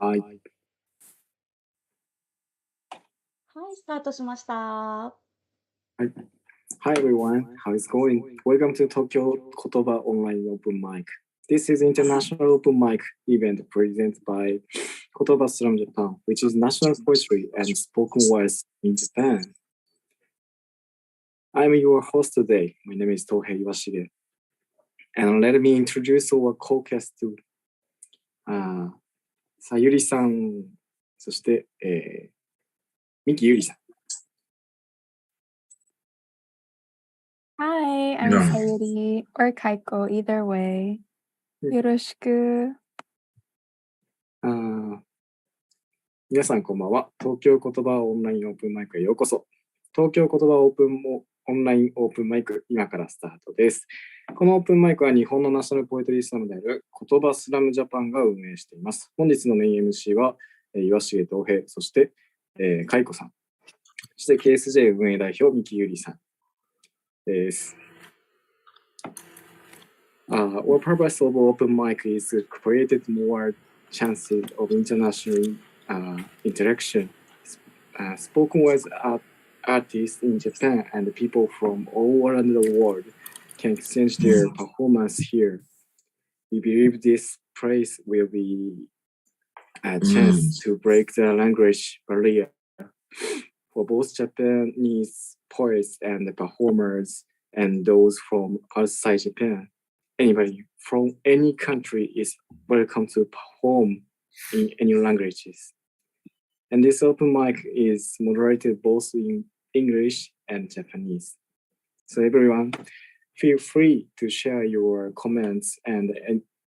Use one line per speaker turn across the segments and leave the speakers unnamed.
はい。
はい、スタートしました。
はい。Hi everyone, how is going? Welcome to Tokyo KOTOBA Online Open Mic. This is international open mic event presented by KOTOBA Slam Japan, which is national poetry and spoken words in Japan. I'm your host today. My name is Tohei Iwashige. And let me introduce our co-cast to Sayuri さん、そして、三木ゆりさん。
Hi, I'm Sayuri or Kaiko, either way. よろしく。
皆さんこんばんは。東京言葉オンラインオープンマイクへようこそ。東京言葉オンラインオープンマイク、今からスタートです。このオープンマイクは日本のナショナルポエトリースラムである言葉スラムジャパンが運営しています。本日のメイン MC は岩重東平、そして、カイコさん、そして KSJ 運営代表三木ゆりさんです。Our purpose of open mic is to create more chances of international interaction. Spoken words artists in Japan and people from all around the world can exchange their performance here. We believe this place will be a chance to break the language barrier for both Japanese poets and performers and those from outside Japan. Anybody from any country is welcome to perform in any languages. And this open mic is moderated both in English and Japanese. So everyone, feel free to share your comments and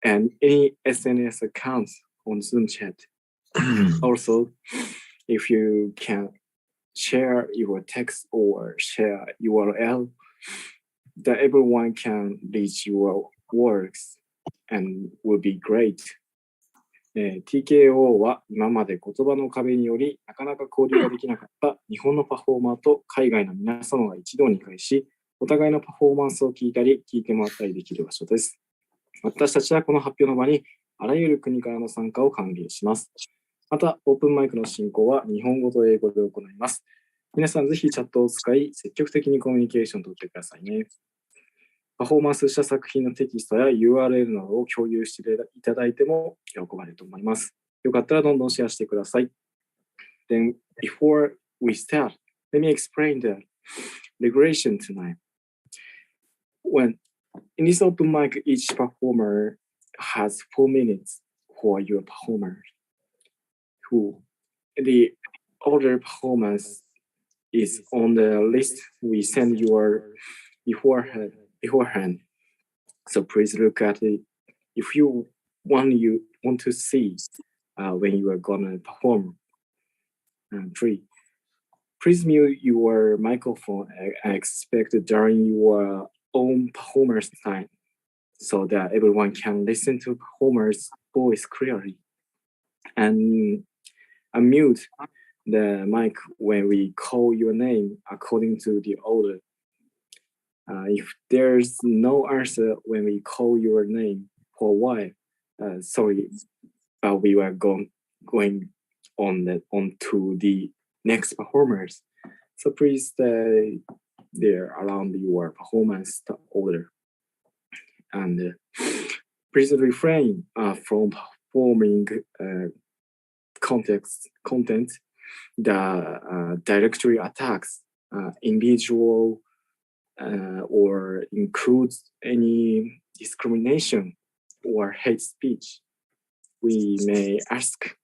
any SNS accounts on Zoom chat. Also, if you can share your text or share URL, that everyone can reach your works and will be great. TKO は今まで言葉の壁によりなかなか交流ができなかった日本のパフォーマーと海外の皆様が一堂に会し、お互いのパフォーマンスを聞いたり聞いてもらったりできる場所です。私たちはこの発表の場にあらゆる国からの参加を歓迎します。また、オープンマイクの進行は日本語と英語で行います。皆さんぜひチャットを使い、積極的にコミュニケーションを取ってくださいね。パフォーマンスした作品のテキストや URL などを共有していただいても喜ばれると思います。よかったらどんどんシェアしてください。Then, before we start, let me explain the regulation tonight. In this open mic, each performer has 4 minutes for your performer. The order performance is on the list we send you beforehand. So please look at it if you want to see when you are gonna perform. 3. Please mute your microphone expected during your own performance time so that everyone can listen to performer's voice clearly. And unmute the mic when we call your name according to the order. If there's no answer when we call your name for a while, sorry, but we are going on to the next performers. So please stay there around your performance order. And please refrain from performing content that directly attacks individual or includes any discrimination or hate speech. We may ask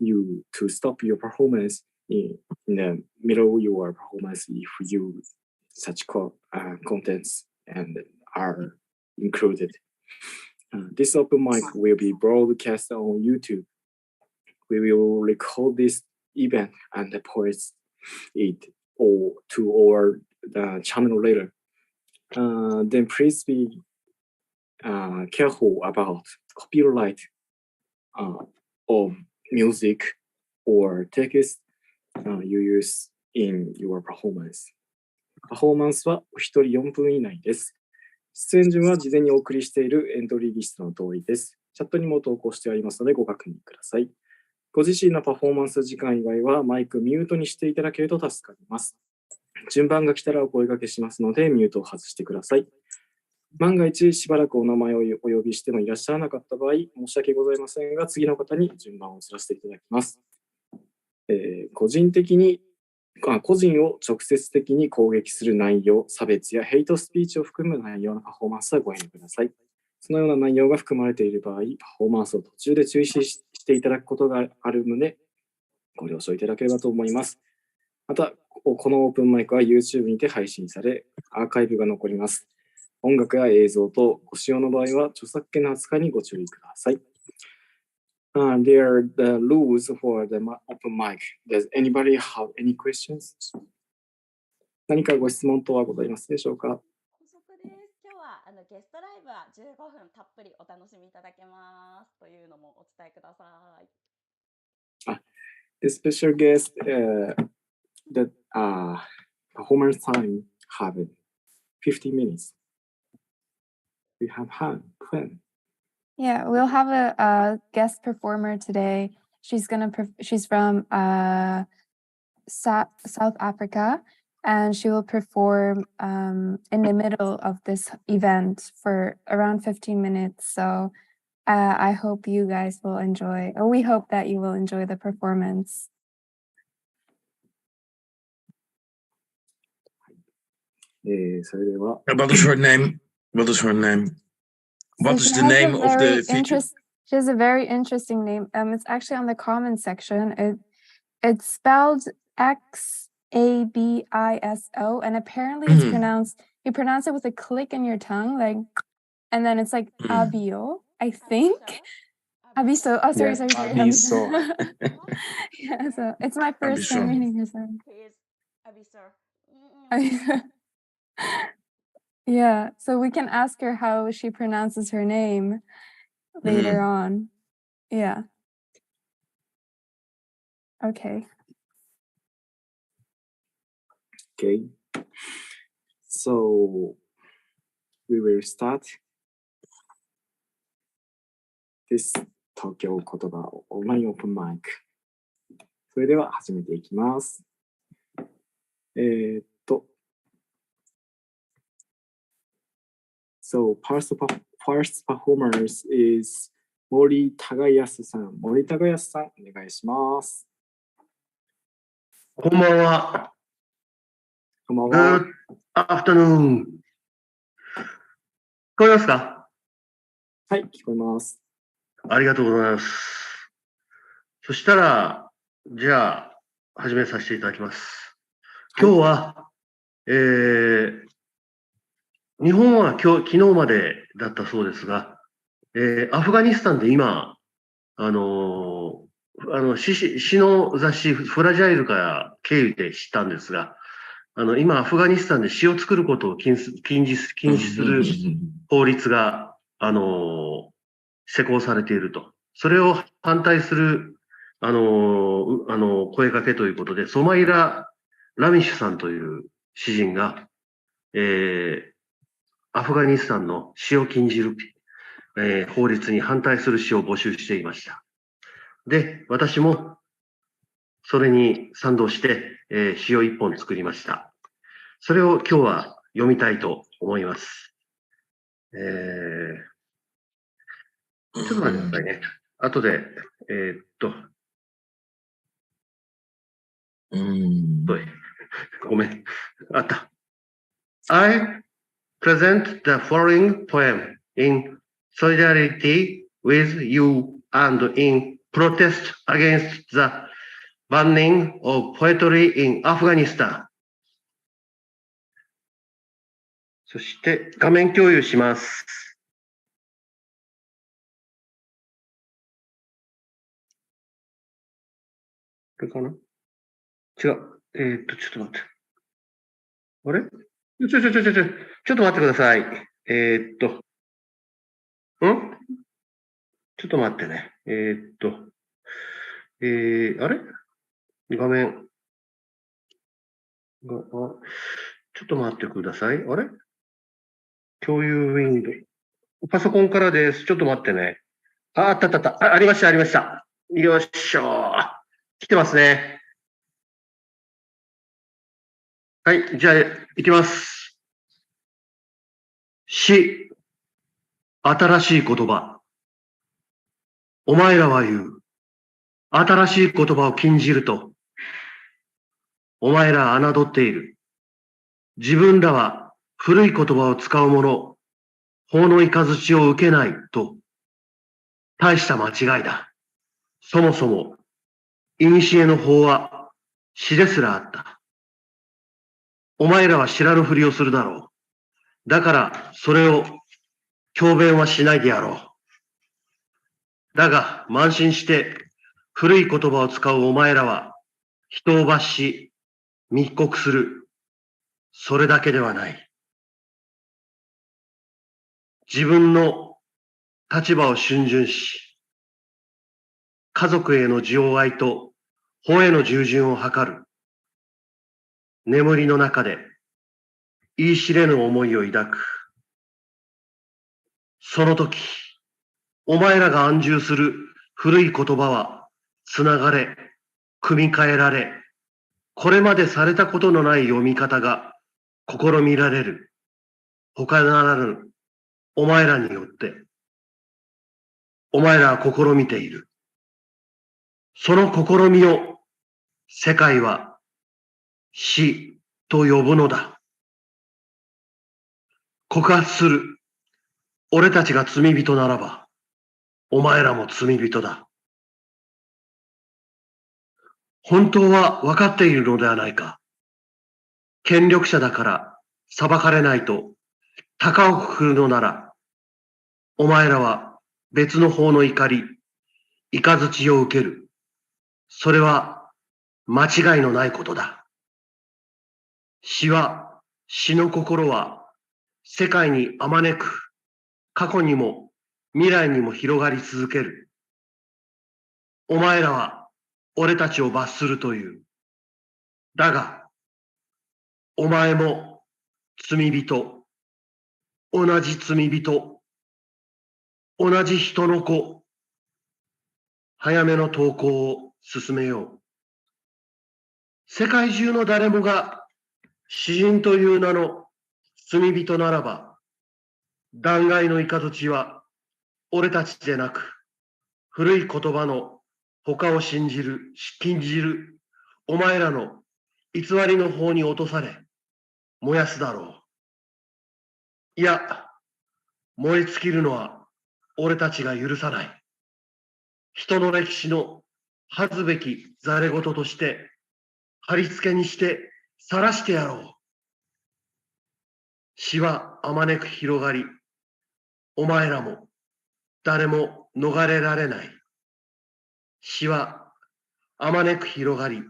you to stop your performance in the middle of your performance if you such contents and are included. This open mic will be broadcast on YouTube. We will record this event and post it to our channel later. Then please be careful about copyright of music or text you use in your performance. パフォーマンスはお一人4分以内です。出演順は事前にお送りしているエントリーリストの通りです。チャットにも投稿してありますのでご確認ください。ご自身のパフォーマンス時間以外はマイクミュートにしていただけると助かります。順番が来たらお声掛けしますので、ミュートを外してください。万が一しばらくお名前をお呼びしてもいらっしゃらなかった場合、申し訳ございませんが、次の方に順番を移らせていただきます。個人を直接的に攻撃する内容、差別やヘイトスピーチを含む内容のパフォーマンスはご遠慮ください。そのような内容が含まれている場合、パフォーマンスを途中で中止していただくことがある旨、ご了承いただければと思います。また、このオープンマイクは YouTube にて配信され、アーカイブが残ります。音楽や映像とご使用の場合は、著作権の扱いにご注意ください。There are the rules for the open mic. Does anybody have any questions? 何かご質問等はございますでしょうか？
補足です。今日はゲストライブは15分たっぷりお楽しみいただけますというのもお伝えください。
The special guest, the performance time have 50 minutes. We have fun.
Yeah, we'll have a guest performer today. She's from South Africa, and she will perform in the middle of this event for around 15 minutes. So I hope you guys will enjoy, or we hope that you will enjoy the performance.
What is her name? What is her name? What is the name of the feature?
She has a very interesting name. It's actually on the comment section. It's spelled Xabiso, and apparently it's pronounced. You pronounce it with a click in your tongue, and then it's like Abio, I think. Abiso. Oh, sorry.
Abiso.
Yeah, so it's my first time reading her song. Abiso. Yeah, so we can ask her how she pronounces her name later on. Yeah. Okay.
Okay. So we will start this 東京言葉オンラインオープンマイク。それでは始めていきます。So first performers is 森高康さん。森高康さん、お願いします。
こんばんは。
こんばんは。
Good afternoon. 聞こえますか？
はい、聞こえます。
ありがとうございます。そしたら、じゃあ、始めさせていただきます。今日は、日本は昨日までだったそうですが、アフガニスタンで今、詩の雑誌フラジャイルから経由で知ったんですが、今アフガニスタンで詩を作ることを禁止する法律が、施行されていると。それを反対する、声かけということで、ソマイラ・ラミッシュさんという詩人が、アフガニスタンの詩を禁じる、法律に反対する詩を募集していました。で、私もそれに賛同して、詩を一本作りました。それを今日は読みたいと思います。ちょっと待ってくださいね。後で、ごめん。あった。I present the following poem in solidarity with you and in protest against the banning of poetry in Afghanistan. そして画面共有します。これかな？違う。ちょっと待って。あれ？ちょっと待ってください。ちょっと待ってね。あれ？画面。ちょっと待ってください。あれ？共有ウィンドウ。パソコンからです。ちょっと待ってね。ありました。よっしょー。来てますね。はい、じゃあ、いきます。し、新しい言葉。お前らは言う。新しい言葉を禁じると。お前ら侮っている。自分らは古い言葉を使う者、法の雷を受けないと。大した間違いだ。そもそも、古の法は死ですらあった。お前らは知らぬふりをするだろう。だから、それを強弁はしないでやろう。だが、慢心して古い言葉を使うお前らは、人を罰し、密告する。それだけではない。自分の立場を逡巡し、家族への情愛と法への従順を図る。眠りの中で言い知れぬ思いを抱く。その時、お前らが安住する古い言葉はつながれ、組み替えられ、これまでされたことのない読み方が試みられる。他ならぬお前らによって、お前らは試みている。その試みを世界は死と呼ぶのだ。告発する。俺たちが罪人ならば、お前らも罪人だ。本当は分かっているのではないか。権力者だから裁かれないと高をくくるのなら、お前らは別の法の怒り、雷を受ける。それは間違いのないことだ。死の心は世界にあまねく、過去にも未来にも広がり続ける。お前らは俺たちを罰するという。だが、お前も罪人、同じ罪人、同じ人の子。早めの投稿を進めよう。世界中の誰もが詩人という名の罪人ならば、弾劾の雷は俺たちでなく、古い言葉の他を禁じるお前らの偽りの法に落とされ、燃やすだろう。いや、燃え尽きるのは俺たちが許さない。人の歴史の恥ずべきざれ事として、貼り付けにして晒してやろう。死はあまねく広がり、お前らも誰も逃れられない。死はあまねく広がり、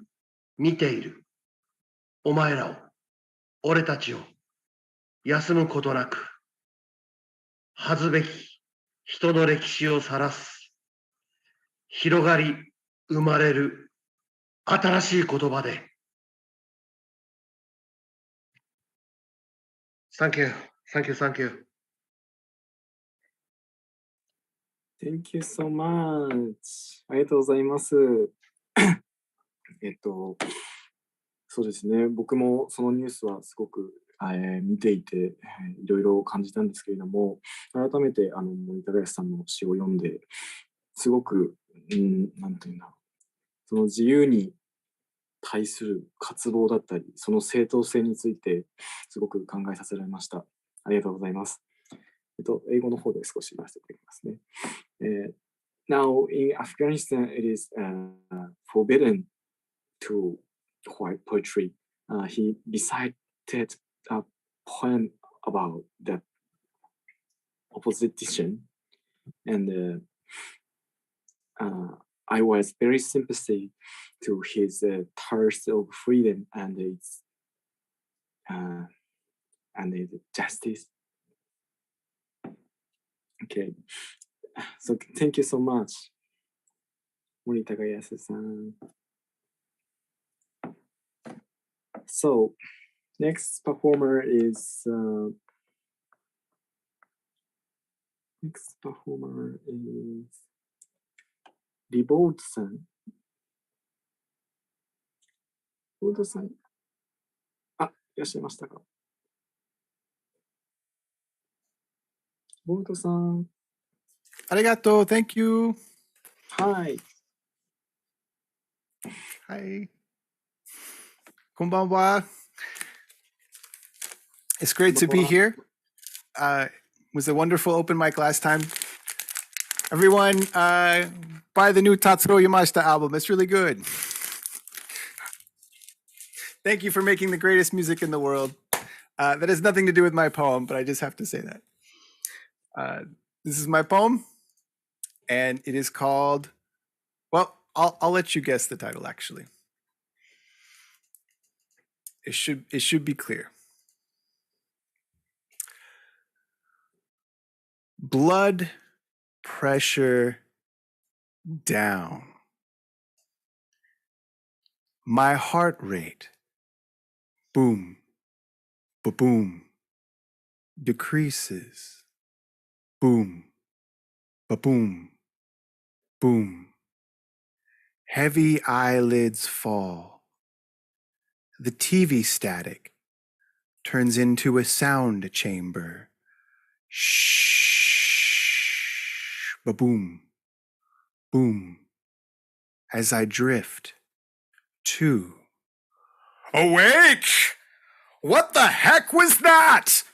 見ている。お前らを、俺たちを、休むことなく、恥ずべき人の歴史を晒す。広がり、生まれる新しい言葉で。Thank you. Thank you. Thank you.
Thank you so much. ありがとうございます。そうですね。僕もそのニュースはすごく、見ていて、いろいろ感じたんですけれども、改めて森高康さんの詩を読んで、すごく、なんていうんだろう。その自由に対する渇望だったり、その正当性についてすごく考えさせられました。ありがとうございます。英語の方で少し言わせていただきますね。Now, in Afghanistan, it is forbidden to write poetry. He recited a poem about the opposition, and I was very sympathetic to his thirst of freedom and its justice. Okay, so thank you so much, 森高康さん。So, next performer is リボートさん。リボートさん。あ、いらっしゃいましたか。リボートさん。
ありがとう。Thank you.
はい。
Hi. こんばんは。It's great to be here. It was a wonderful open mic last time. Everyone, buy the new Tatsuro Yamashita album. It's really good. Thank you for making the greatest music in the world. That has nothing to do with my poem, but I just have to say that. This is my poem, and it is called, well, I'll let you guess the title, actually. It should be clear. Blood pressure down. My heart rate, boom, ba-boom, decreases, boom, ba-boom, boom. Heavy eyelids fall. The TV static turns into a sound chamber. Shh, ba-boom, boom, as I drift to. Awake! What the heck was that?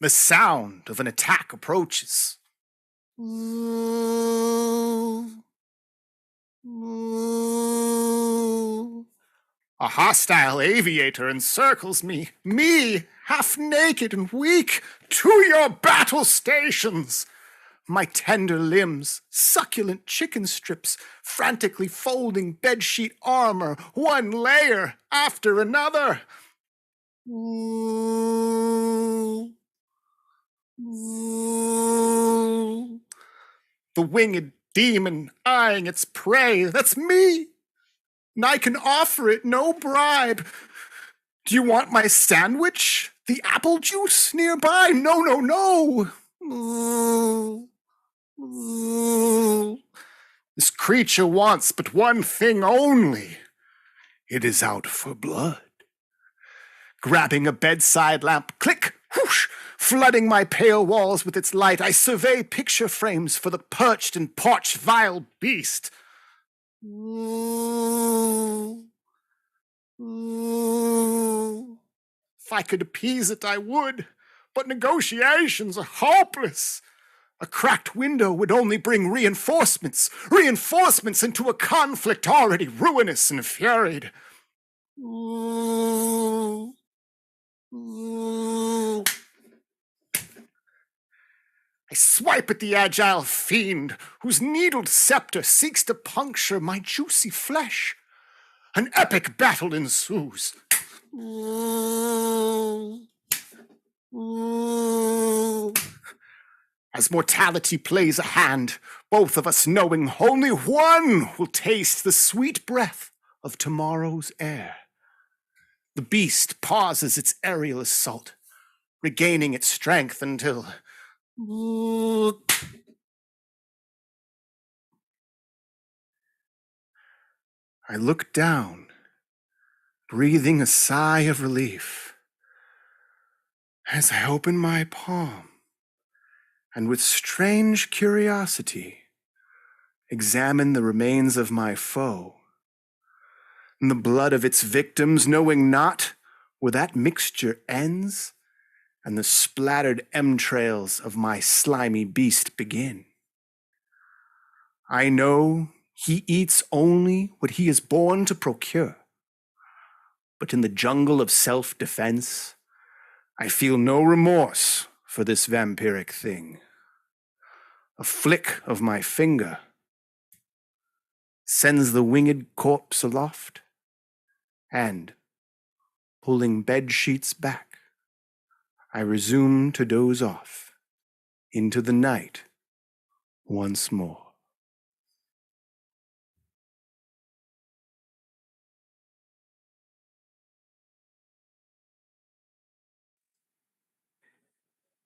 The sound of an attack approaches. A hostile aviator encircles me, half naked and weak, to your battle stations. My tender limbs, succulent chicken strips, frantically folding bedsheet armor, one layer after another. The winged demon eyeing its prey, that's me. And I can offer it no bribe. Do you want my sandwich? The apple juice nearby? No, no, no. This creature wants but one thing only. It is out for blood. Grabbing a bedside lamp, click, whoosh, flooding my pale walls with its light, I survey picture frames for the perched and parched vile beast. If I could appease it, I would, but negotiations are hopeless. A cracked window would only bring reinforcements into a conflict already ruinous and infuriated. I swipe at the agile fiend whose needled scepter seeks to puncture my juicy flesh. An epic battle ensues. As mortality plays a hand, both of us knowing only one will taste the sweet breath of tomorrow's air. The beast pauses its aerial assault, regaining its strength until... I look down, breathing a sigh of relief, as I open my palm, and with strange curiosity, examine the remains of my foe, and the blood of its victims, knowing not where that mixture ends, and the splattered entrails of my slimy beast begin. I know he eats only what he is born to procure, but in the jungle of self-defense, I feel no remorse for this vampiric thing. A flick of my finger sends the winged corpse aloft, and, pulling bed sheets back, I resume to doze off into the night once more.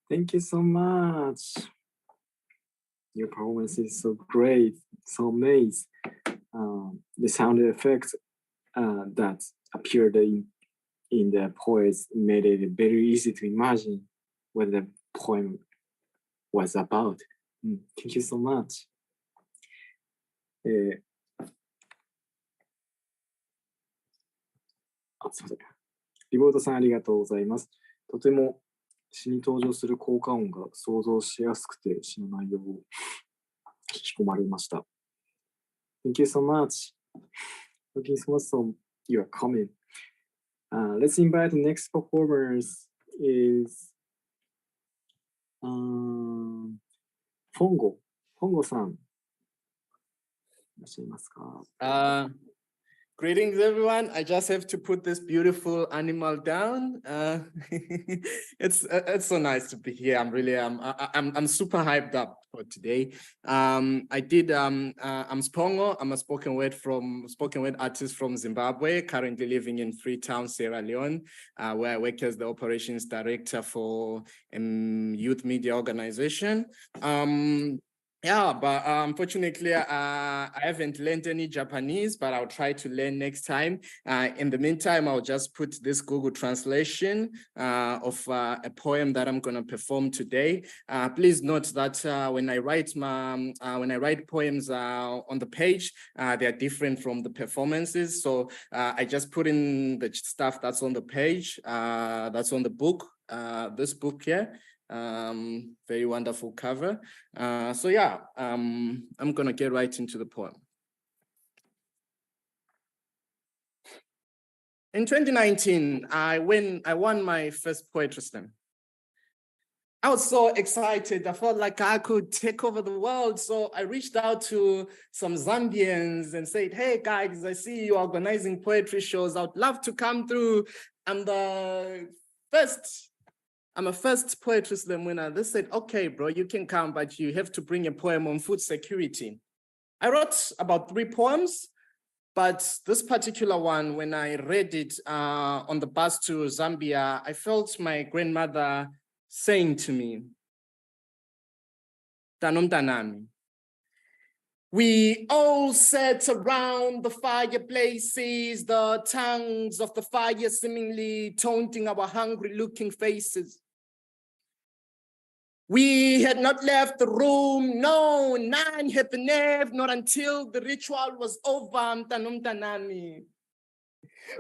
Thank you so much. Your performance is so great, so amazing. The sound effects that appeared in the poems made it very easy to imagine what the poem was about. Thank you so much. すみません。リボートさんありがとうございます。とても詩に登場する効果音が想像しやすくて詩の内容を引き込まれました。Thank you so much. Looking so much for your comment. Let's invite the next performers is Fongo. Fongo さん。いらっしゃいますか
？Greetings, everyone. I just have to put this beautiful animal down. It's so nice to be here. I'm super hyped up for today. I'm Spongo. I'm a spoken word artist from Zimbabwe, currently living in Freetown, Sierra Leone, where I work as the operations director for a youth media organization. Yeah, but unfortunately, I haven't learned any Japanese, but I'll try to learn next time. In the meantime, I'll just put this Google translation of a poem that I'm going to perform today. Please note that when I write poems on the page, they are different from the performances. So I just put in the stuff that's on the page, that's on the book, this book here. Very wonderful cover. So yeah, I'm gonna get right into the poem. In 2019, I won my first poetry slam. I was so excited. I felt like I could take over the world. So I reached out to some Zambians and said, hey guys, I see you organizing poetry shows. I would love to come through. I'm a first poetry slam winner. They said, okay, bro, you can come, but you have to bring a poem on food security. I wrote about 3 poems, but this particular one, when I read it on the bus to Zambia, I felt my grandmother saying to me, Tanomtanami. We all sat around the fireplaces, the tongues of the fire seemingly taunting our hungry-looking faces. We had not left the room, no, none had been left, not until the ritual was over.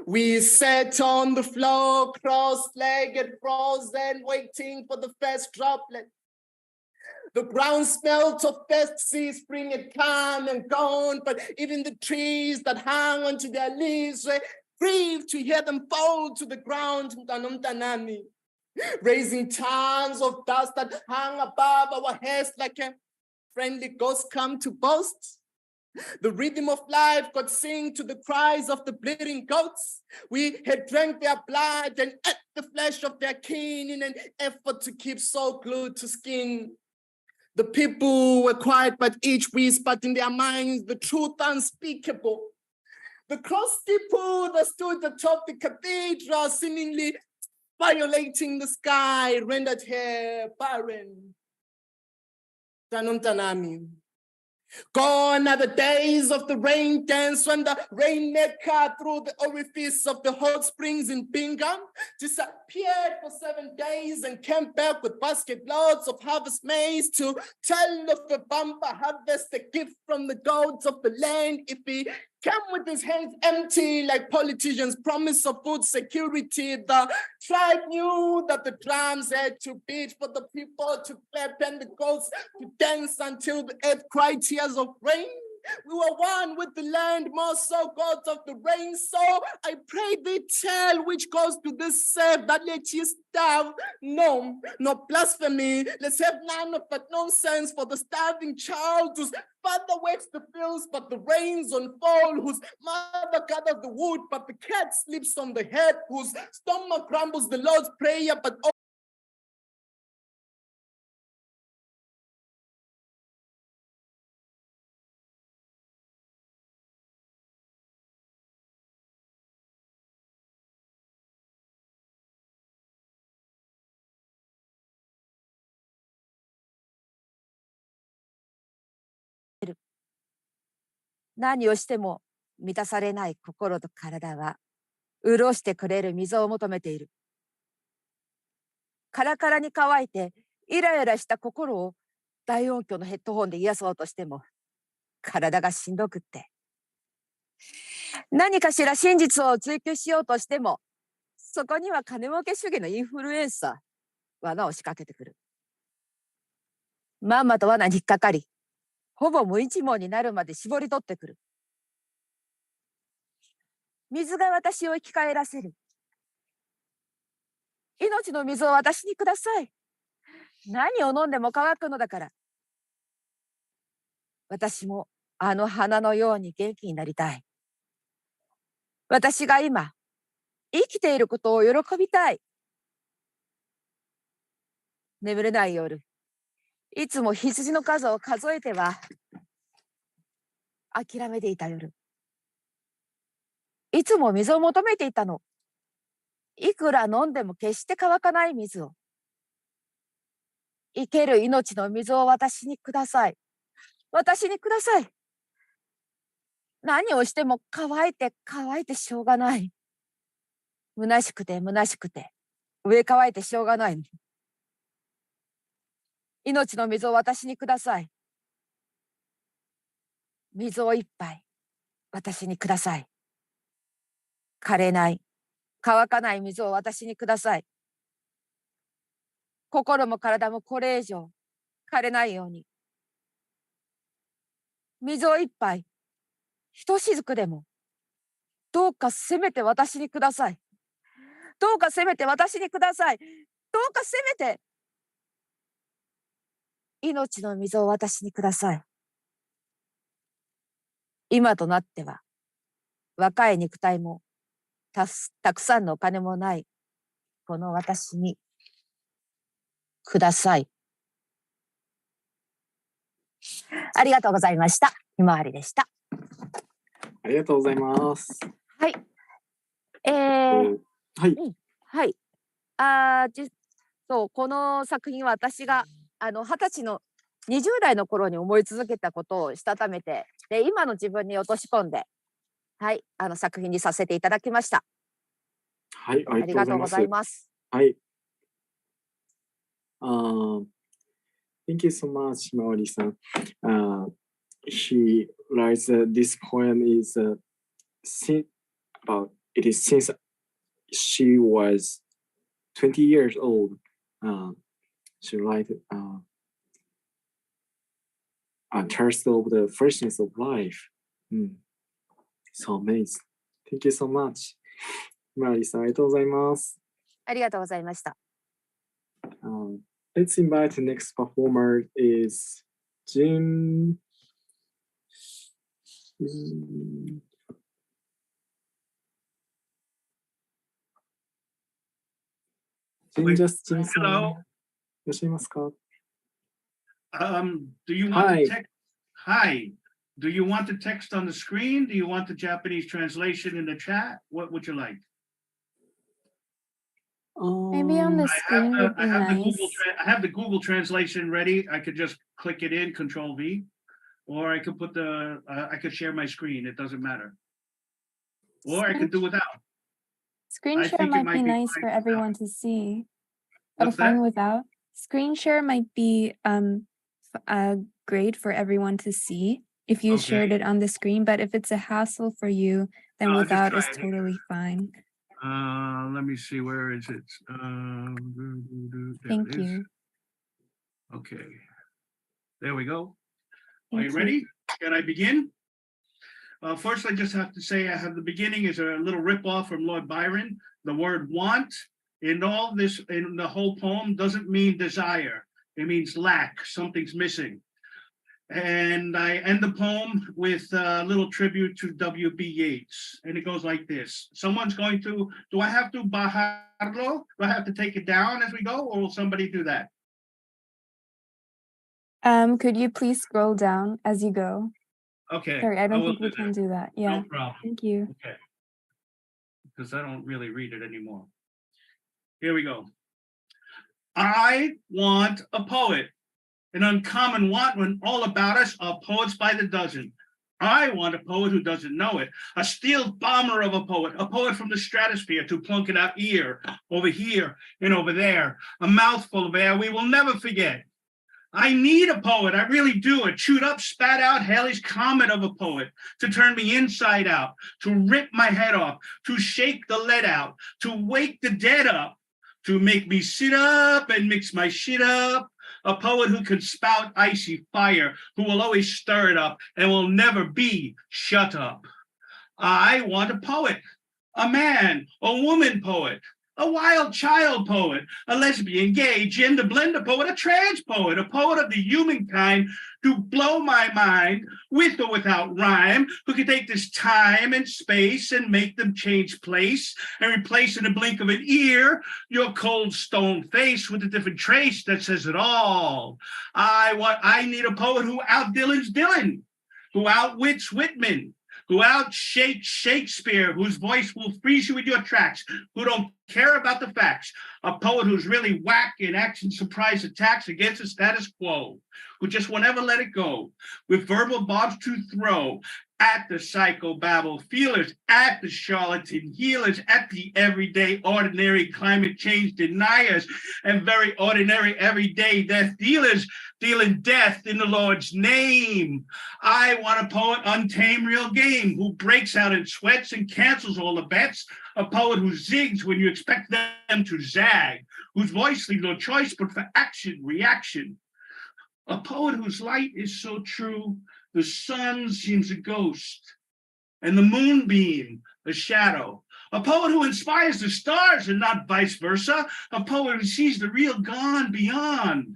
We sat on the floor, cross-legged, frozen, waiting for the first droplet. The ground smelt of first sea spring had come and gone, but even the trees that hung onto their leaves were grieved to hear them fall to the ground, raising tons of dust that hung above our heads like a friendly ghost come to boast. The rhythm of life could sing to the cries of the bleeding goats. We had drank their blood and ate the flesh of their kin in an effort to keep soul glued to skin. The people were quiet, but each whispered in their minds the truth unspeakable. The cross steeple that stood atop the cathedral, seemingly violating the sky, rendered her barren. Tanuntanami. Gone are the days of the rain dance when the rainmaker through the orifice of the hot springs in Bingham disappeared for 7 days and came back with basket loads of harvest maize to tell of the bumper harvest, a gift from the gods of the land. If he came with his hands empty like politicians' promise of food security, the tribe knew that the drums had to beat for the people to clap and the goats to dance until the earth cried tears of rain. We were one with the land, more so gods of the rain. So I pray thee tell which goes to this serve that let ye starve. No, no blasphemy. Let's have none of that nonsense for the starving child whose father works the fields, but the rains unfold, whose mother gathers the wood, but the cat sleeps on the head, whose stomach grumbles the Lord's prayer, but
何をしても満たされない心と体は、潤してくれる水を求めている。カラカラに乾いて、イライラした心を大音響のヘッドホンで癒そうとしても、体がしんどくって。何かしら真実を追求しようとしても、そこには金儲け主義のインフルエンサー、罠を仕掛けてくる。まんまと罠に引っかかり、ほぼ無一文になるまで絞り取ってくる。水が私を生き返らせる。命の水を私にください。何を飲んでも乾くのだから。私もあの花のように元気になりたい。私が今、生きていることを喜びたい。眠れない夜、いつも羊の数を数えては、諦めていた夜。いつも水を求めていたの。いくら飲んでも決して乾かない水を。生ける命の水を私にください。私にください。何をしても乾いてしょうがない。虚しくて上乾いてしょうがないの。命の水を私にください。水を一杯私にください。枯れない、乾かない水を私にください。心も体もこれ以上枯れないように。水を一杯、ひとしずくでも、どうかせめて私にください。どうかせめて私にください。どうかせめて、命の水を私にください。今となっては、若い肉体も、たくさんのお金もない、この私に、ください。ありがとうございました。ひまわりでした。
ありがとうございます。
はい。
はい。
はい。この作品は私が20歳の20代の頃に思い続けたことをしたためて、で今の自分に落とし込んで、はい、作品にさせていただきました。
はい、
ありがとうございます。
はい。Thank you so much, Himawari-san. He writes this poem is since she was 20 years old. She writes a thirst of the freshness of life. So amazing. Thank you so much. ひまわりさん、ありがとうございます。
ありがとうございました。
Let's invite the next performer is Jin. Justin さん。いらっしゃいますか?
Do you want the text? Hi. Do you want the text on the screen? Do you want the Japanese translation in the chat? What would you like?
Maybe on the screen would be nice.
I have the Google translation ready. I could just click it in, Control V, or I could put I could share my screen. It doesn't matter. Or I could do without.
Screen share might be nice for everyone to see. But fine without. Screen share might be great for everyone to see if you shared it on the screen. But if it's a hassle for you, then without is totally fine.
Let me see, where is it?
Thank you.
Okay, there we go. Are you ready? Can I begin? First, I just have to say I have the beginning is a little rip-off from Lord Byron. The word want in all this, in the whole poem, doesn't mean desire. It means lack, something's missing. And I end the poem with a little tribute to W.B. Yeats. And it goes like this. Someone's going to, do I have to bajarlo? Do I have to take it down as we go? Or will somebody do that?
Could you please scroll down as you go?
Okay.
Sorry, I don't think we can do that. Yeah.
No problem.
Thank you.
Okay. Because I don't really read it anymore. Here we go. I want a poet. An uncommon want when all about us are poets by the dozen. I want a poet who doesn't know it, a stealth bomber of a poet from the stratosphere to plunk in our ear, over here and over there, a mouthful of air we will never forget. I need a poet, I really do, a chewed up, spat out Halley's Comet of a poet to turn me inside out, to rip my head off, to shake the lead out, to wake the dead up, to make me sit up and mix my shit up. A poet who can spout icy fire, who will always stir it up and will never be shut up. I want a poet, a man, a woman poet, a wild child poet, a lesbian, gay, gender blender poet, a trans poet, a poet of the humankind to blow my mind with or without rhyme, who can take this time and space and make them change place and replace in a blink of an ear your cold stone face with a different trace that says it all. I need a poet who out Dylan's Dylan, who outwits Whitman, who outshakes Shakespeare, whose voice will freeze you in your tracks, who don't care about the facts, a poet who's really whack in action surprise attacks against the status quo, who just won't ever let it go, with verbal bombs to throw at the psychobabble feelers, at the charlatan healers, at the everyday ordinary climate change deniers, and very ordinary everyday death dealers, dealing death in the Lord's name. I want a poet untamed real game, who breaks out in sweats and cancels all the bets, a poet who zigs when you expect them to zag, whose voice leaves no choice but for action, reaction. A poet whose light is so true, the sun seems a ghost, and the moonbeam a shadow. A poet who inspires the stars and not vice versa. A poet who sees the real gone beyond,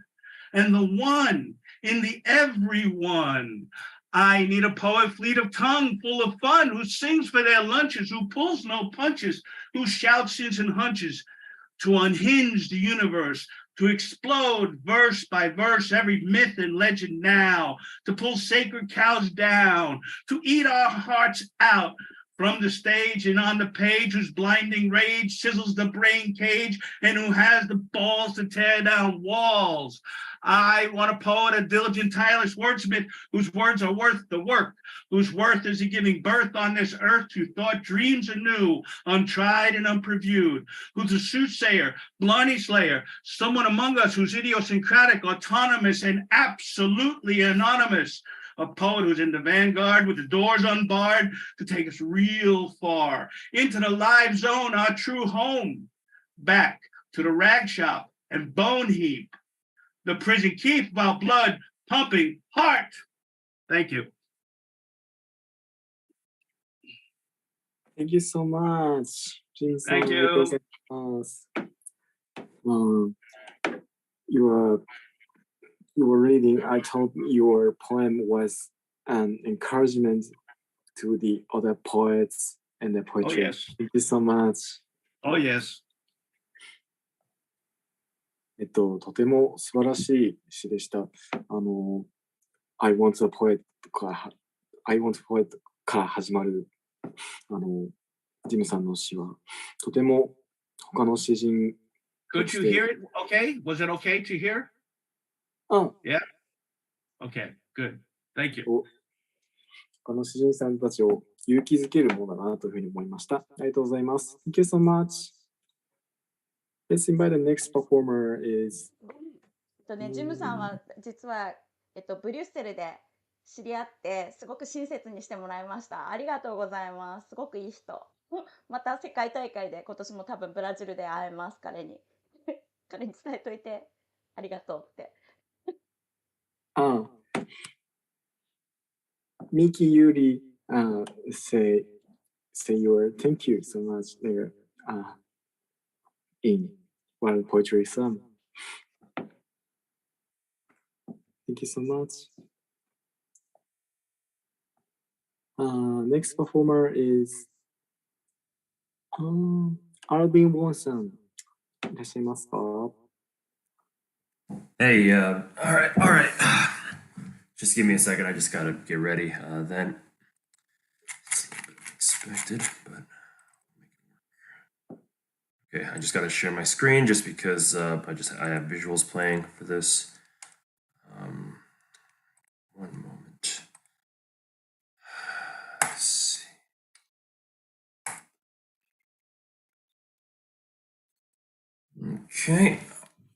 and the one in the everyone. I need a poet fleet of tongue, full of fun, who sings for their lunches, who pulls no punches, who shouts sins and hunches, to unhinge the universe, to explode verse by verse every myth and legend now, to pull sacred cows down, to eat our hearts out from the stage and on the page, whose blinding rage chisels the brain cage and who has the balls to tear down walls. I want a poet, a diligent, tireless wordsmith, whose words are worth the work, whose worth is in giving birth on this earth to thought dreams anew, untried and unpreviewed, who's a soothsayer, blarney slayer, someone among us who's idiosyncratic, autonomous, and absolutely anonymous. A poet who's in the vanguard with the doors unbarred to take us real far into the live zone, our true home, back to the rag shop and bone heap, the prison keep while blood pumping heart. Thank you.
Thank you so much.
Thank you.
You were reading, I thought your poem was an encouragement to the other poets and the poetry.
Oh, yes.
Thank you so much.
Oh, yes.
とても素晴らしい詩でした。I want a poet から始まるジムさんの詩はとても他の詩人
Could you hear it? Okay. Was it okay to hear? Yeah. Okay. Good. Thank you.
他の詩人さんたちを勇気づけるものだなというふうに思いました。ありがとうございます。Thank you so much. Let's invite the next performer is
ジムさんは実は、ブリュッセルで知り合ってすごく親切にしてもらいました。ありがとうございます。すごくいい人。また世界大会で今年も多分ブラジルで会えます。彼に伝えといてありがとうって。
Miki Yuri say your thank you so much there in World Poetry Slam. Thank you so much. Next performer is Alvin Wong-san. いらっしゃいますか?
Hey, all right. Just give me a second. I just gotta get ready. Then it's a little bit expected, but okay. I just gotta share my screen just because I have visuals playing for this. One moment. Okay.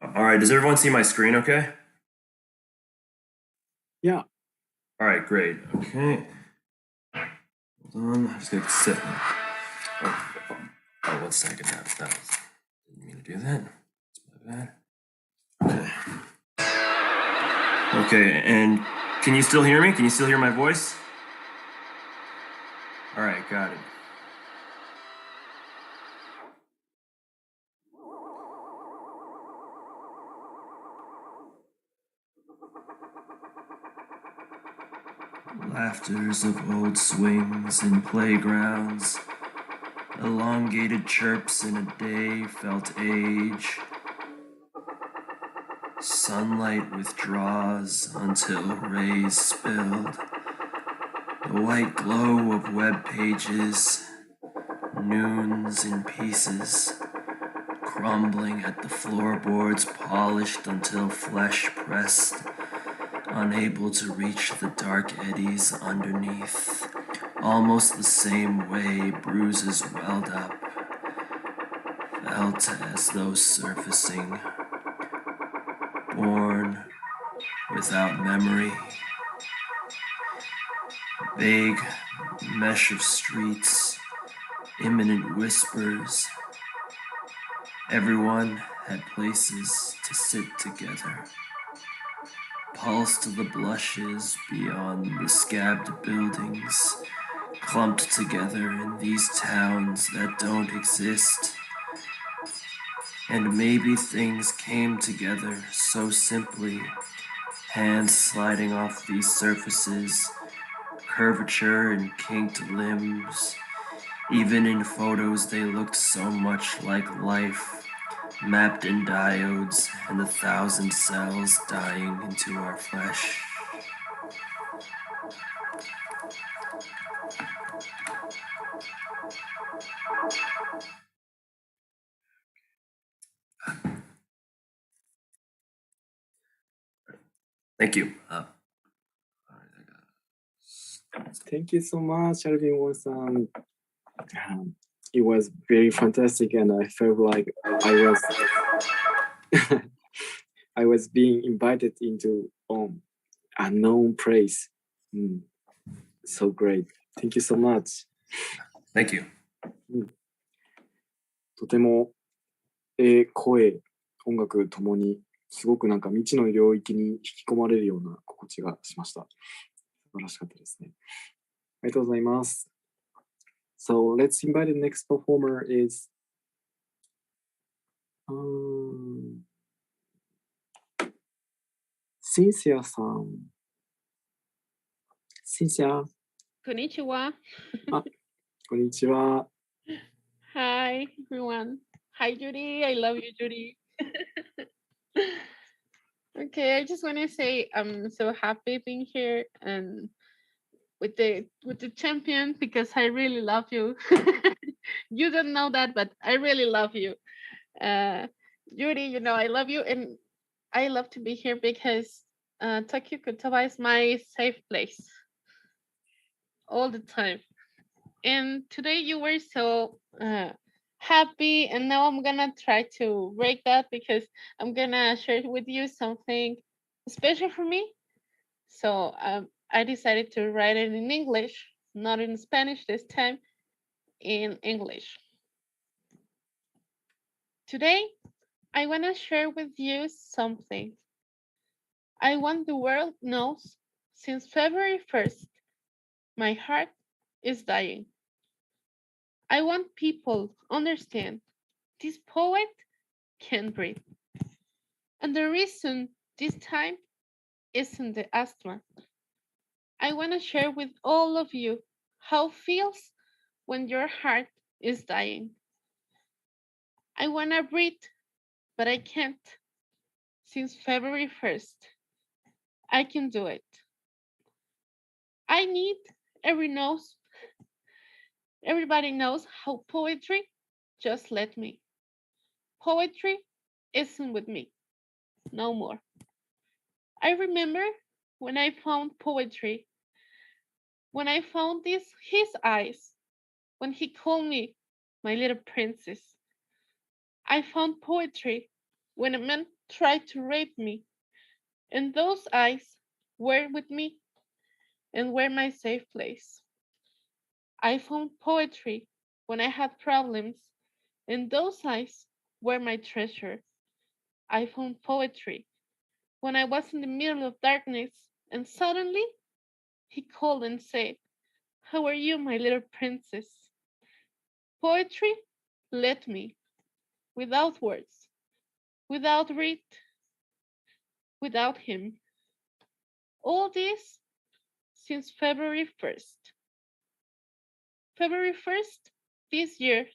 All right. Does everyone see my screen okay?
Yeah.
All right, great. Okay. Hold on. I'm just going to sit. Oh, 1 second. Didn't mean to do that. That's my bad. Okay. Okay, and can you still hear me? Can you still hear my voice? All right, got it. Laughters of old swings and playgrounds, elongated chirps in a day felt age. Sunlight withdraws until rays spilled. The white glow of web pages, noons in pieces, crumbling at the floorboards polished until flesh pressed, unable to reach the dark eddies underneath. Almost the same way bruises welled up, felt as though surfacing, born without memory. Vague mesh of streets, imminent whispers. Everyone had places to sit together. Pulse to the blushes beyond the scabbed buildings, clumped together in these towns that don't exist. And maybe things came together so simply, hands sliding off these surfaces, curvature and kinked limbs. Even in photos they looked so much like life, mapped in diodes and 1,000 cells dying into our flesh. Thank you.
Thank you so much, Alvin Wong-san. It was very fantastic, and I felt like I was being invited into unknown place. So great. Thank you so much.
Thank you.
とても、声、音楽ともにすごくなんか未知の領域に引き込まれるような心地がしました。素晴らしかったですね。ありがとうございます。So let's invite the next performer is Cynthia さん。Cynthia。
こんにちは。
こんにちは。
Hi, everyone. Hi, Judy. I love you, Judy. Okay, I just want to say I'm so happy being here and with the champion because I really love you. You don't know that, but I really love you. Judy, you know I love you, and I love to be here because Tokyo KOTOBA is my safe place all the time. And today you were so happy, and now I'm gonna try to break that because I'm gonna share with you something special for me. So I decided to write it in English, not in Spanish this time, in English. Today, I want to share with you something. I want the world knows since February 1st, my heart is dying. I want people understand this poet can breathe. And the reason this time isn't the asthma. I want to share with all of you how it feels when your heart is dying. I want to breathe, but I can't. Since February 1st, I can do it. I need everybody knows how poetry just let me. Poetry isn't with me, no more. I remember when I found poetry, when I found his eyes, when he called me my little princess. I found poetry when a man tried to rape me, and those eyes were with me and were my safe place. I found poetry when I had problems, and those eyes were my treasure. I found poetry when I was in the middle of darkness, and suddenly he called and said, "How are you, my little princess?" Poetry led me, without words, without read, without him. All this since February 1st. February 1st this year,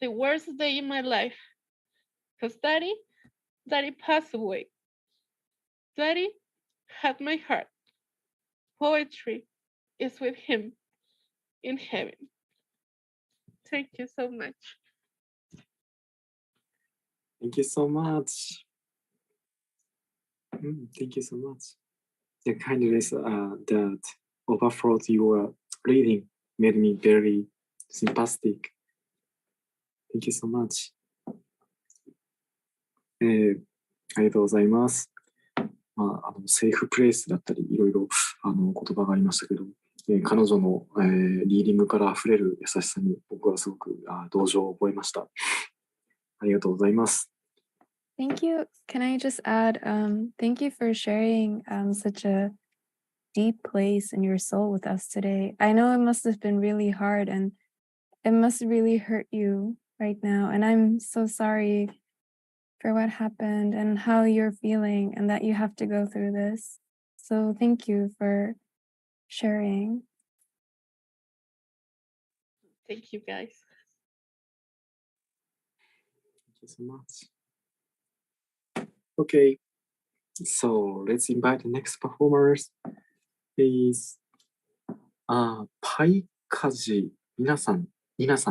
the worst day in my life, because Daddy passed away. Daddy had my heart. Poetry is with him in heaven. Thank you so much.
Thank you so much. Thank you so much. The kindness that overflowed your reading made me very sympathetic. Thank you so much. ありがとうございます。セーフプレイスだったり、いろいろ言葉がありましたけど、彼女の、リーディングから溢れる優しさに僕はすごく同情を覚えました。ありがとうございます。
Thank you. Can I just add, thank you for sharing such a deep place in your soul with us today. I know it must have been really hard and it must really hurt you right now. And I'm so sorry for what happened and how you're feeling and that you have to go through this. So thank you for sharing.
Thank you, guys.
Thank you so much. Okay, so let's invite the next performers. Please. パイカジ、ニナさん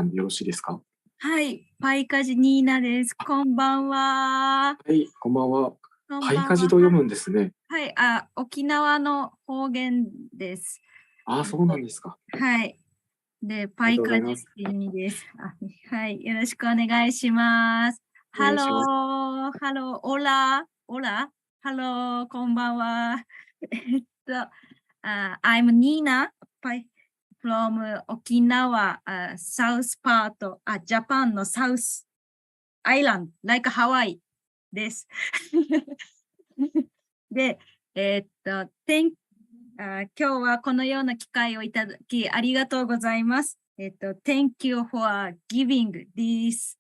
でよろしいですか？
はい、パイカジニーナです。こんばんは。
はい、こんばんは。
こんばんは。
パイカジと読むんですね。
はい、沖縄の方言です。
そうなんですか。
はい。で、パイカジっていう意味です。はい、よろしくお願いします。Hello, hello, hola, hola, hello, こんばんは。I'm Nina from Okinawa, South part, Japan の South Island, like Hawaii です。で、今日はこのような機会をいただきありがとうございます。Thank you for giving this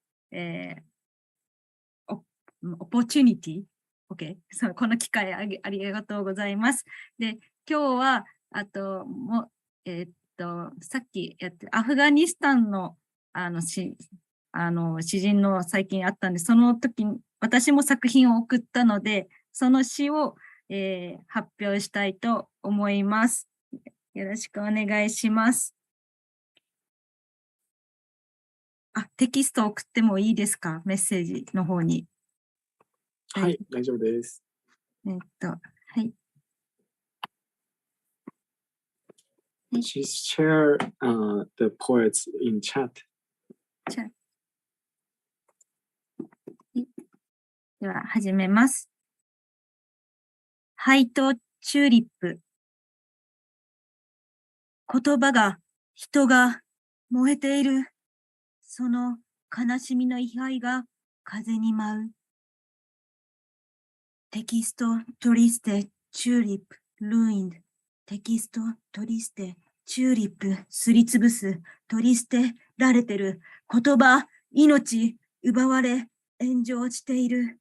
opportunity. Okay. そう、この機会ありがとうございます。で、今日は、さっきアフガニスタンの詩人の最近あったんで、その時に私も作品を送ったので、その詩を、発表したいと思います。よろしくお願いします。テキスト送ってもいいですか？メッセージの方に。
はい、大丈夫です。
はい。
She shared the poets in chat.
では始めます。灰とチューリップ。言葉が、人が燃えている。その悲しみの遺灰が風に舞う。テキストトリステチューリップルインド。テキストトリステチューリップすりつぶす。トリステられてる。言葉、命、奪われ、炎上している。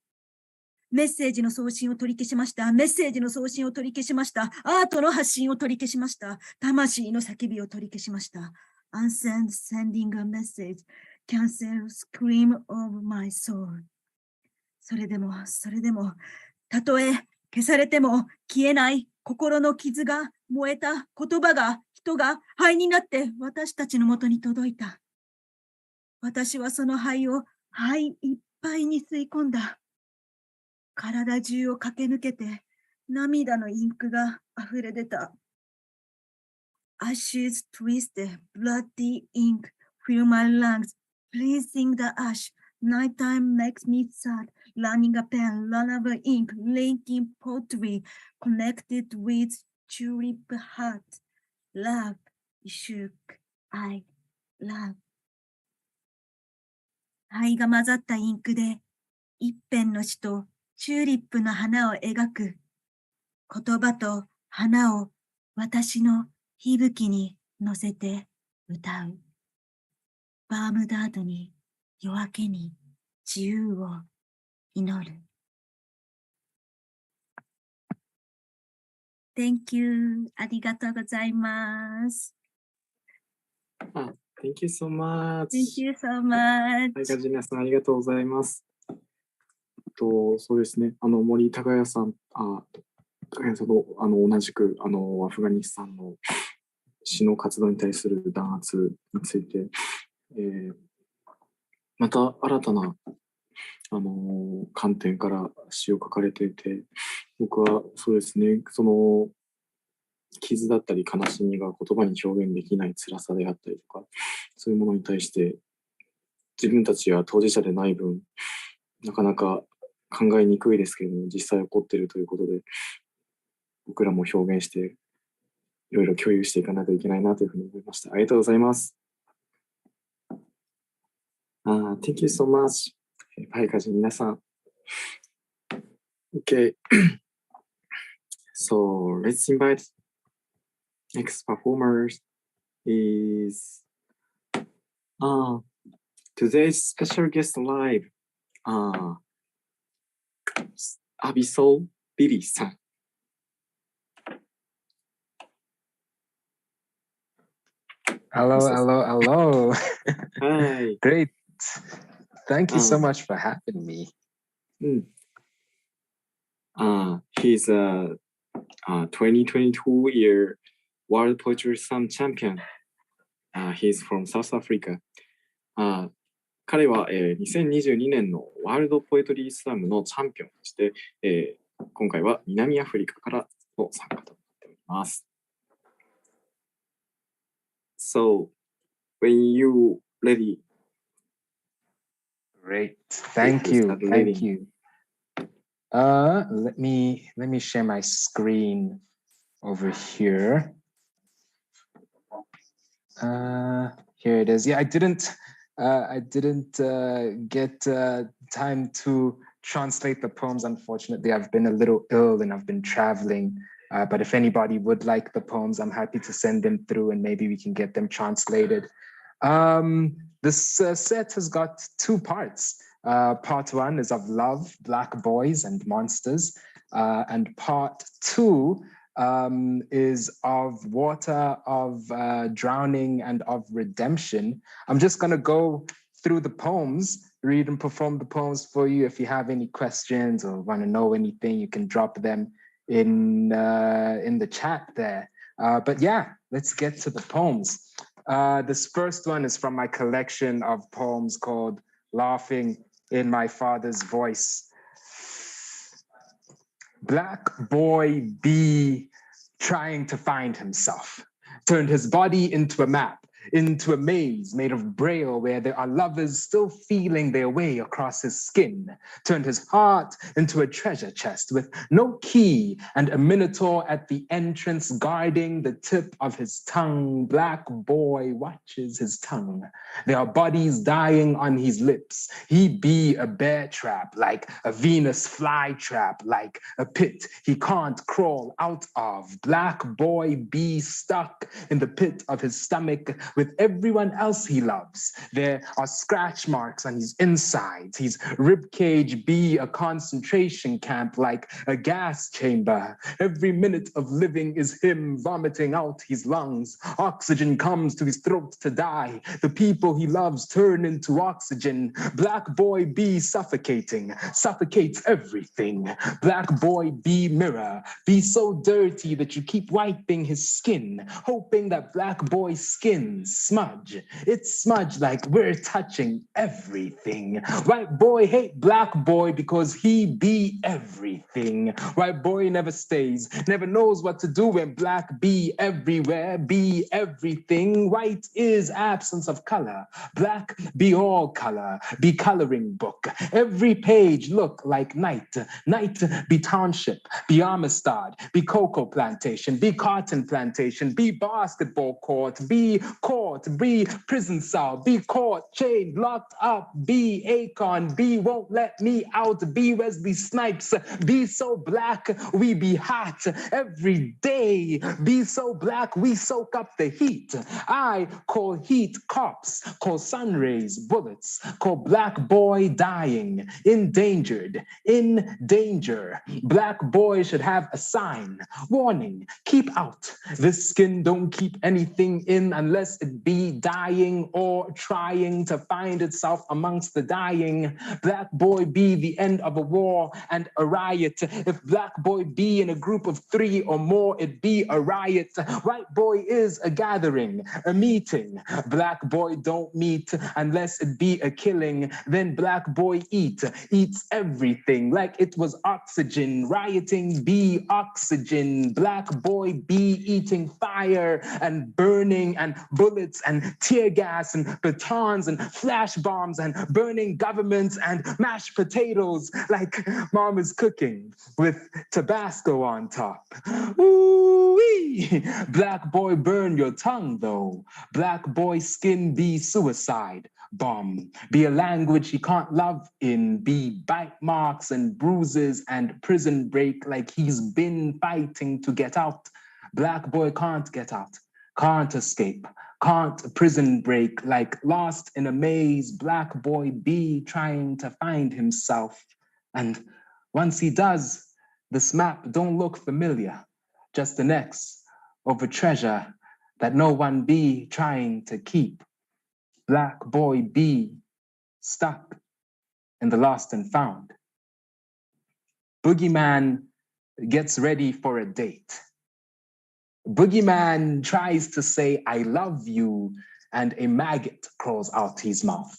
メッセージの送信を取り消しました。メッセージの送信を取り消しました。アートの発信を取り消しました。魂の叫びを取り消しました。Unsend sending a message. Cancel scream of my soul. それでも、たとえ消されても消えない心の傷が燃えた言葉が、人が灰になって私たちのもとに届いた。私はその灰を灰いっぱいに吸い込んだ。体中を駆け抜けて涙のインクが溢れ出た。Ashes twisted, bloody ink fill my lungs, pleasing the ash, Nighttime makes me sad. Learning a pen, run over ink, linking poetry, connected with tulip heart. Love, shook, I love. 灰が混ざったインクで一辺の詩とチューリップの花を描く。言葉と花を私の息吹に乗せて歌う。バームダートに夜明けに自由を祈る。Thank you. ありがとうございます。
Thank you so much.
Thank you so much.
はい、ガジナさん、ありがとうございます。そうですね、森高谷さん、高谷さんと同じくアフガニスタンの詩の活動に対する弾圧について、また新たな観点から詩を書かれていて、僕はそうですね、その傷だったり悲しみが言葉に表現できない辛さであったりとか、そういうものに対して自分たちは当事者でない分、なかなか考えにくいですけれども、実際起こっているということで、僕らも表現していろいろ共有していかないといけないなというふうに思いました。ありがとうございます。Thank you so much. はい、皆さん。Okay. So let's invite next performers is today's special guest live, Abiso Billy-san.
Hello.
Hi.
Great. Thank you so much for having me.
He's a 2022 year World Poetry Slam Champion. He's from South Africa. 彼は、2022年のワールドポエトリースラムのチャンピオンとして、今回は南アフリカからの参加となっております。So, when you ready.
Great. Thank you. Let me share my screen over here. Here it is. Yeah, I didn't get time to translate the poems. Unfortunately, I've been a little ill and I've been traveling. But if anybody would like the poems, I'm happy to send them through and maybe we can get them translated. This set has got two parts. Part one is of love, black boys and monsters. And part two is of water, of drowning, and of redemption. I'm just going to go through the poems, read and perform the poems for you. If you have any questions or want to know anything, you can drop them in the chat there. But yeah, let's get to the poems. This first one is from my collection of poems called Laughing in My Father's Voice. Black boy B trying to find himself, turned his body into a map, into a maze made of braille where there are lovers still feeling their way across his skin, turned his heart into a treasure chest with no key and a minotaur at the entrance guarding the tip of his tongue. Black boy watches his tongue. There are bodies dying on his lips. He be a bear trap, like a Venus fly trap, like a pit he can't crawl out of. Black boy be stuck in the pit of his stomach with everyone else he loves. There are scratch marks on his insides. His ribcage be a concentration camp like a gas chamber. Every minute of living is him vomiting out his lungs. Oxygen comes to his throat to die. The people he loves turn into oxygen. Black boy be suffocating, suffocates everything. Black boy be mirror, be so dirty that you keep wiping his skin, hoping that black boy skins smudge. It's smudge like we're touching everything. White boy hate black boy because he be everything. White boy never stays, never knows what to do when black be everywhere, be everything. White is absence of color. Black be all color, be coloring book. Every page look like night. Night be township, be Amistad, be cocoa plantation, be cotton plantation, be basketball court, be court, be prison cell, be caught, chained, locked up, be Akon, be won't let me out, be Wesley Snipes, be so black, we be hot every day, be so black, we soak up the heat. I call heat cops, call sun rays bullets, call black boy dying, endangered, in danger. Black boy should have a sign, warning, keep out. This skin don't keep anything in unless it be dying or trying to find itself amongst the dying. Black boy be the end of a war and a riot. If black boy be in a group of 3 or more, it be a riot. White boy is a gathering, a meeting. Black boy don't meet unless it be a killing. Then black boy eats everything like it was oxygen. Rioting be oxygen. Black boy be eating fire and burning and bullets and tear gas and batons and flash bombs and burning governments and mashed potatoes like mom is cooking with Tabasco on top. Ooh-wee. Black boy burn your tongue though. Black boy skin be suicide bomb. Be a language he can't love in. Be bite marks and bruises and prison break like he's been fighting to get out. Black boy can't get out, can't escape, can't prison break like lost in a maze. Black boy be trying to find himself. And once he does, this map don't look familiar, just an X over treasure that no one be trying to keep. Black boy be stuck in the lost and found. Boogeyman gets ready for a date. Boogeyman tries to say, I love you, and a maggot crawls out his mouth.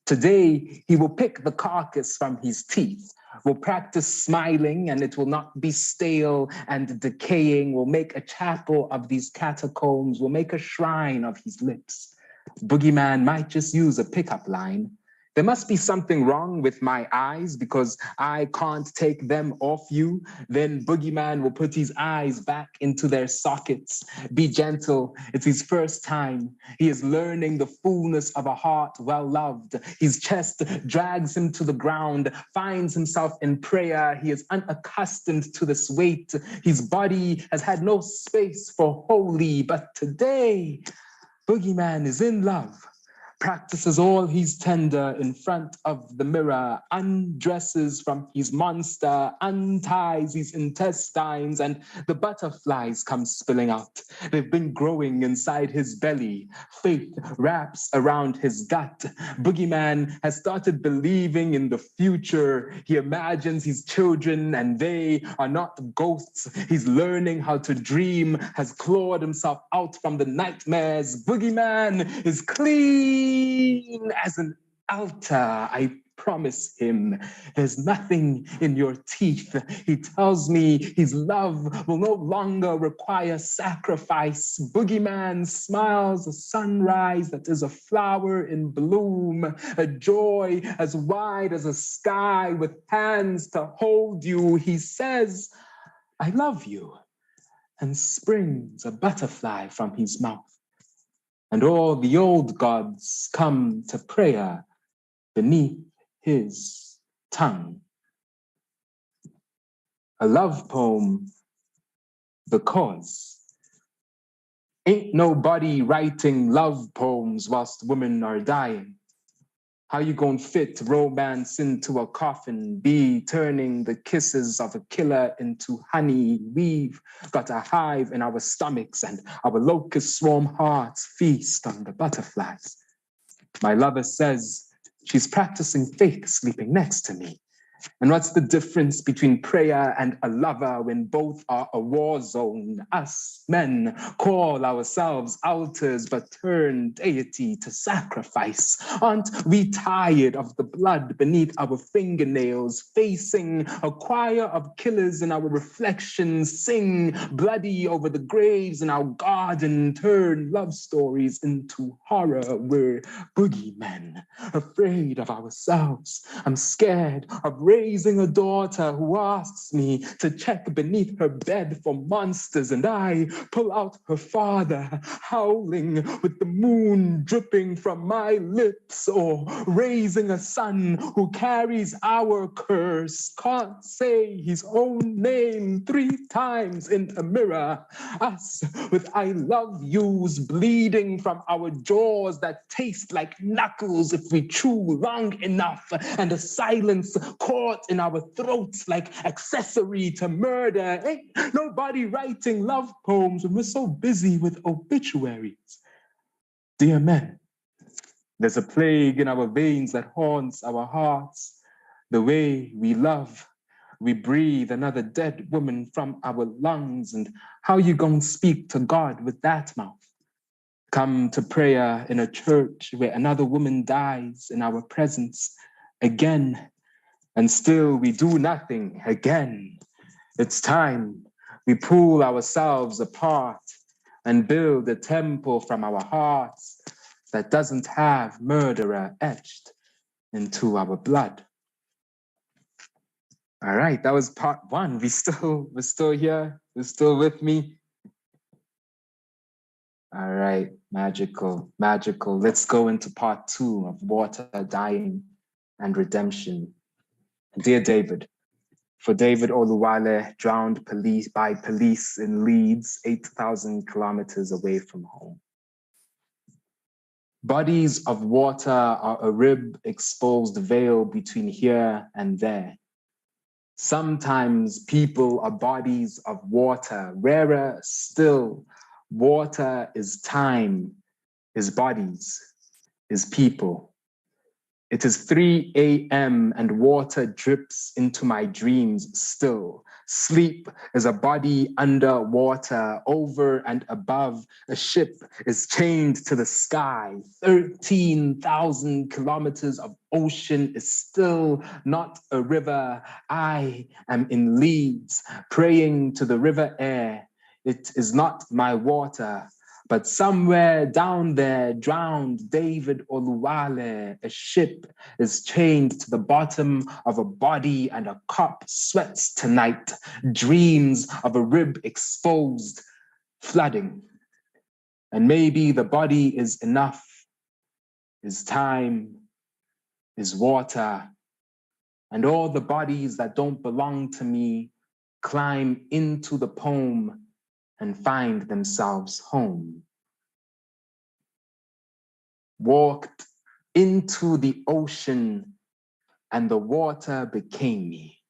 Today, he will pick the carcass from his teeth, will practice smiling, and it will not be stale and decaying, will make a chapel of these catacombs, will make a shrine of his lips. Boogeyman might just use a pickup line. There must be something wrong with my eyes because I can't take them off you. Then Boogeyman will put his eyes back into their sockets. Be gentle, it's his first time. He is learning the fullness of a heart well loved. His chest drags him to the ground, finds himself in prayer. He is unaccustomed to this weight. His body has had no space for holy, but today, Boogeyman is in love. Practices all he's tender in front of the mirror, undresses from his monster, unties his intestines, and the butterflies come spilling out. They've been growing inside his belly. Faith wraps around his gut. Boogeyman has started believing in the future. He imagines his children and they are not ghosts. He's learning how to dream, has clawed himself out from the nightmares. Boogeyman is clean as an altar, I promise him. There's nothing in your teeth. He tells me his love will no longer require sacrifice. Boogeyman smiles a sunrise that is a flower in bloom, a joy as wide as a sky with hands to hold you. He says, I love you, and springs a butterfly from his mouth. And all the old gods come to prayer beneath his tongue. A love poem, because ain't nobody writing love poems whilst women are dying. How you gonna fit romance into a coffin, be turning the kisses of a killer into honey? We've got a hive in our stomachs and our locust swarm hearts feast on the butterflies. My lover says she's practicing faith sleeping next to me. And what's the difference between prayer and a lover when both are a war zone? Us men call ourselves altars but turn deity to sacrifice. Aren't we tired of the blood beneath our fingernails, facing a choir of killers in our reflections, sing bloody over the graves in our garden, turn love stories into horror? We're boogeymen, afraid of ourselves. I'm scared of raising a daughter who asks me to check beneath her bed for monsters, and I pull out her father, howling with the moon dripping from my lips, or raising a son who carries our curse, can't say his own name 3 times in a mirror. Us with I love yous bleeding from our jaws that taste like knuckles if we chew long enough, and a silence caught in our throats like accessory to murder. Ain't nobody writing love poems when we're so busy with obituaries. Dear men, there's a plague in our veins that haunts our hearts. The way we love, we breathe another dead woman from our lungs, and how you gonna speak to God with that mouth? Come to prayer in a church where another woman dies in our presence again, and still we do nothing again. It's time we pull ourselves apart and build a temple from our hearts that doesn't have murderer etched into our blood. All right, that was part 1. We're still here. We're still with me. All right, magical. Let's go into part 2 of Water, Dying, and Redemption. Dear David, for David Oluwale, drowned by police in Leeds, 8,000 kilometers away from home. Bodies of water are a rib-exposed veil between here and there. Sometimes people are bodies of water. Rarer still, water is time, is bodies, is people. It is 3 a.m. and water drips into my dreams still. Sleep is a body under water, over and above. A ship is chained to the sky. 13,000 kilometers of ocean is still not a river. I am in Leeds, praying to the river air. It is not my water, but somewhere down there drowned David Oluwale. A ship is chained to the bottom of a body, and a cop sweats tonight. Dreams of a rib exposed, flooding. And maybe the body is enough, is time, is water. And all the bodies that don't belong to me climb into the poem and find themselves home. Walked into the ocean and the water became me.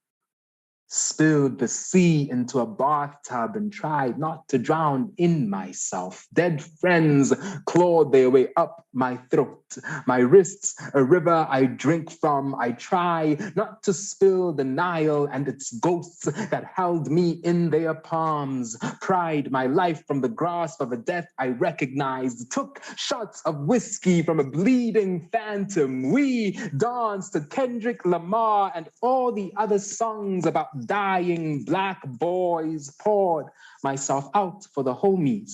Spilled the sea into a bathtub and tried not to drown in myself. Dead friends clawed their way up my throat. My wrists, a river I drink from. I try not to spill the Nile and its ghosts that held me in their palms. Pried my life from the grasp of a death I recognized. Took shots of whiskey from a bleeding phantom. We danced to Kendrick Lamar and all the other songs about dying black boys. Poured myself out for the homies.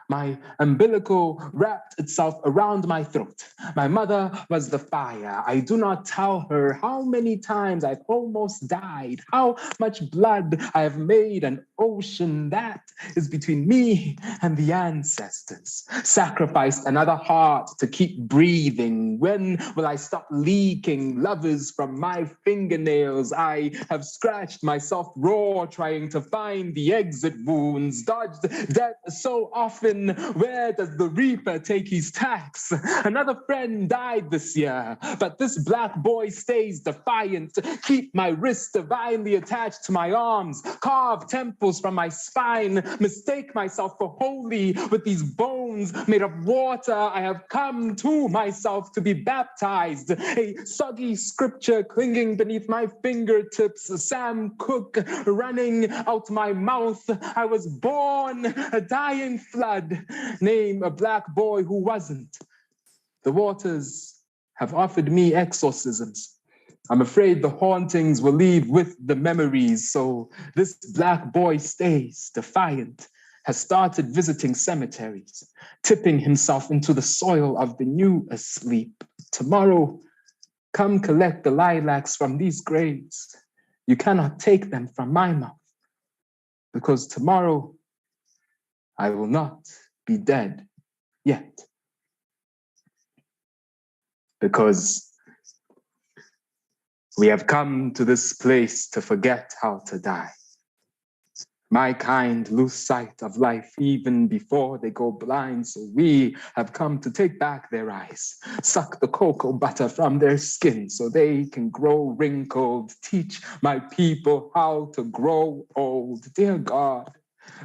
My umbilical wrapped itself around my throat. My mother was the fire. I do not tell her how many times I've almost died, how much blood I have made an ocean that is between me and the ancestors. Sacrificed another heart to keep breathing. When will I stop leaking lovers from my fingernails? I have scratched myself raw trying to find the exit wounds. Dodged death so often then where does the reaper take his tax? Another friend died this year, but this black boy stays defiant. Keep my wrists divinely attached to my arms, carve temples from my spine, mistake myself for holy with these bones made of water. I have come to myself to be baptized. A soggy scripture clinging beneath my fingertips, Sam Cooke running out my mouth. I was born a dying flood. Name a black boy who wasn't. The waters have offered me exorcisms. I'm afraid the hauntings will leave with the memories, so this black boy stays defiant, has started visiting cemeteries, tipping himself into the soil of the new asleep. Tomorrow, come collect the lilacs from these graves. You cannot take them from my mouth, because tomorrow I will not be dead yet. Because we have come to this place to forget how to die. My kind lose sight of life even before they go blind, so we have come to take back their eyes, suck the cocoa butter from their skin so they can grow wrinkled, teach my people how to grow old. Dear God,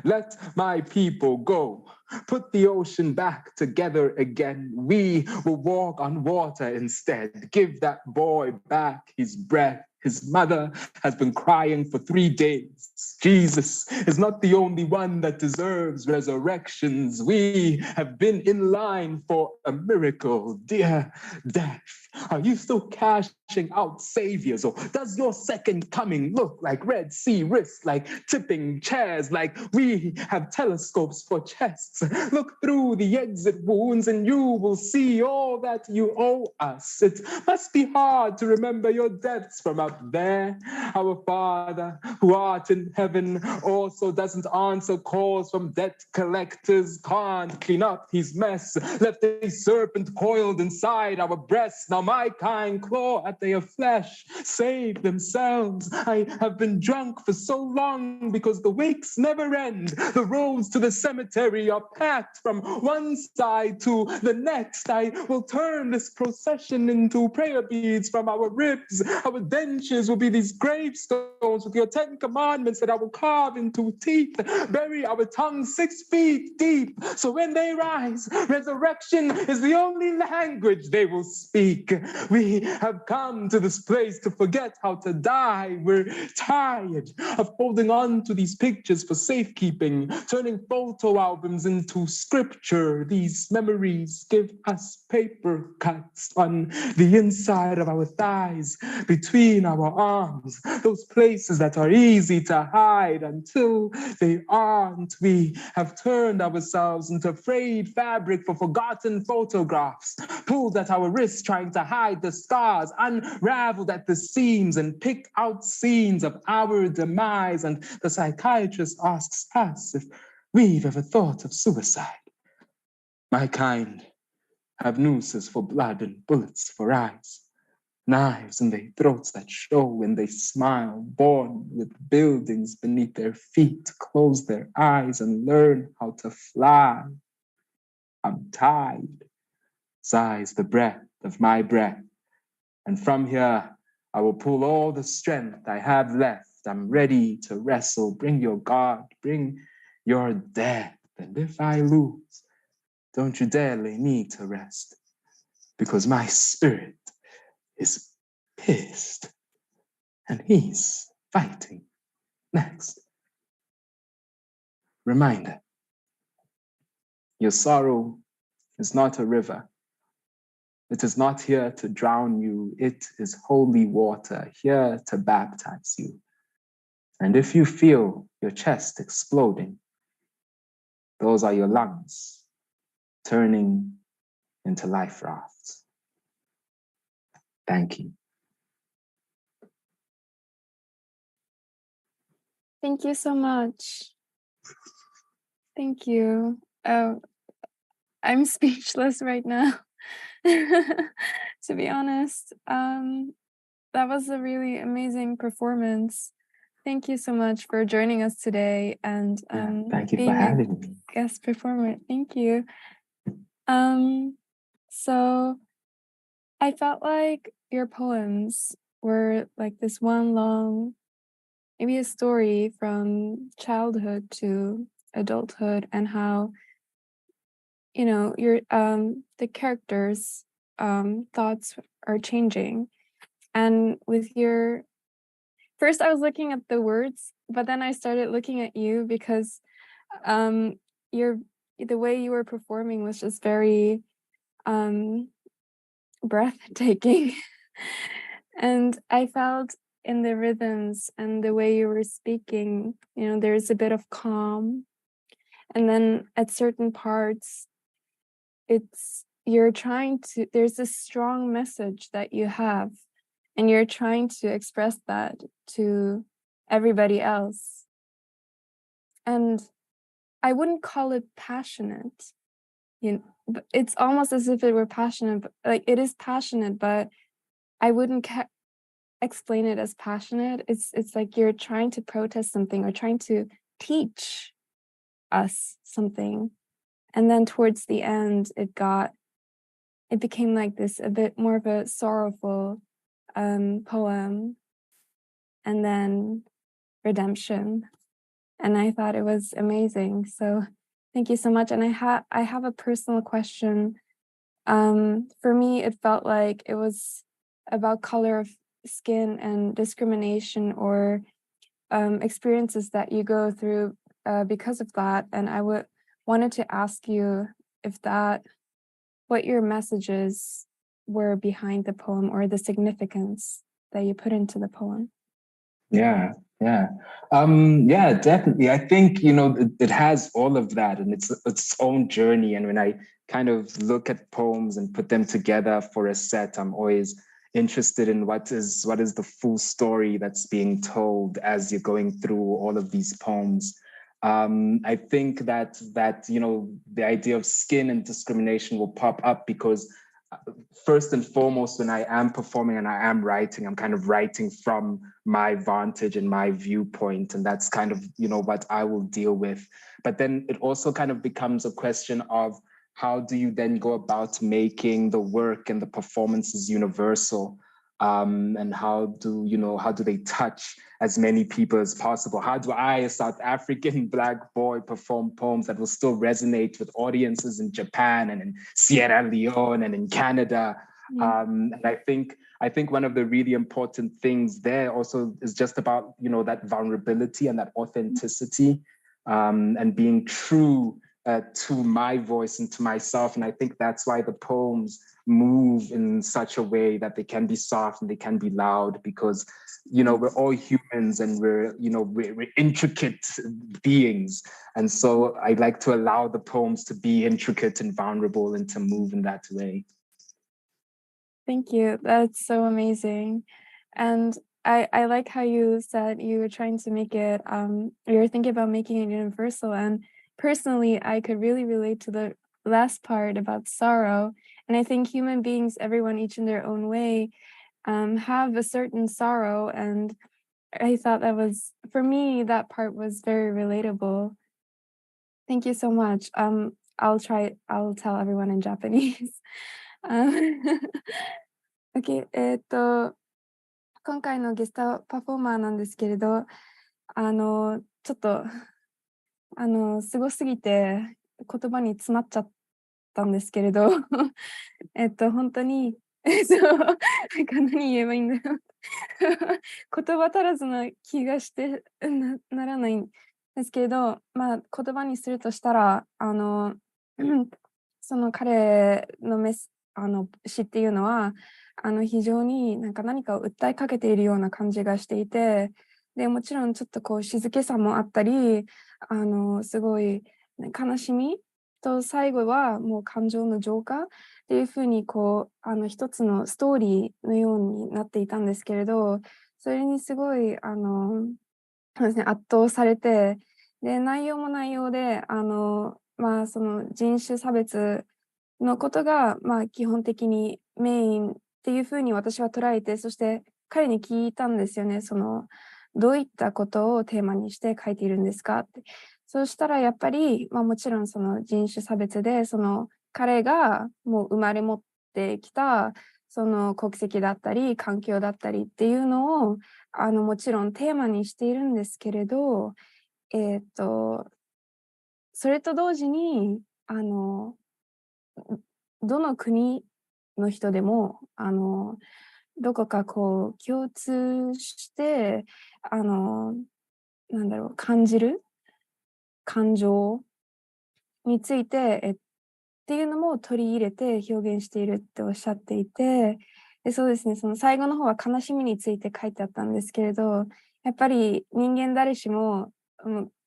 let my people go. Put the ocean back together again. We will walk on water instead. Give that boy back his breath. His mother has been crying for 3 days. Jesus is not the only one that deserves resurrections. We have been in line for a miracle. Dear death, are you still cashing out saviors? Or does your second coming look like Red Sea wrists, like tipping chairs, like we have telescopes for chests? Look through the exit wounds and you will see all that you owe us. It must be hard to remember your debts from up there. Our Father who art in heaven also doesn't answer calls from debt collectors, can't clean up his mess, left a serpent coiled inside our breasts. Now my kind claw at their flesh, save themselves. I have been drunk for so long because the wakes never end. The roads to the cemetery are packed from one side to the next. I will turn this procession into prayer beads from our ribs. Our dentures will be these gravestones with your 10 commandments that I will carve into teeth. Bury our tongues 6 feet deep, so when they rise, resurrection is the only language they will speak. We have come to this place to forget how to die. We're tired of holding on to these pictures for safekeeping, turning photo albums into scripture. These memories give us paper cuts on the inside of our thighs, between our arms, those places that are easy to hide until they aren't. We have turned ourselves into frayed fabric for forgotten photographs, pulled at our wrists trying to hide the scars, unraveled at the seams and picked out scenes of our demise. And the psychiatrist asks us if we've ever thought of suicide. My kind have nooses for blood and bullets for eyes, knives in their throats that show when they smile, born with buildings beneath their feet, close their eyes and learn how to fly. I'm tired, sighs the breath of my breath. And from here, I will pull all the strength I have left. I'm ready to wrestle. Bring your God, bring your death. And if I lose, don't you dare lay me to rest, because my spirit is pissed and he's fighting next. Reminder, your sorrow is not a river. It is not here to drown you. It is holy water here to baptize you. And if you feel your chest exploding, those are your lungs turning into life rafts. Thank you.
Thank you so much. Thank you. I'm speechless right now, to be honest. That was a really amazing performance. thank you so much for joining us today and
Thank you for
being a
having me.
guest performer. Thank you. So I felt like your poems were like this one long, maybe a story from childhood to adulthood, and how, you know, your the characters' thoughts are changing. And with your first, I was looking at the words, but then I started looking at you because the way you were performing was just very breathtaking. And I felt in the rhythms and the way you were speaking, you know, there's a bit of calm. And then at certain parts, there's a strong message that you have, and you're trying to express that to everybody else. And I wouldn't call it passionate. But it's almost as if it were passionate, but like it is passionate, but I wouldn't explain it as passionate. It's like you're trying to protest something or trying to teach us something. And then towards the end, it became like this, a bit more of a sorrowful poem, and then redemption. And I thought it was amazing. So thank you so much. And I have a personal question. For me, it felt like it was about color of skin and discrimination or experiences that you go through because of that. And I wanted to ask you what your messages were behind the poem, or the significance that you put into the poem.
Yeah, definitely. I think, it has all of that, and it's its own journey. And when I kind of look at poems and put them together for a set, I'm always interested in what is the full story that's being told as you're going through all of these poems. I think that the idea of skin and discrimination will pop up because first and foremost, when I am performing and I am writing, I'm kind of writing from my vantage and my viewpoint, and that's kind of what I will deal with. But then it also kind of becomes a question of how do you then go about making the work and the performances universal, and how do they touch as many people as possible? How do I, a South African Black boy, perform poems that will still resonate with audiences in Japan and in Sierra Leone and in Canada? And I think one of the really important things there also is just about that vulnerability and that authenticity, and being true to my voice and to myself. And I think that's why the poems move in such a way that they can be soft and they can be loud, because we're all humans and we're intricate beings. And so I like to allow the poems to be intricate and vulnerable and to move in that way.
Thank you. That's so amazing. And I like how you said you were trying to make it, you were thinking about making it universal. And personally, I could really relate to the last part about sorrow. And I think human beings, everyone each in their own way, have a certain sorrow. And I thought for me, that part was very relatable. Thank you so much. I'll tell everyone in Japanese. Okay, 今回のゲストパフォーマーなんですけれど、ちょっと、すごすぎて言葉に詰まっちゃったんですけれど、本当に、何言えばいいんだよ。言葉足らずな気がしてならないんですけれど、まあ、言葉にするとしたら、その彼の詩っていうのは、非常に何かを訴えかけているような感じがしていて、でもちろんちょっとこう静けさもあったり、すごい悲しみと最後はもう感情の浄化っていうふうにこう一つのストーリーのようになっていたんですけれど、それにすごいそうですね、圧倒されて、で内容も内容でまあその人種差別のことがまあ基本的にメインっていうふうに私は捉えて、そして彼に聞いたんですよね。どういったことをテーマにして書いているんですかって。そうしたらやっぱり、もちろんその人種差別で、その彼がもう生まれ持ってきたその国籍だったり環境だったりっていうのをもちろんテーマにしているんですけれど、それと同時にどの国の人でもどこかこう共通して感じる感情についてっていうのも取り入れて表現しているっておっしゃっていて、でそうですね、その最後の方は悲しみについて書いてあったんですけれど、やっぱり人間誰しも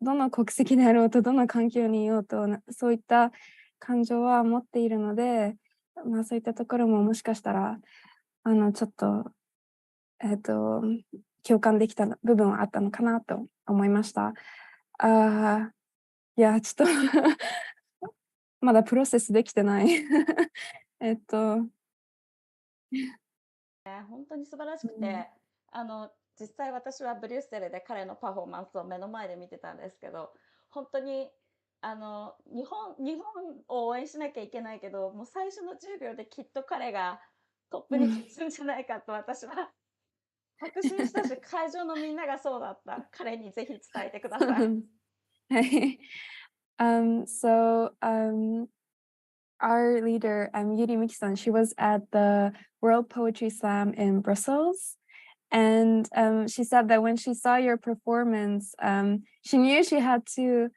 どの国籍であろうとどの環境にいようとそういった感情は持っているので、そういったところももしかしたらちょっと共感できた部分はあったのかなと思いました。いやちょっとまだプロセスできてない
本当に素晴らしくて、実際私はブリュッセルで彼のパフォーマンスを目の前で見てたんですけど、本当に日本を応援しなきゃいけないけど、もう最初の10秒できっと彼がトップに立つんじゃないかと私は確信したし、会場のみんながそうだった。彼にぜひ伝えてください。
So our leader, Yuri Miki-san, she was at the World Poetry Slam in Brussels. And she said that when she saw your performance, she knew she had to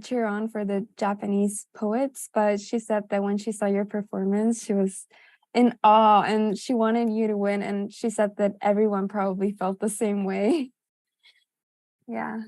cheer on for the Japanese poets, but she said that when she saw your performance, she was in awe and she wanted you to win. And she said that everyone probably felt the same way. Yeah.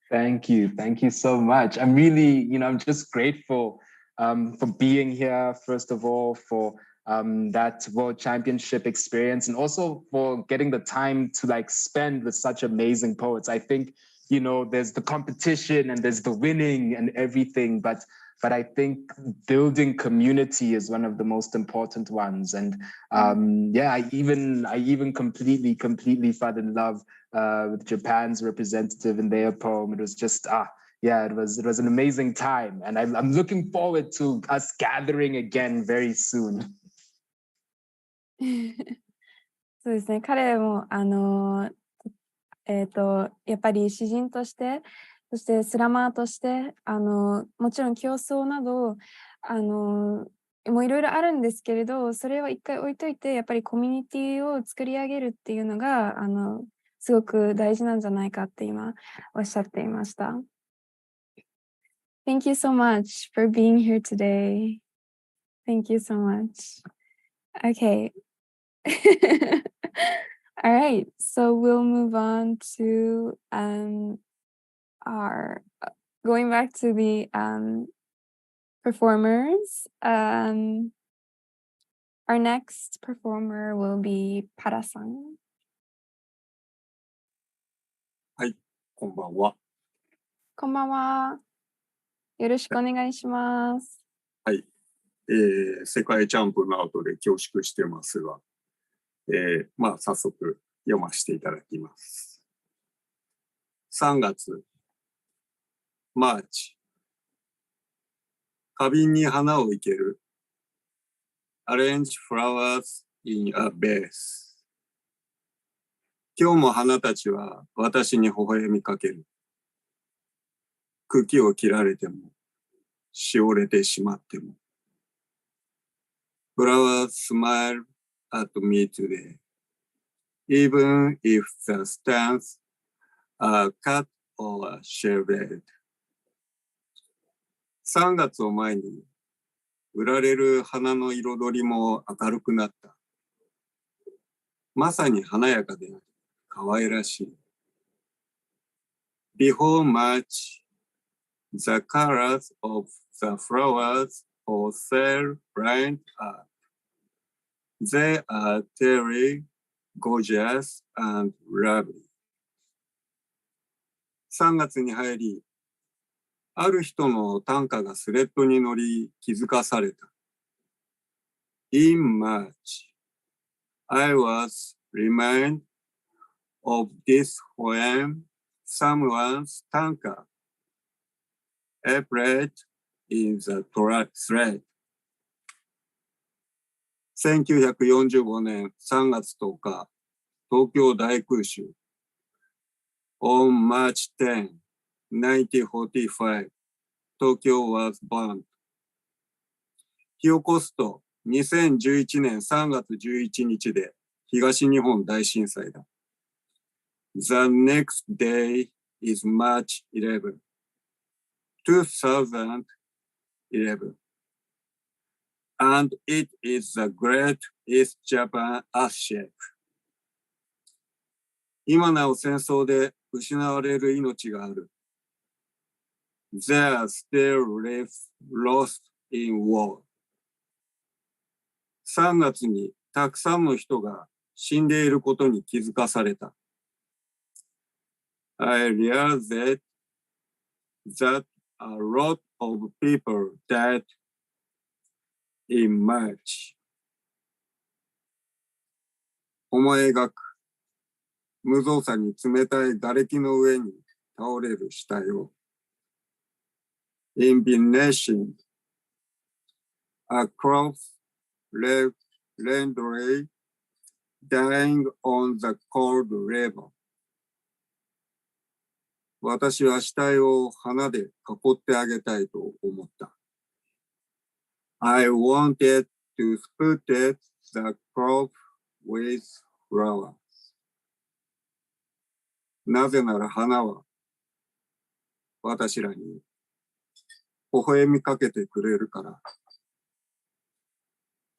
Thank you. Thank you so much. I'm really, I'm just grateful for being here, first of all, for that World Championship experience, and also for getting the time to spend with such amazing poets. I think, there's the competition and there's the winning and everything, but I think building community is one of the most important ones. And I even completely fell in love with Japan's representative in their poem. It was just it was an amazing time, and I'm looking forward to us gathering again very soon.
そうですね、彼もやっぱり詩人として、そしてスラマーとしてもちろん競争などもういろいろあるんですけれど、それは一回置いといて、やっぱりコミュニティを作り上げるっていうのがすごく大事なんじゃないかって今おっしゃっていました。Thank you so much for being here today. Thank you so much. Okay. All right, so we'll move on to our going back to the performers. Our next performer will be Para-san.
はい、こんばんは。
こんばんは。よろしくお願いします。
はい、世界チャンプの後で恐縮してますが、早速読ませていただきます。3月、マーチ。花瓶に花を生ける。Arrange flowers in a vase。今日も花たちは私に微笑みかける。茎を切られても、しおれてしまっても。Flowers smile at me today, even if the stems are cut or shaved. 3月を前に、売られる花の彩りも明るくなった。まさに華やかで可愛らしい。Before March, the colors of the flowers for sale bright up. They are very gorgeous and lovely. 3月に入り、ある人の短歌がスレッドに乗り気づかされた。In March, I was reminded of this poem, someone's tanker, appeared in the thread. 1945年3月10日、東京大空襲。On March 10, 1945, Tokyo was burned. 火起こすと2011年3月11日で東日本大震災だ。The next day is March 11, 2011. And it is the Great East Japan Earthquake. 今なお戦争で失われる命がある。There are still lives lost in war. 3月にたくさんの人が死んでいることに気づかされた。I realized that a lot of people died in March. 思い描く。無造作に冷たい瓦礫の上に倒れる死体を。Invitation. A corpse left randomly dying on the cold river. 私は死体を花で囲ってあげたいと思った。I wanted to spruce the crop with flowers. なぜなら花は私らに微笑みかけてくれるから。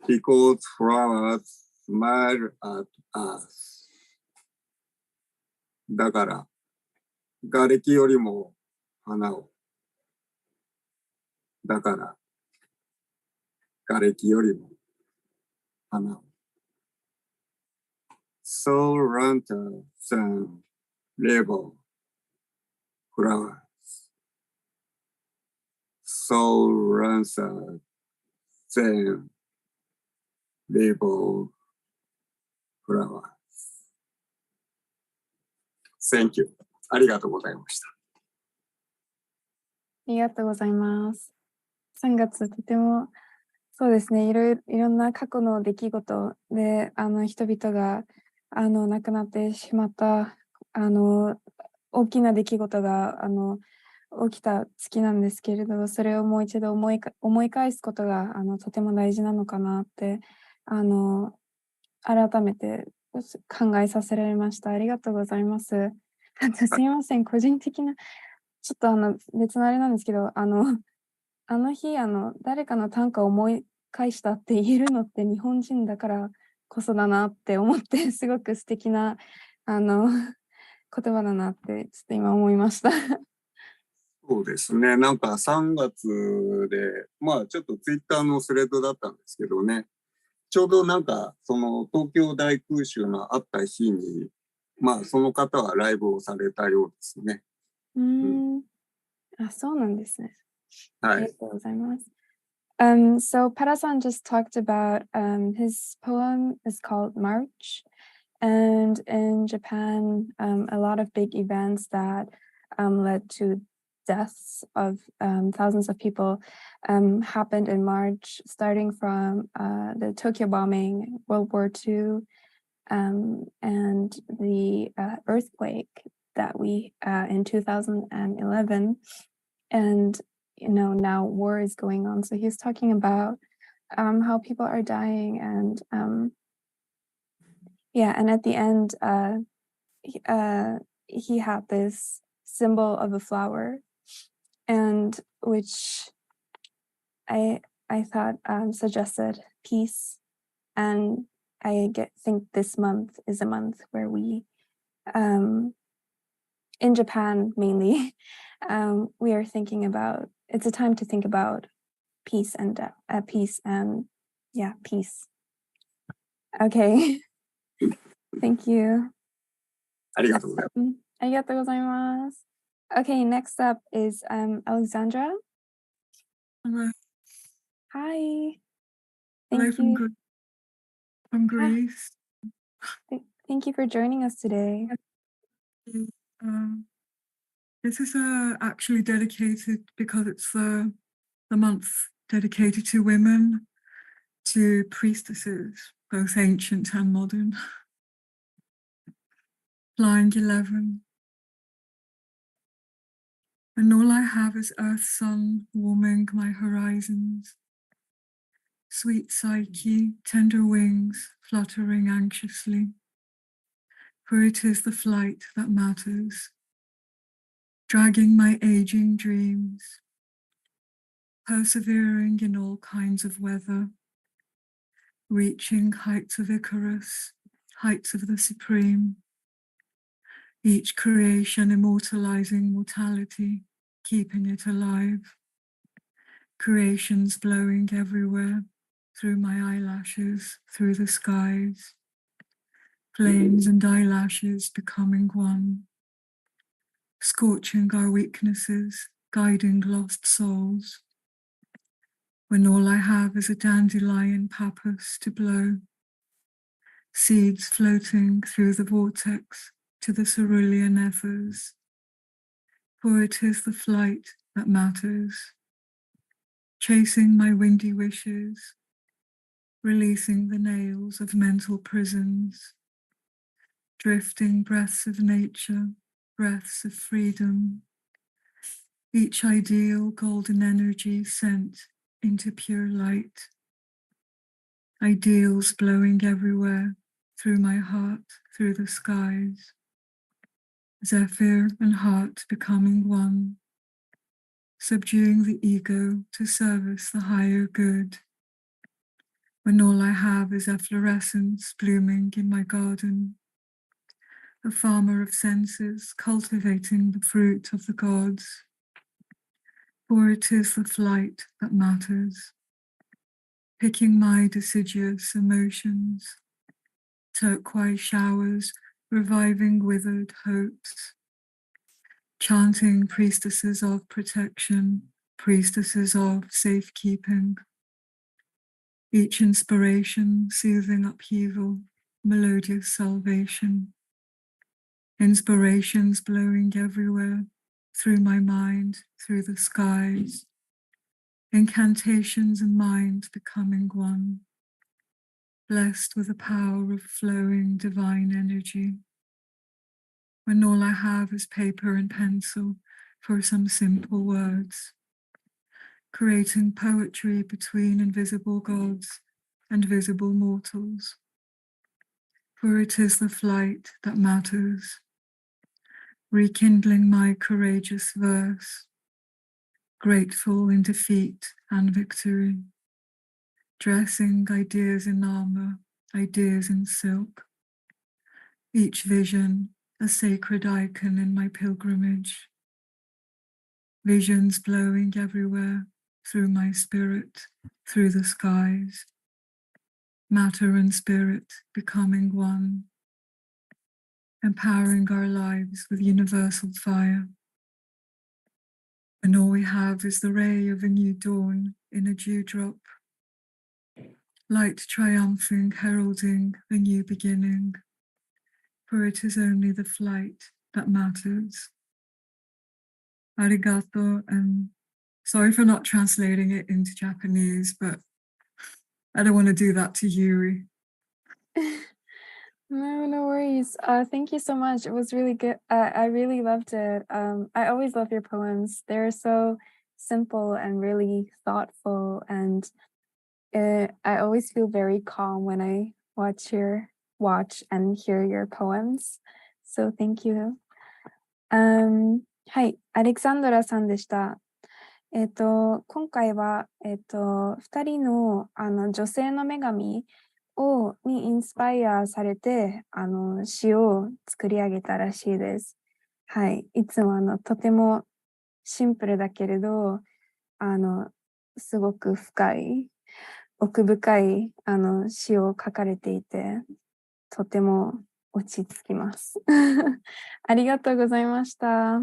Because flowers smile at us. だから瓦礫よりも花を。だから瓦礫よりも花を。So rather than label flowers. So rather than label flowers. Thank you. ありがとうございました。
ありがとうございます。3月とてもそうですね、いろんな過去の出来事で人々が亡くなってしまった大きな出来事が起きた月なんですけれど、それをもう一度思い返すことがとても大事なのかなって改めて考えさせられました。ありがとうございます。すみません、個人的なちょっと別のあれなんですけど、あの日誰かの短歌を思い返したって言えるのって日本人だからこそだなって思って、すごく素敵な言葉だなってちょっと今思いました。
そうですね。なんか3月で、まあちょっとツイッターのスレッドだったんですけどね、ちょうどなんかその東京大空襲のあった日に、まあその方はライブをされたようですね。
あ、そうなんですね。
はい。
ありがとうございます。So Para-san just talked about his poem is called March, and in Japan, a lot of big events that led to deaths of thousands of people happened in March, starting from the Tokyo bombing, World War II, and the earthquake that we in 2011, and now war is going on. So he's talking about how people are dying, and and at the end, he had this symbol of a flower, and which I thought suggested peace, and I think this month is a month where we, in Japan mainly, we are thinking about, it's a time to think about peace and peace. Okay. Thank you.
ありがとうございます。
ありがとうございます。Okay, next up is Alexandra.
Hello.
Hi.
Hello
Thank you.
from Greece.
Thank you for joining us today.
This is actually dedicated because it's the month dedicated to women, to priestesses, both ancient and modern. Flying 11. And all I have is earth sun warming my horizons. Sweet Psyche, tender wings fluttering anxiously. For it is the flight that matters. Dragging my aging dreams. Persevering in all kinds of weather. Reaching heights of Icarus, heights of the supreme. Each creation immortalizing mortality, keeping it alive. Creations blowing everywhere, through my eyelashes, through the skies. Flames and eyelashes becoming one. Scorching our weaknesses, guiding lost souls. When all I have is a dandelion pappus to blow. Seeds floating through the vortex to the cerulean ethers. For it is the flight that matters. Chasing my windy wishes. Releasing the nails of mental prisons. Drifting breaths of nature, breaths of freedom. Each ideal golden energy sent into pure light. Ideals blowing everywhere, through my heart, through the skies. Zephyr and heart becoming one. Subduing the ego to service the higher good. When all I have is efflorescence blooming in my garden. A farmer of senses cultivating the fruit of the gods. For it is the flight that matters. Picking my deciduous emotions. Turquoise showers reviving withered hopes. Chanting priestesses of protection, priestesses of safekeeping. Each inspiration soothing upheaval, melodious salvation. Inspirations blowing everywhere, through my mind, through the skies. Incantations and mind becoming one. Blessed with the power of flowing divine energy. When all I have is paper and pencil for some simple words. Creating poetry between invisible gods and visible mortals. For it is the flight that matters. Rekindling my courageous verse. Grateful in defeat and victory. Dressing ideas in armor, ideas in silk. Each vision a sacred icon in my pilgrimage. Visions blowing everywhere, through my spirit, through the skies. Matter and spirit becoming one. Empowering our lives with universal fire. And all we have is the ray of a new dawn in a dewdrop. Light triumphing, heralding a new beginning. For it is only the flight that matters. Arigato, and sorry for not translating it into Japanese, but I don't want to do that to Yuri.
No worries. Thank you so much. It was really good. I really loved it. I always love your poems. They're so simple and really thoughtful, and I always feel very calm when I watch and hear your poems. So thank you. はい、アレクサンドラさんでした。今回は、2人の、女性の女神にインスパイアされて、詩を作り上げたらしいです。はい、いつもとてもシンプルだけれど、すごく深い、奥深い詩を書かれていて、とても落ち着きます。ありがとうございました。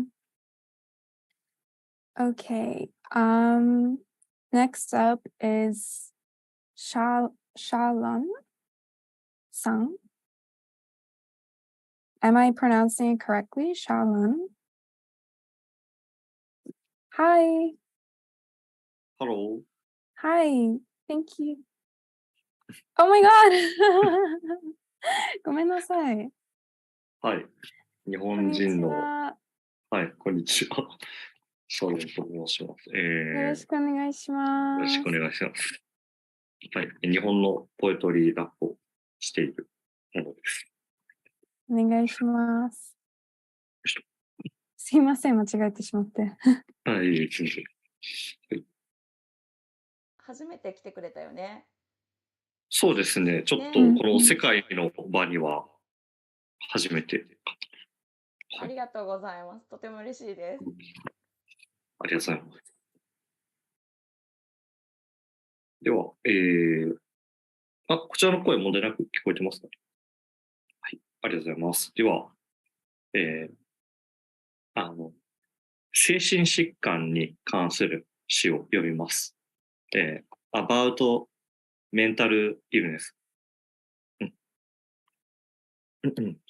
Okay, next up is Shalan-san. Am I pronouncing it correctly? Shalan? Hi.
Hello.
Hi. Thank you. Oh my god! ごめんなさい。
はい。日
こんにち
本人の、
は。
はい、こんにちは。シャロンと申します。
よろしくお願いし
よろしくお
ます。
願いします。はい。日本のポエトリーラップをしているものです。
お願いします。すいません、間違えてしまって。
はい、すみません。はい、
初めて来てくれたよね。
そうですね。ちょっと
ね。
この世界の場には初めて。
ありがとうございます。とても嬉しいです。
ありがとうございます。では、こちらの声問題なく聞こえてますか？はい、ありがとうございます。では、精神疾患に関する詩を読みます。about mental illness.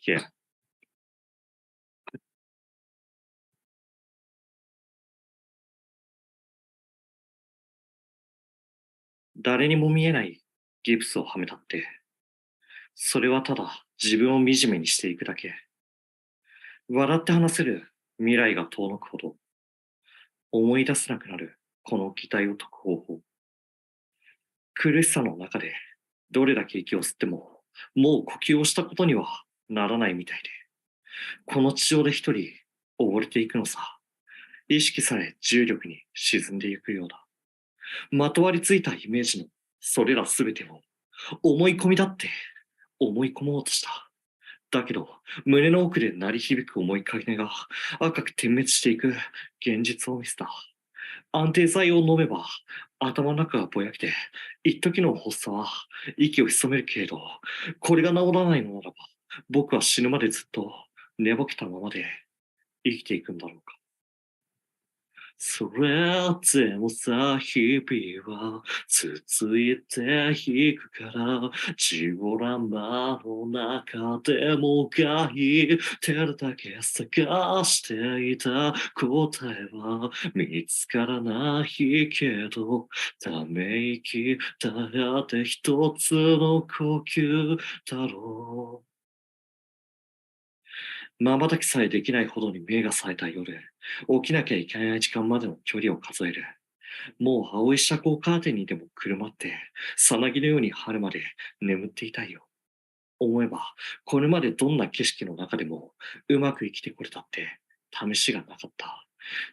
Yeah. 誰にも見えないギプスをはめたって、それはただ自分を惨めにしていくだけ。笑って話せる未来が遠のくほど、思い出せなくなるこの期待を解く方法。苦しさの中でどれだけ息を吸っても、もう呼吸をしたことにはならないみたいで、この地上で一人溺れていくのさ。意識さえ重力に沈んでいくようだ。まとわりついたイメージのそれらすべてを思い込みだって思い込もうとした。だけど、胸の奥で鳴り響く思いかけが赤く点滅していく現実を見せた。安定剤を飲めば頭の中がぼやけて、一時の発作は息を潜めるけれど、これが治らないのならば、僕は死ぬまでずっと寝ぼけたままで生きていくんだろうか。それでもさ、日々は続いていくから、ジオラマの中でもがいてるだけ探していた答えは見つからないけど、ため息だって一つの呼吸だろう。瞬きさえできないほどに目が冴えた夜、起きなきゃいけない時間までの距離を数える。もう青い遮光カーテンにでもくるまって、さなぎのように春まで眠っていたいよ。思えば、これまでどんな景色の中でもうまく生きてこれたって試しがなかった。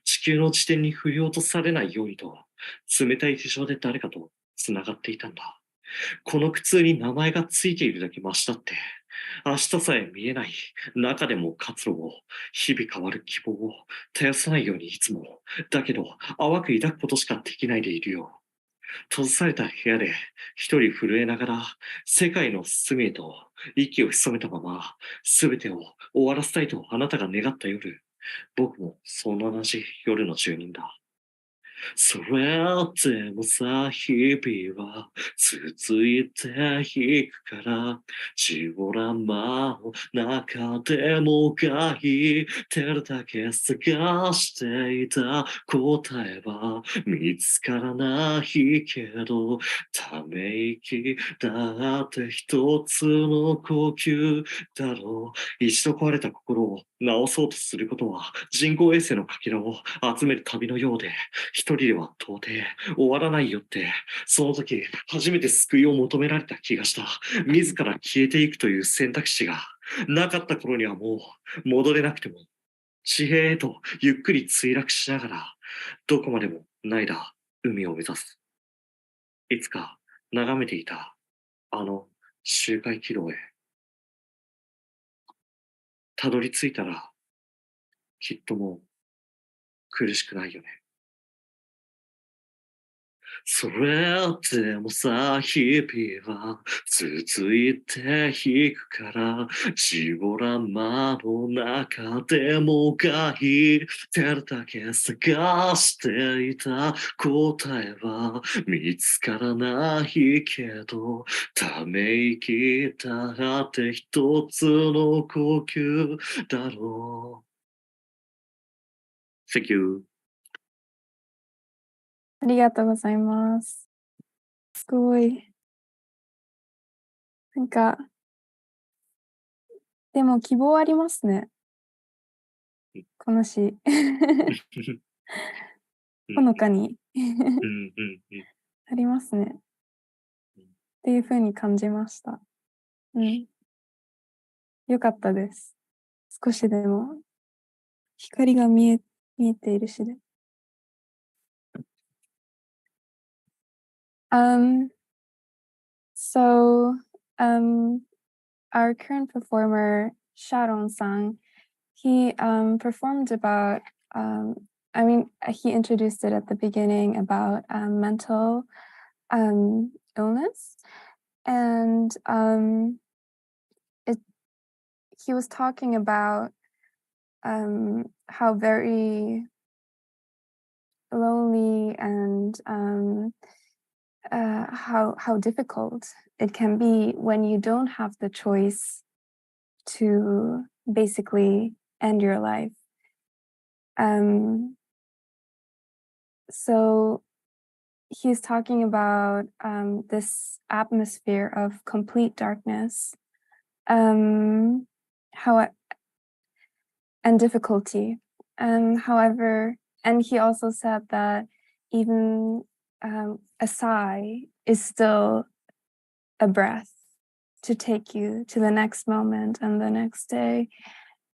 地球の地点に振り落とされないようにと、冷たい手錠で誰かと繋がっていたんだ。この苦痛に名前がついているだけマシだって、明日さえ見えない中でも活路を、日々変わる希望を絶やさないようにいつも、だけど淡く抱くことしかできないでいるよ。閉ざされた部屋で一人震えながら世界の隅へと息を潜めたまま全てを終わらせたいとあなたが願った夜、僕もその同じ夜の住人だ。それでもさ、日々は続いていくから、ジオラマの中でもがいてるだけ探していた答えは見つからないけど、ため息だって一つの呼吸だろう。一度壊れた心を治そうとすることは人工衛星のかけらを集める旅のようで、一人では到底終わらないよって、その時初めて救いを求められた気がした。自ら消えていくという選択肢がなかった頃にはもう戻れなくても、地平へとゆっくり墜落しながら、どこまでもないだ海を目指す。いつか眺めていたあの周回軌道へたどり着いたら、きっともう苦しくないよね。それでもさ、日々は続いていくから、ジオラマの中でもがいてるだけ探していた答えは見つからないけど、ため息だって一つの呼吸だろう。Thank you.
ありがとうございます。すごい。なんか、でも希望ありますね。この詩。ほのかに。ありますね。っていうふうに感じました。よかったです。少しでも光が見えている詩で。So, our current performer, Sharon-san, he performed about, he introduced it at the beginning about mental illness. And he was talking about how very lonely and how difficult it can be when you don't have the choice to basically end your life. So he's talking about this atmosphere of complete darkness, and difficulty. However, and he also said that even a sigh is still a breath to take you to the next moment and the next day.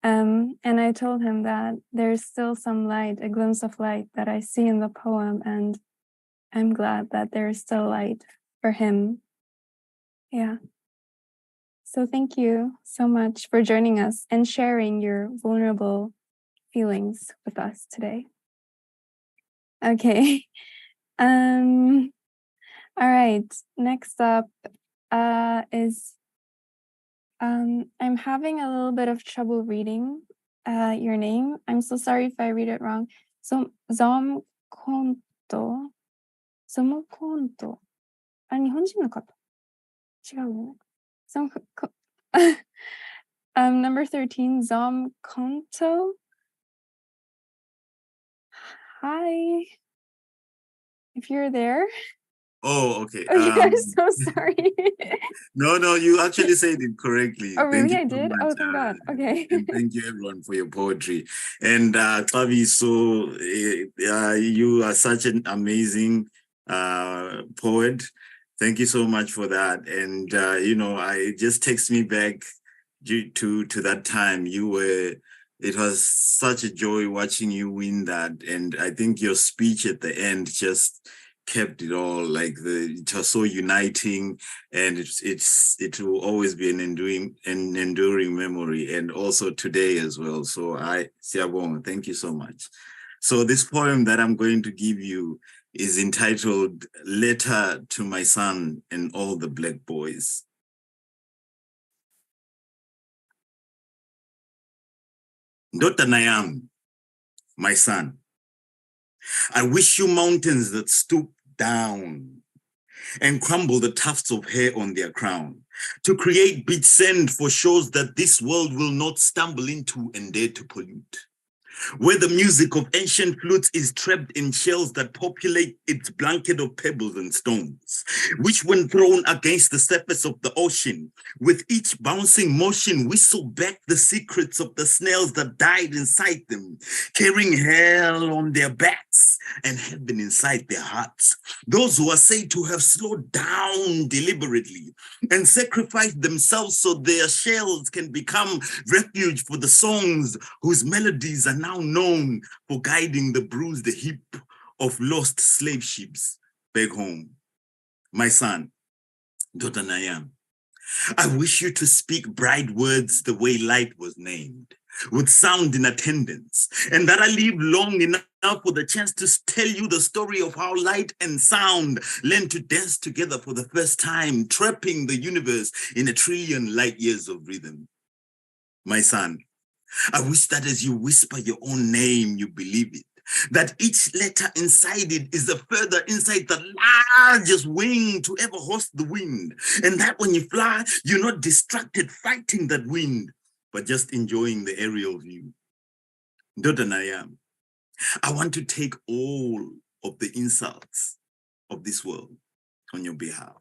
And I told him that there's still some light, a glimpse of light that I see in the poem, and I'm glad that there is still light for him. Yeah. So thank you so much for joining us and sharing your vulnerable feelings with us today. Okay. All right. Next up is I'm having a little bit of trouble reading your name. I'm so sorry if I read it wrong. So Zom Konto. Ah, 日本人の方。違うよね。Number 13, Zom Konto. Hi. If you're there.
Oh, okay.
I'm so sorry.
No, you actually said it correctly.
Oh, really?
Thank you
I did?
so much,
Oh, thank God. Okay.
and thank you everyone for your poetry. And Klavi, so you are such an amazing poet. Thank you so much for that. And it just takes me back to that time. It was such a joy watching you win that. And I think your speech at the end just kept it all, it was so uniting, and it will always be an enduring memory, and also today as well. So Siabong, thank you so much. So this poem that I'm going to give you is entitled Letter to My Son and All the Black Boys. Dr. Nayam, my son, I wish you mountains that stoop down and crumble the tufts of hair on their crown, to create beach sand for shores that this world will not stumble into and dare to pollute, where the music of ancient flutes is trapped in shells that populate its blanket of pebbles and stones, which when thrown against the surface of the ocean, with each bouncing motion whistle back the secrets of the snails that died inside them, carrying hell on their backs and heaven inside their hearts. Those who are said to have slowed down deliberately and sacrificed themselves so their shells can become refuge for the songs whose melodies are now known for guiding the bruised hip of lost slave ships back home. My son, Dr. Nayam, I wish you to speak bright words the way light was named, with sound in attendance, and that I live long enough now for the chance to tell you the story of how light and sound learn to dance together for the first time, trapping the universe in a trillion light years of rhythm. My son, I wish that as you whisper your own name, you believe it. That each letter inside it is a further inside the largest wing to ever host the wind. And that when you fly, you're not distracted fighting that wind, but just enjoying the aerial view. Daughter Nayam, I want to take all of the insults of this world on your behalf,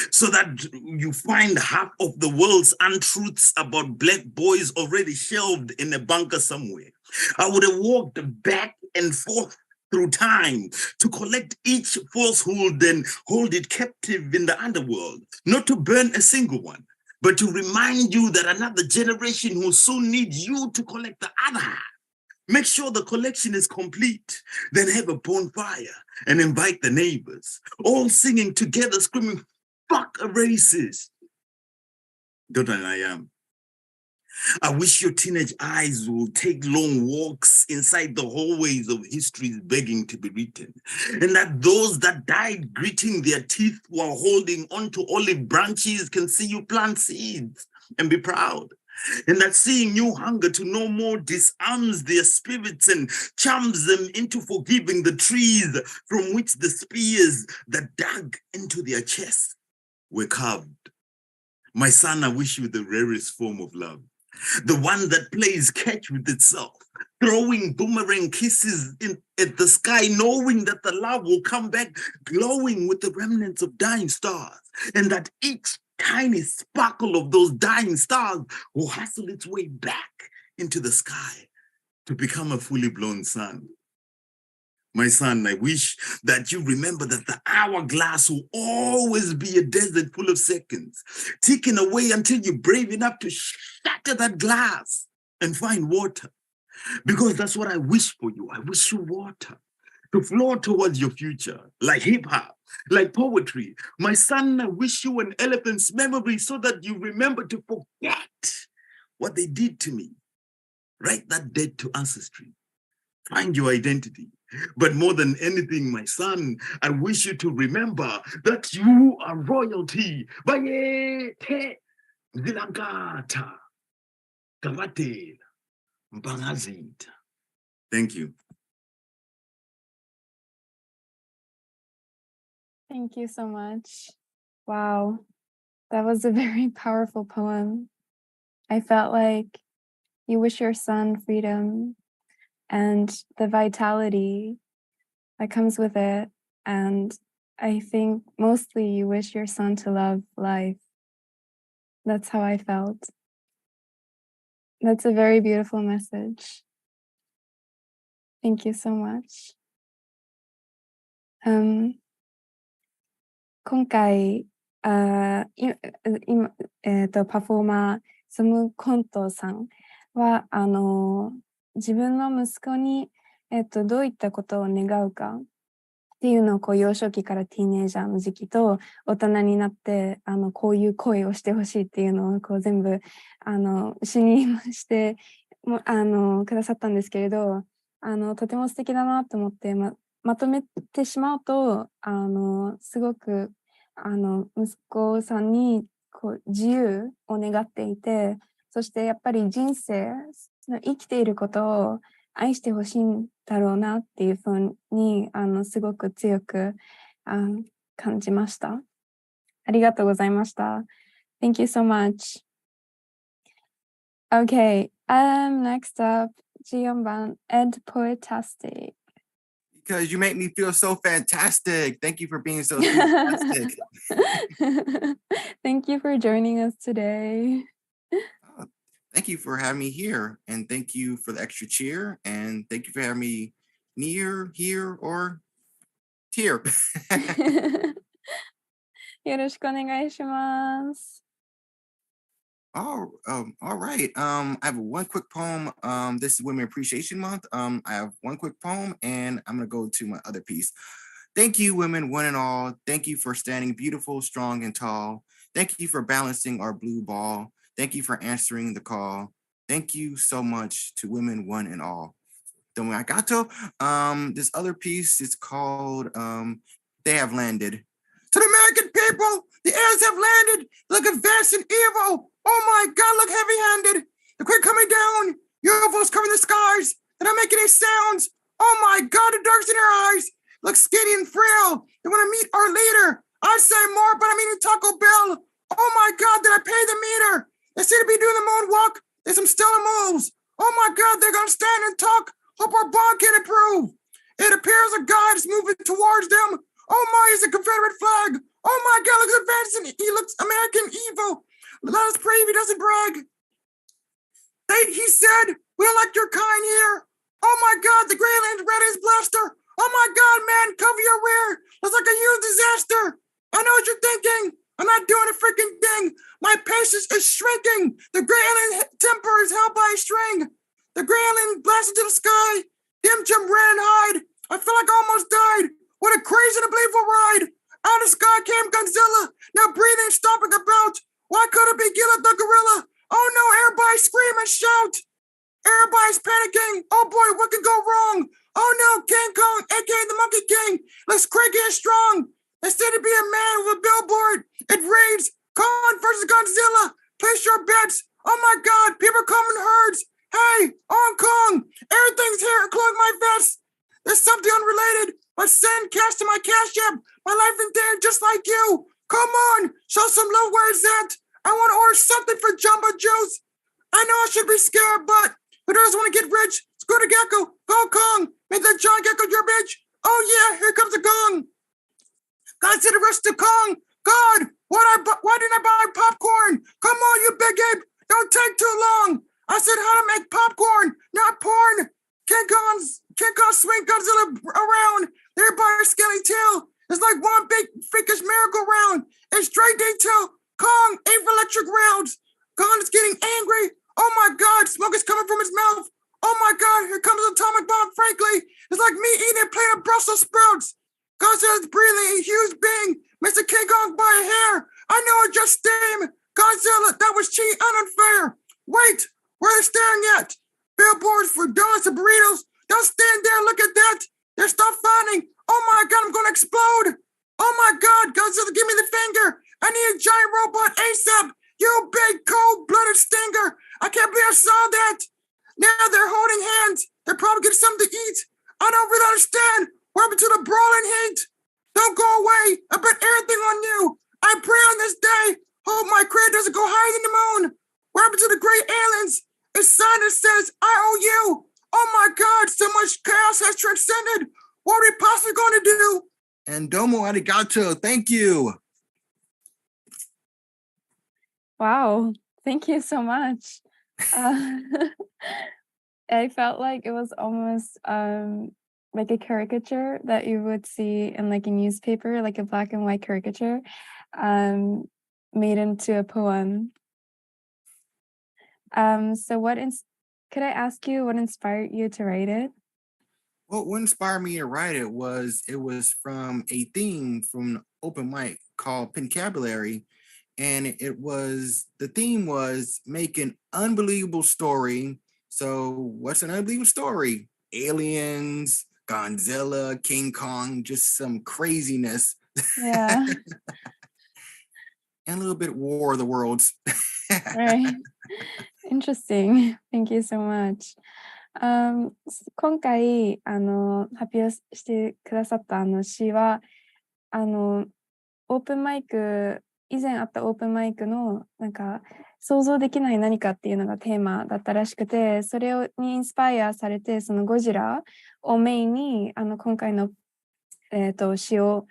so that you find half of the world's untruths about Black boys already shelved in a bunker somewhere. I would have walked back and forth through time to collect each falsehood and hold it captive in the underworld, not to burn a single one, but to remind you that another generation will soon need you to collect the other half. Make sure the collection is complete, then have a bonfire and invite the neighbors, all singing together, screaming, "Fuck a racist." Daughter Nayam, I wish your teenage eyes will take long walks inside the hallways of histories begging to be written, and that those that died gritting their teeth while holding onto olive branches can see you plant seeds and be proud. And that seeing you hunger to know more disarms their spirits and charms them into forgiving the trees from which the spears that dug into their chests were carved. My son, I wish you the rarest form of love, the one that plays catch with itself, throwing boomerang kisses at the sky, knowing that the love will come back glowing with the remnants of dying stars, and that each tiny sparkle of those dying stars will hustle its way back into the sky to become a fully blown sun. My son, I wish that you remember that the hourglass will always be a desert full of seconds, ticking away until you're brave enough to shatter that glass and find water. Because that's what I wish for you. I wish you water to flow towards your future, like hip hop, like poetry. My son, I wish you an elephant's memory so that you remember to forget what they did to me. Write that debt to ancestry. Find your identity. But more than anything, my son, I wish you to remember that you are royalty. Bayete, Zilangata, Kawate, Mbangazit. Thank you.
Thank you so much. Wow, that was a very powerful poem. I felt like you wish your son freedom and the vitality that comes with it. And I think mostly you wish your son to love life. That's how I felt. That's a very beautiful message. Thank you so much. 今回、今、パフォーマー、ソムコントさんは、自分の息子に、どういったことを願うかっていうのを、こう、幼少期からティーネイジャーの時期と、大人になって、こういう声をしてほしいっていうのを、こう、全部、詩にして、くださったんですけれど、とても素敵だなと思って、まとめてしまうと、すごく、息子さんにこう自由を願っていて、そしてやっぱり人生、生きていることを愛してほしいんだろうなっていうふうに、すごく強く感じました。ありがとうございました。Thank you so much. Okay, next up, 14番 Ed Poetastic.
Because you make me feel so fantastic. Thank you for being so fantastic.
Thank you for joining us today.
Thank you for having me here. And thank you for the extra cheer. And thank you for having me near, here, or here.
よろしくお願いします。
All right. I have one quick poem. This is Women Appreciation Month. I have one quick poem, and I'm going to go to my other piece. Thank you, women, one and all. Thank you for standing beautiful, strong, and tall. Thank you for balancing our blue ball. Thank you for answering the call. Thank you so much to women, one and all. domo arigato. This other piece is called They Have Landed. To the American people, the aliens have landed. Look advanced and evil. Oh my God, look heavy-handed. The quick coming down. UFOs covering the skies. They're not making any sounds. Oh my God, the dark's in their eyes. Look skinny and frail. They want to meet our leader. I'd say more, but I'm eating Taco Bell. Oh my God, did I pay the meter? They seem to be doing the moonwalk. There's some stellar moves. Oh my God, they're going to stand and talk. Hope our bond can improve. It appears a guy is moving towards them. Oh my, it's a Confederate flag. Oh my God, looks advanced. He looks American evil. Let us pray if he doesn't brag. He said, we don't like your kind here. Oh my God, the Greyland's red is blaster. Oh my God, man, cover your rear. That's like a huge disaster. I know what you're thinking. I'm not doing a freaking thing. My patience is shrinking. The Greyland temper is held by a string. The Greyland blasted to the sky. Dim Jim ran and hide. I feel like I almost died. What a crazy and unbelievable ride. Out of the sky came Godzilla. Now breathing, stomping about. Why couldn't it be Gilla the gorilla? Oh no, everybody scream and shout. Everybody's panicking. Oh boy, what can go wrong? Oh no, King Kong, aka the Monkey King, looks cranky and strong. Instead of being a man with a billboard, it reads, Kong versus Godzilla. Place your bets. Oh my God, people come in herds. Hey, Hong Kong, everything's here, including my vest. There's something unrelated, but send cash to my cash app. My life in there just like you. Come on, show some love. Where is that? I want to order something for Jumbo Juice. I know I should be scared, but who doesn't want to get rich? Scooter Gecko, go Kong. Make that John Gecko your bitch. Oh yeah, here comes the gong. God said the rest of Kong. God, why didn't I buy popcorn? Come on, you big ape. Don't take too long. I said how to make popcorn, not porn. King Kong swing Godzilla around. Everybody's scaly tail. It's like one big freakish merry-go-round. In straight detail, Kong ain't for electric rounds. Kong is getting angry. Oh my God, smoke is coming from his mouth. Oh my God, here comes an atomic bomb, frankly. It's like me eating a plate of Brussels sprouts. Godzilla is breathing a huge bang. Mr. King Kong by a hair. I know it just steam. Godzilla, that was cheap and unfair. Wait, where are they staring at? Billboards for donuts and burritos. Don't stand there, look at that. They're stop fighting. Oh my God, I'm gonna explode. Oh my God, Godzilla, give me the finger. I need a giant robot ASAP. You big cold-blooded stinger. I can't believe I saw that. Now they're holding hands. They're probably getting something to eat. I don't really understand. What happened to the brawling heat? Don't go away. I bet everything on you. I pray on this day. Hope my credit doesn't go higher than the moon. What happened to the great aliens? A sign that says, I owe you. Oh my God, so much chaos has transcended. What are we possibly going to do? And domo arigato. Thank you.
Wow, thank you so much. I felt like it was almost like a caricature that you would see in like a newspaper, like a black and white caricature, made into a poem. So could I ask you what inspired you to write it?
Well, what inspired me to write it was from a theme from Openmic called Pencabulary. And the theme was make an unbelievable story. So what's an unbelievable story? Aliens, Godzilla, King Kong, just some craziness.
Yeah.
And a little bit War of the Worlds.
Right. Interesting. Thank you so much. 今回発表してくださった詩はオープンマイク以前あったオープンマイクのなんか想像できない何かっていうのがテーマだったらしくて、それにインスパイアされてそのゴジラをメインに今回の詩を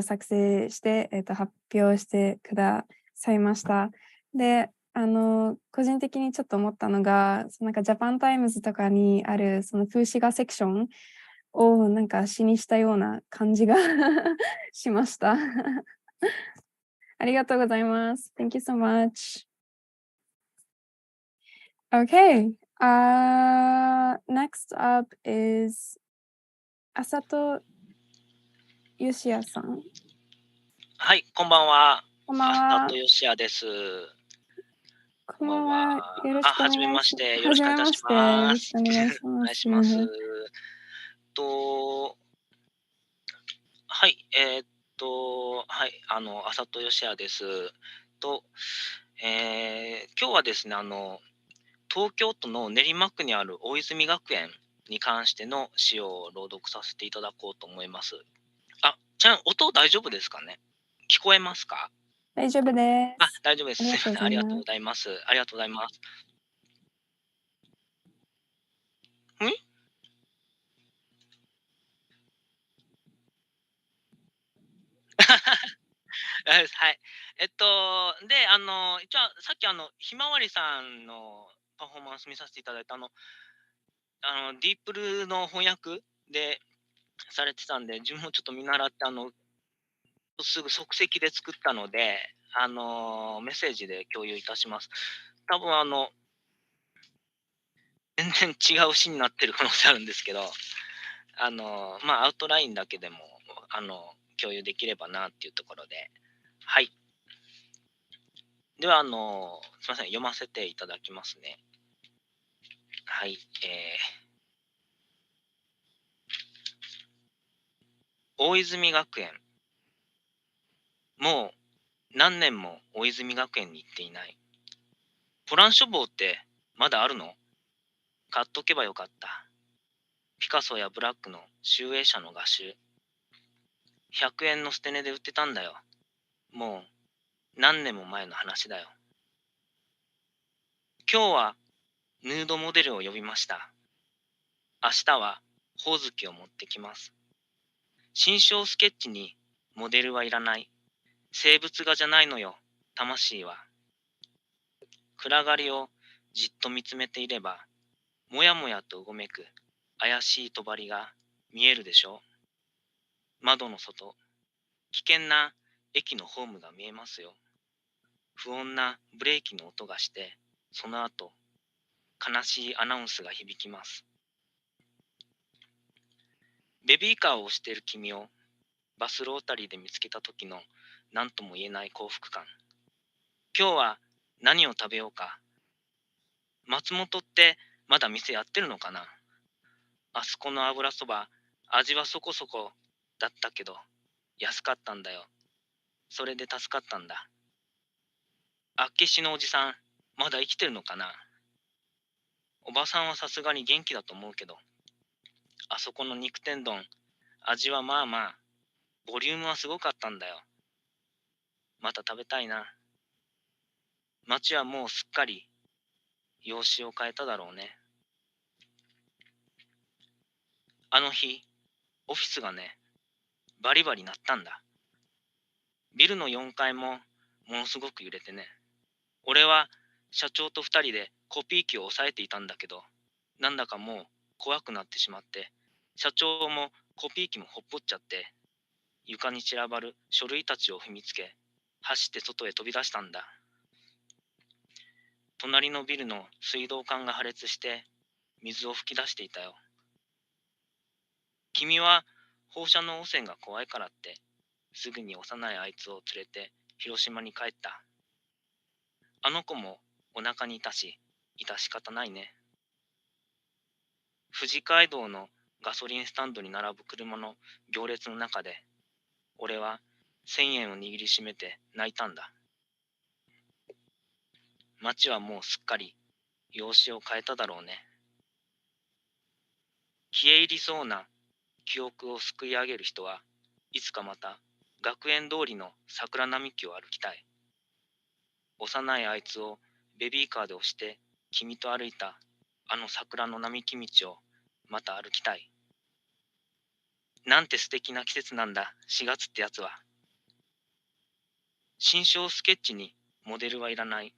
作成して発表してくださいました。で個人的にちょっと思ったのが、なんかジャパンタイムズとかにあるその風刺画セクションをなんか詩にしたような感じがしました。ありがとうございます。Thank you so much. Okay, next up is 浅戸義也さん。
はい、こんばんは。
こんばんは。
浅戸義也です。
こんばんは。よろしくお
はじめ
願いし
まして。よ
は
ろしくお願いいたし
じめまして。よろ
ます。
しくお願いし
お
ま
願いします。
す。
はい、はい、浅戸義也です。と、今日はですね、東京都の練馬区にある大泉学園に関しての詩を朗読させていただこうと思います。ちなみに音大丈夫ですかね？聞こえますか？
大丈夫です。
大丈夫です。
ありがとうござい
ありがとうご
ます。
ざいます。ありがとうございます。はい。で、一応さっきひまわりさんのパフォーマンス見させていただいたディープルの翻訳でされてたんで、自分もちょっと見習って、すぐ即席で作ったので、メッセージで共有いたします。多分全然違う詩になってる可能性あるんですけど、アウトラインだけでも、共有できればなっていうところで、はい。では、すみません、読ませていただきますね。はい。大泉学園。もう何年も大泉学園に行っていない。ポラン書房ってまだあるの？買っとけばよかった。ピカソやブラックの集英社の画集。100円の捨て値で売ってたんだよ。もう何年も前の話だよ。今日はヌードモデルを呼びました。明日はほおずきを持ってきます。心象スケッチにモデルはいらない。生物画じゃないのよ、魂は。暗がりをじっと見つめていれば、もやもやとうごめく怪しい帳が見えるでしょ。窓の外、危険な駅のホームが見えますよ。不穏なブレーキの音がして、その後、悲しいアナウンスが響きます。ベビーカーを押している君をバスロータリーで見つけた時の何とも言えない幸福感。今日は何を食べようか。松本ってまだ店やってるのかな。あそこの油そば、味はそこそこだったけど、安かったんだよ。それで助かったんだ。あっけしのおじさん、まだ生きてるのかな。おばさんはさすがに元気だと思うけど、あそこの肉天丼、味はまあまあ、ボリュームはすごかったんだよ。また食べたいな。街はもうすっかり容姿を変えただろうね。あの日、オフィスがね、バリバリ鳴ったんだ。ビルの4階もものすごく揺れてね。俺は社長と2人でコピー機を押さえていたんだけど、なんだかもう怖くなってしまって、社長もコピー機もほっぽっちゃって、床に散らばる書類たちを踏みつけ、走って外へ飛び出したんだ。隣のビルの水道管が破裂して水を噴き出していたよ。君は放射能汚染が怖いからってすぐに幼いあいつを連れて広島に帰った。あの子もお腹にいたし、致し方ないね。富士街道のガソリンスタンドに並ぶ車の行列の中で、俺は1000円を握りしめて泣いたんだ。街はもうすっかり容姿を変えただろうね。消え入りそうな記憶をすくい上げる人はいつかまた学園通りの桜並木を歩きたい。幼いあいつをベビーカーで押して君と歩いたあの桜の並木道をまた歩きたい。なんて素敵な季節なんだ、4月ってやつは。心象スケッチにモデルはいらない。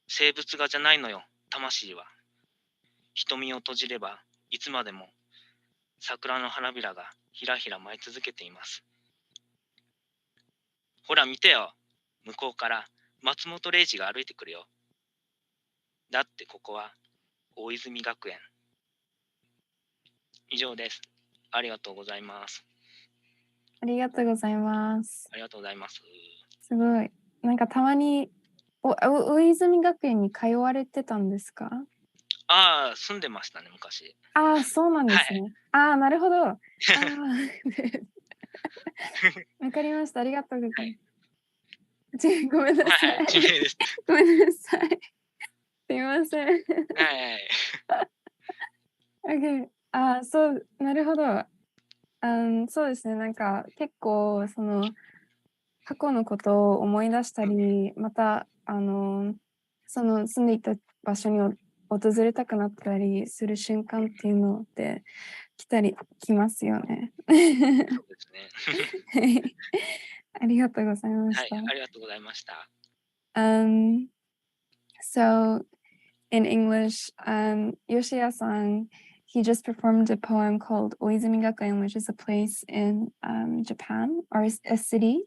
生物画じゃないのよ、魂は。瞳を閉じればいつまでも桜の花びらがひらひら舞い続けています。ほら見てよ、向こうから松本零士が歩いてくるよ。だってここは大泉学園。以上です。ありがとうございます。
ありがとうございます。
ありがとうございます。
すごい。なんかたまに大泉学園に通われてたんですか？
ああ、住んでましたね、昔。
ああ、そうなんですね。ああ、なるほど。ああ。わかりました。ありがとうございます。ごめんなさい。
地名です。
ごめんなさい。すいません。Okay. ああ、そう、なるほど。そうですね。なんか結構その過去のことを思い出したり、またその住んでいた場所に訪れたくなったりする瞬間っていうのって来ますよね。
そうですね。
はい。ありがとうございま
はい、
した。
ありがとうございました。
So in English, Yoshiya-san, he just performed a poem called Oizumi Gakuen, which is a place in Japan, or a city.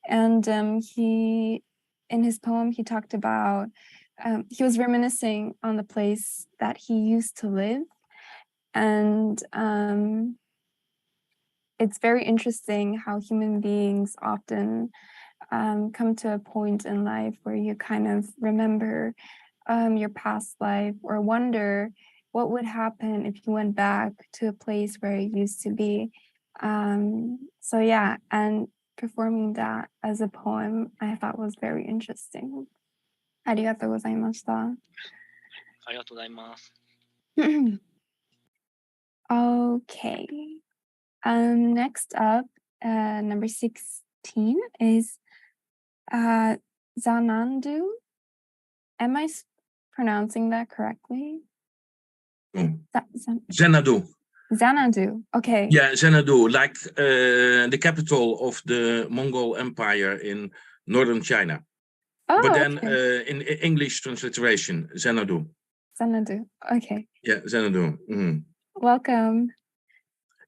And in his poem, he talked about, he was reminiscing on the place that he used to live. And it's very interesting how human beings often come to a point in life where you kind of remember your past life or wonder what would happen if you went back to a place where you used to be. So yeah, and performing that as a poem, I thought was very interesting. ありがとうございました。
ありがとうございます。
Okay. Next up, number 16 is Zanandu. Am I pronouncing that correctly?
Xanadu.
Xanadu. Okay.
Yeah, Xanadu, like the capital of the Mongol Empire in northern China.
Oh,
But then
okay.
in English transliteration, Xanadu.
Xanadu. Okay.
Yeah, Xanadu. Mhm.
Welcome.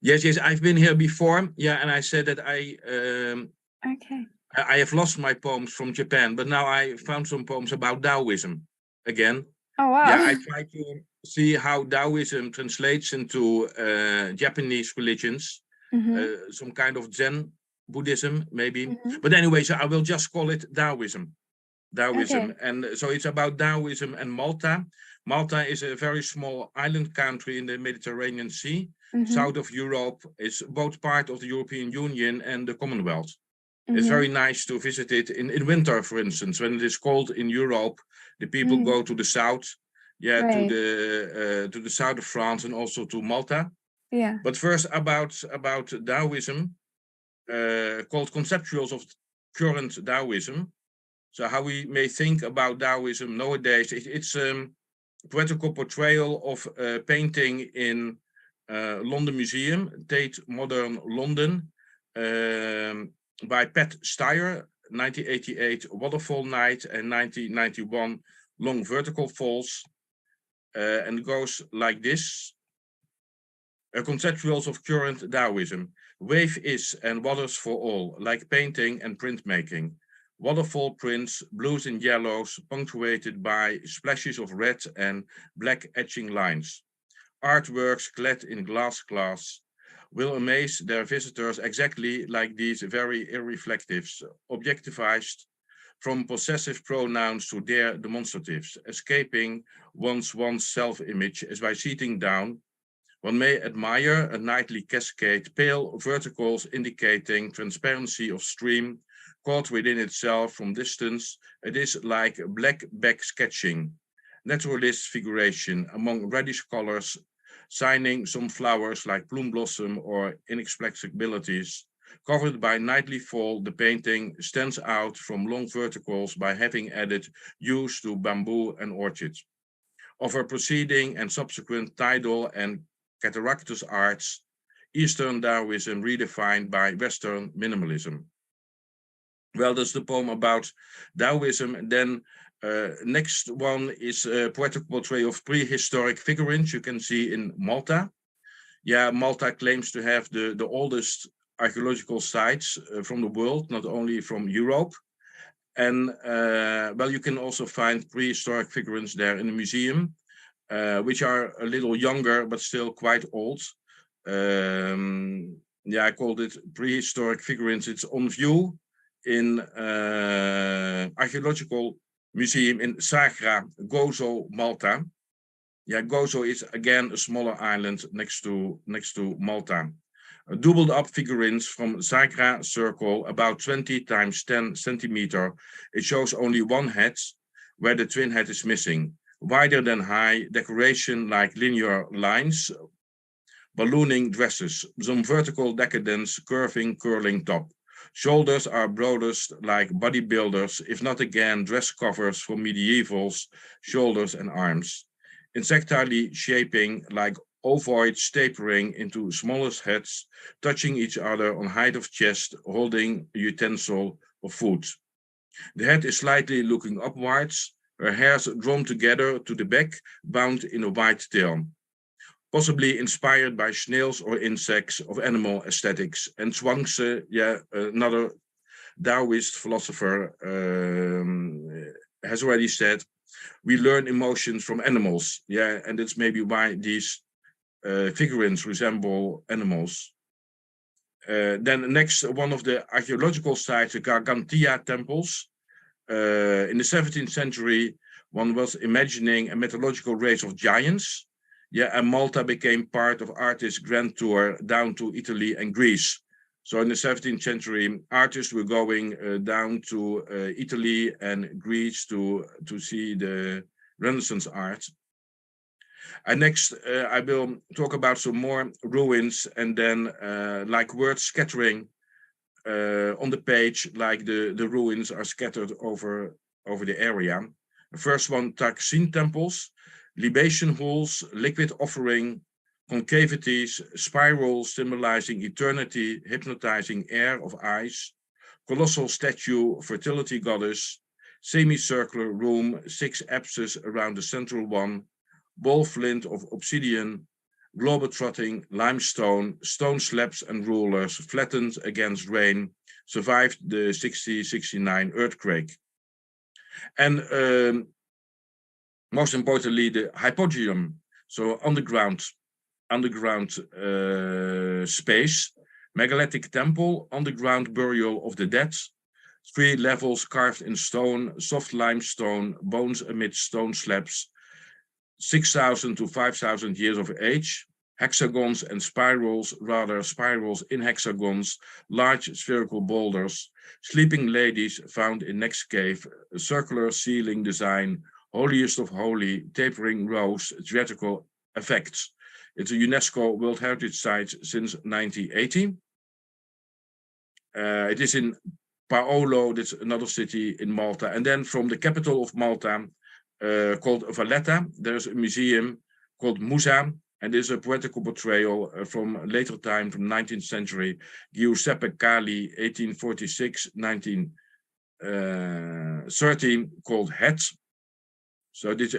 Yes, I've been here before. Yeah, and I said that
Okay.
I have lost my poems from Japan, but now I found some poems about Taoism again.
Oh, wow.
Yeah, I try to see how Taoism translates into Japanese religions, some kind of Zen Buddhism, maybe. But anyway, so I will just call it Taoism. Taoism.
Okay.
And so it's about Taoism and Malta. Malta is a very small island country in the Mediterranean Sea, south of Europe. It's both part of the European Union and the Commonwealth. It's very nice to visit it in winter, for instance, when it is cold in Europe. The people go to the south,
Right.
to the south of France and also to Malta.
Yeah.
But first about Taoism, called conceptuals of current Taoism. So how we may think about Taoism nowadays, it's a poetical portrayal of painting in London Museum, Tate Modern London, by Pat Steyer, 1988 Waterfall Night and 1991 Long Vertical Falls. And it goes like this. Conceptuals of current Taoism. Wave is and waters for all, like painting and printmaking. Waterfall prints, blues and yellows, punctuated by splashes of red and black etching lines. Artworks clad in glass will amaze their visitors exactly like these very irreflectives, objectified from possessive pronouns to their demonstratives, escaping one's self-image as by sitting down. One may admire a nightly cascade, pale verticals indicating transparency of stream, caught within itself from distance. It is like black back sketching, naturalist figuration among reddish colors, signing some flowers like plume blossom or inexplicabilities. Covered by nightly fall, the painting stands out from long verticals by having added hues to bamboo and orchids. Of her preceding and subsequent tidal and cataractus arts, Eastern Taoism redefined by Western minimalism. Well, that's the poem about Taoism. And then next one is a poetic portrait of prehistoric figurines you can see in Malta. Yeah, Malta claims to have the oldest archaeological sites from the world, not only from Europe. And well, you can also find prehistoric figurines there in the museum, which are a little younger, but still quite old. Yeah, I called it prehistoric figurines. It's on view in archaeological Museum in Sagra, Gozo, Malta. Yeah, Gozo is again a smaller island next to Malta. Doubled up figurines from Sagra circle, about 20 times 10 centimeter. It shows only one head, where the twin head is missing. Wider than high, decoration like linear lines, ballooning dresses, some vertical decadence, curving, curling top. Shoulders are broadest like bodybuilders, if not again dress covers for medievals, shoulders and arms. Insectily shaping like ovoids tapering into smallest heads, touching each other on height of chest, holding a utensil of food. The head is slightly looking upwards, her hairs drawn together to the back, bound in a white tail. Possibly inspired by snails or insects of animal aesthetics. And Zhuangzi, another Taoist philosopher, has already said, we learn emotions from animals. Yeah, and that's maybe why these figurines resemble animals. Then next, one of the archaeological sites, the Gargantia temples. In the 17th century, one was imagining a mythological race of giants. Yeah, and Malta became part of artists' grand tour down to Italy and Greece. So in the 17th century, artists were going down to Italy and Greece to see the Renaissance art. And next, I will talk about some more ruins, and then like words scattering on the page, like the ruins are scattered over the area. The first one, Taksin temples, libation halls, liquid offering, concavities, spirals symbolizing eternity, hypnotizing air of ice, colossal statue, fertility goddess, semicircular room, 6 apses around the central one, ball flint of obsidian, globetrotting, limestone, stone slabs and rulers, flattened against rain, survived the 60-69 earthquake. And most importantly, the hypogeum, so underground space, megalithic temple, underground burial of the dead, 3 levels carved in stone, soft limestone, bones amid stone slabs, 6,000 to 5,000 years of age, hexagons and spirals, rather spirals in hexagons, large spherical boulders, sleeping ladies found in next cave, a circular ceiling design, holiest of holy, tapering rows, theatrical effects. It's a UNESCO World Heritage Site since 1980. It is in Paolo, that's another city in Malta. And then from the capital of Malta, called Valletta, there's a museum called Musa, and there's a poetical portrayal from later time, from 19th century, Giuseppe Cali, 1846-1913, called Het. So this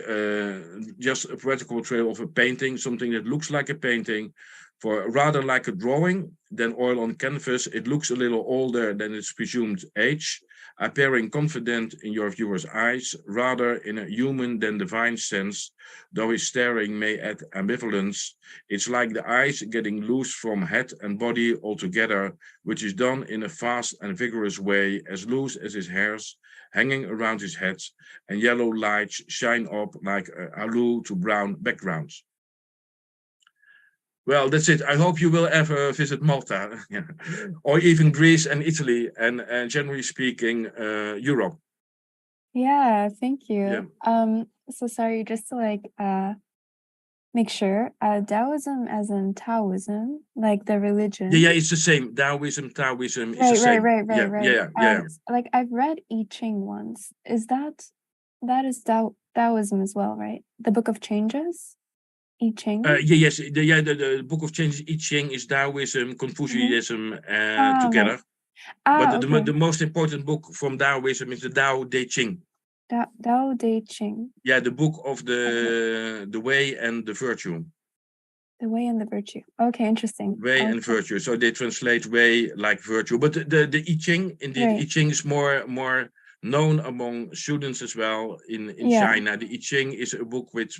just a poetical portrayal of a painting, something that looks like a painting, for rather like a drawing than oil on canvas. It looks a little older than its presumed age, appearing confident in your viewer's eyes, rather in a human than divine sense, though his staring may add ambivalence. It's like the eyes getting loose from head and body altogether, which is done in a fast and vigorous way, as loose as his hairs hanging around his head, and yellow lights shine up like a halo to brown backgrounds. Well, that's it. I hope you will ever visit Malta, or even Greece and Italy, and generally speaking, Europe.
Yeah, thank you. So sorry, just to like make sure, Taoism as in Taoism, like the religion.
Yeah, it's the same. Taoism is the same.
Right.
Yeah.
Like I've read I Ching once. Is that is Taoism as well, right? The Book of Changes? I Ching?
The Book of Changes, I Ching, is Taoism, Confucianism together.
Right.
But the most important book from Taoism is the Tao Te Ching.
Tao Te Ching.
Yeah, the book of the way and the virtue.
The way and the virtue. Okay, interesting.
Way and virtue. So they translate way like virtue. But the I Ching, indeed, I Ching is more known among students as well in China. The I Ching is a book with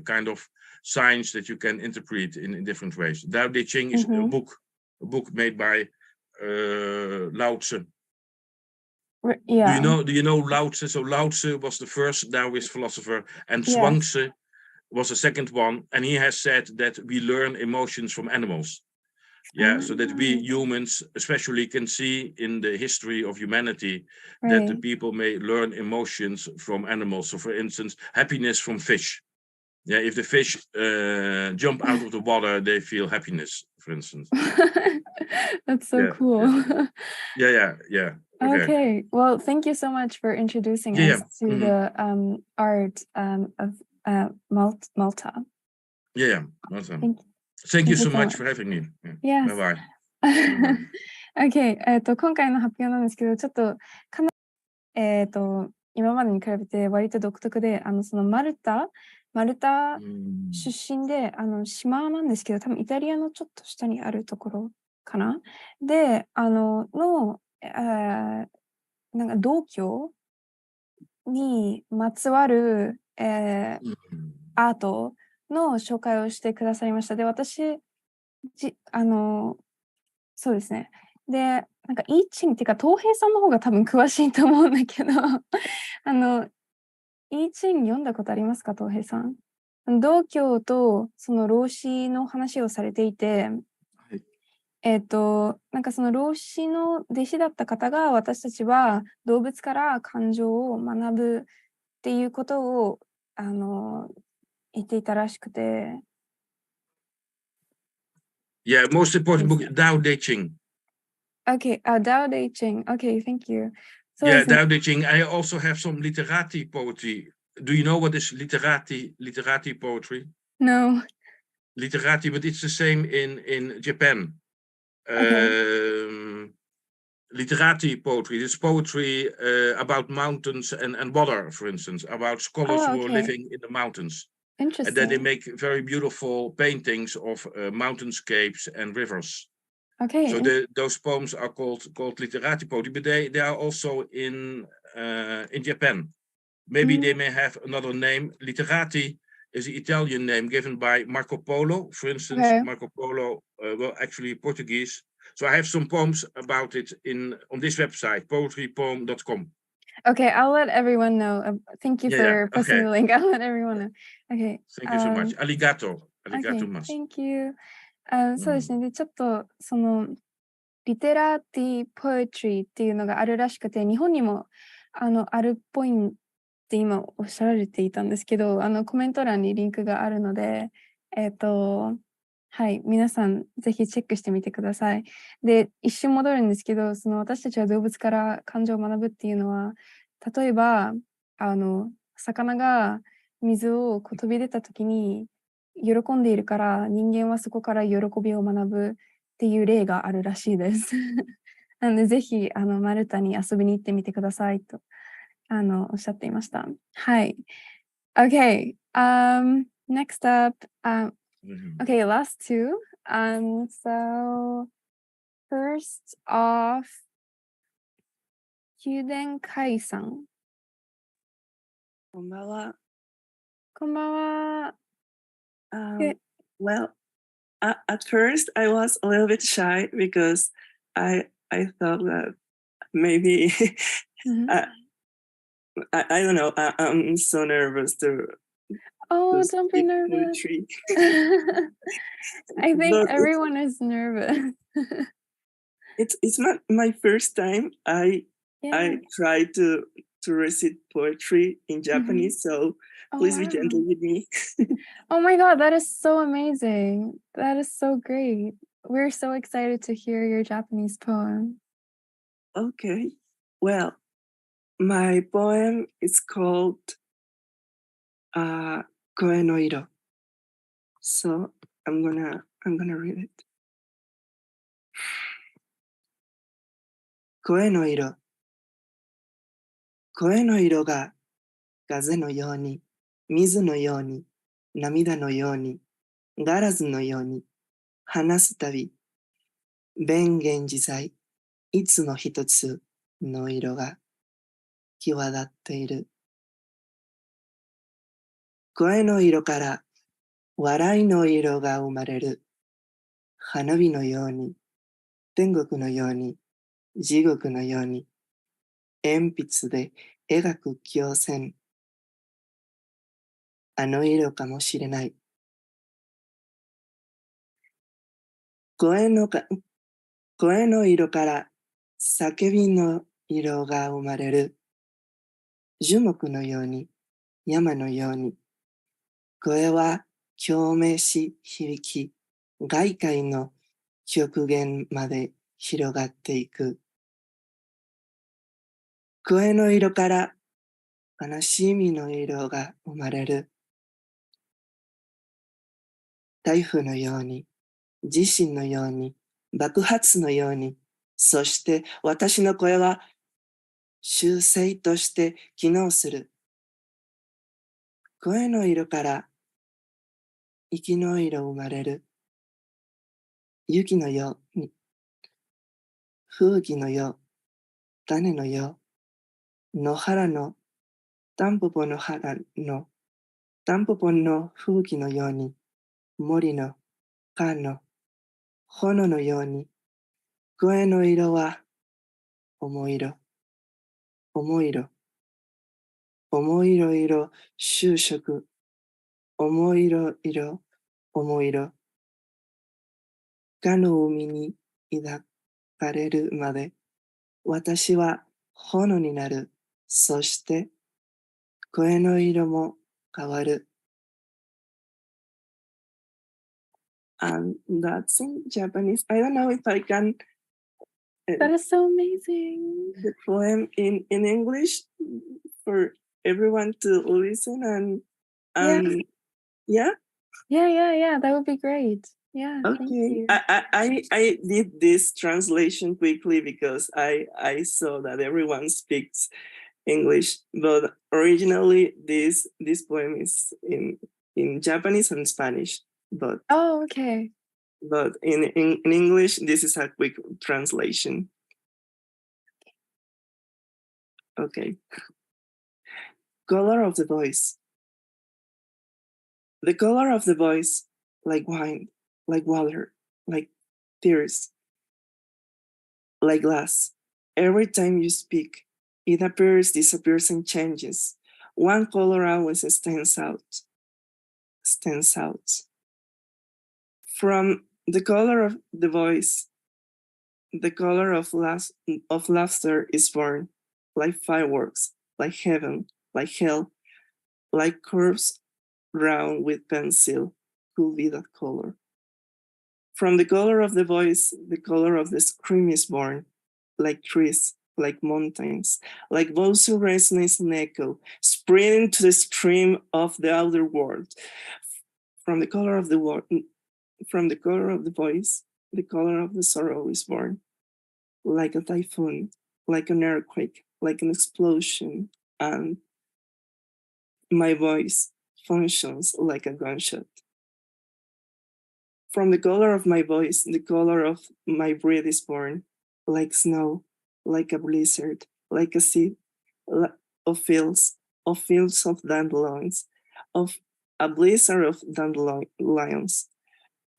kind of signs that you can interpret in different ways. Tao Te Ching is a book made by Lao Tzu.
Yeah.
Do you know Lao Tzu? So Lao Tzu was the first Taoist philosopher, and
Yes.
Zhuangzi was the second one, and he has said that we learn emotions from animals. Yeah, so that we humans especially can see in the history of humanity that the
Right.
people may learn emotions from animals. So for instance, happiness from fish. Yeah, if the fish jump out of the water, they feel happiness, for instance.
That's so
Yeah,
cool.
yeah. Okay.
Okay. Well, thank you so much for introducing
Yeah,
us to the art of Malta.
Yeah. Awesome.
Thank
Thank you so
you so
much
much.
for having me.
Yes.
Bye bye.
Okay. 今回の発表なんですけど、ちょっとかな今までに比べて割と独特で、そのマルタ出身で、島なんですけど、多分イタリアのちょっと下にあるところかな。で、なんか道教にまつわる、アートの紹介をしてくださいました。で、私、そうですね。で、なんかイーチンっていうか、東平さんの方が多分詳しいと思うんだけど、イーチン読んだことありますか、東平さん？道教とその老子の話をされていて、なんかその老子の弟子だった方が、私たちは動物から感情を学ぶっていうことを言っていたらしくて。
Yeah, most important book, Tao Te Ching.
Okay, Tao Te Ching. Okay, thank you. So
yeah, Tao Te Ching. I also have some literati poetry. Do you know what is literati poetry?
No.
Literati, but it's the same in Japan.
Okay.
Literati poetry. It's poetry about mountains and water, for instance, about scholars who are living in the mountains.
Interesting.
And then they make very beautiful paintings of mountainscapes and rivers.
Okay.
So those poems are called literati poetry, but they are also in Japan. Maybe they may have another name. Literati is the Italian name given by Marco Polo. For instance, Marco Polo, well, actually Portuguese. So I have some poems about it on this website, poetrypoem.com.
Okay, I'll let everyone know. Thank you for posting the link. I'll let everyone know. Okay.
Thank you so much. Arigato. Arigato mas.
Thank you. そうですね。で、ちょっとそのリテラティポエトリーっていうのがあるらしくて、日本にもあるっぽいって今おっしゃられていたんですけど、コメント欄にリンクがあるので、はい、皆さんぜひチェックしてみてください。で、一瞬戻るんですけど、その私たちは動物から感情を学ぶっていうのは、例えば魚が水を飛び出た時に喜んでいるから、人間はそこから喜びを学ぶっていう例があるらしいです。なのでぜひマルタに遊びに行ってみてくださいとおっしゃっていました。はい。Okay. Next up. Okay, last two. So first off, 宮殿解散。
こんばんは。
こんばんは。
Well, at first I was a little bit shy because I thought that maybe I don't know. I'm so nervous to.
Oh, don't be nervous. I think everyone is nervous.
It's not my first time. I try to recite poetry in Japanese, so please be gentle with me.
Oh my God, that is so amazing. That is so great. We're so excited to hear your Japanese poem.
Okay. Well, my poem is called Koe no Iro. So I'm gonna read it. Koe no Iro. Koe no Iro ga gaze no yoni, mizu no yoni, namida no yoni, garazu no yoni, hanasu tabi, bengen jisai, itsu no hitotsu no iro ga kiwadatte iru. Koe no iro kara warai no iro ga umareru. Hanabi no yoni, tengoku no yoni, jigoku no yoni, 鉛筆で描く鏡線。あの色かもしれない。声の色から叫びの色が生まれる。樹木のように、山のように。声は共鳴し響き、外界の極限まで広がっていく。声の色から悲しみの色が生まれる。台風のように、地震のように、爆発のように、そして私の声は習性として機能する。声の色から息の色生まれる。雪のように、吹雪のよう、種のよう、野原のタンポポの吹雪のように、森の川の炎のように、声の色は重い色、重い色、重い色色、就職、重い色色、重い色。かの海に抱かれるまで、私は炎になる。そして、声の色も変わる。And that's in Japanese. I don't know if I can.
That is so amazing.
The poem in English for everyone to listen yeah.
Yeah. That would be great. Yeah, thank
Okay.
you.
I did this translation quickly because I saw that everyone speaks English, but originally this poem is in Japanese and Spanish. But
Oh, okay.
But in English, this is a quick translation. Okay. Color of the voice. The color of the voice, like wine, like water, like tears, like glass. Every time you speak, it appears, disappears, and changes. One color always stands out. From the color of the voice, the color of laughter is born, like fireworks, like heaven, like hell, like curves drawn with pencil, could be that color. From the color of the voice, the color of the scream is born, like trees, like mountains, like voice who resonate and echo, spreading to the stream of the outer world. From the color of the voice, the color of the sorrow is born, like a typhoon, like an earthquake, like an explosion, and my voice functions like a gunshot. From the color of my voice, the color of my breath is born, like snow, like a blizzard, like a sea of fields of dandelions, of a blizzard of dandelions,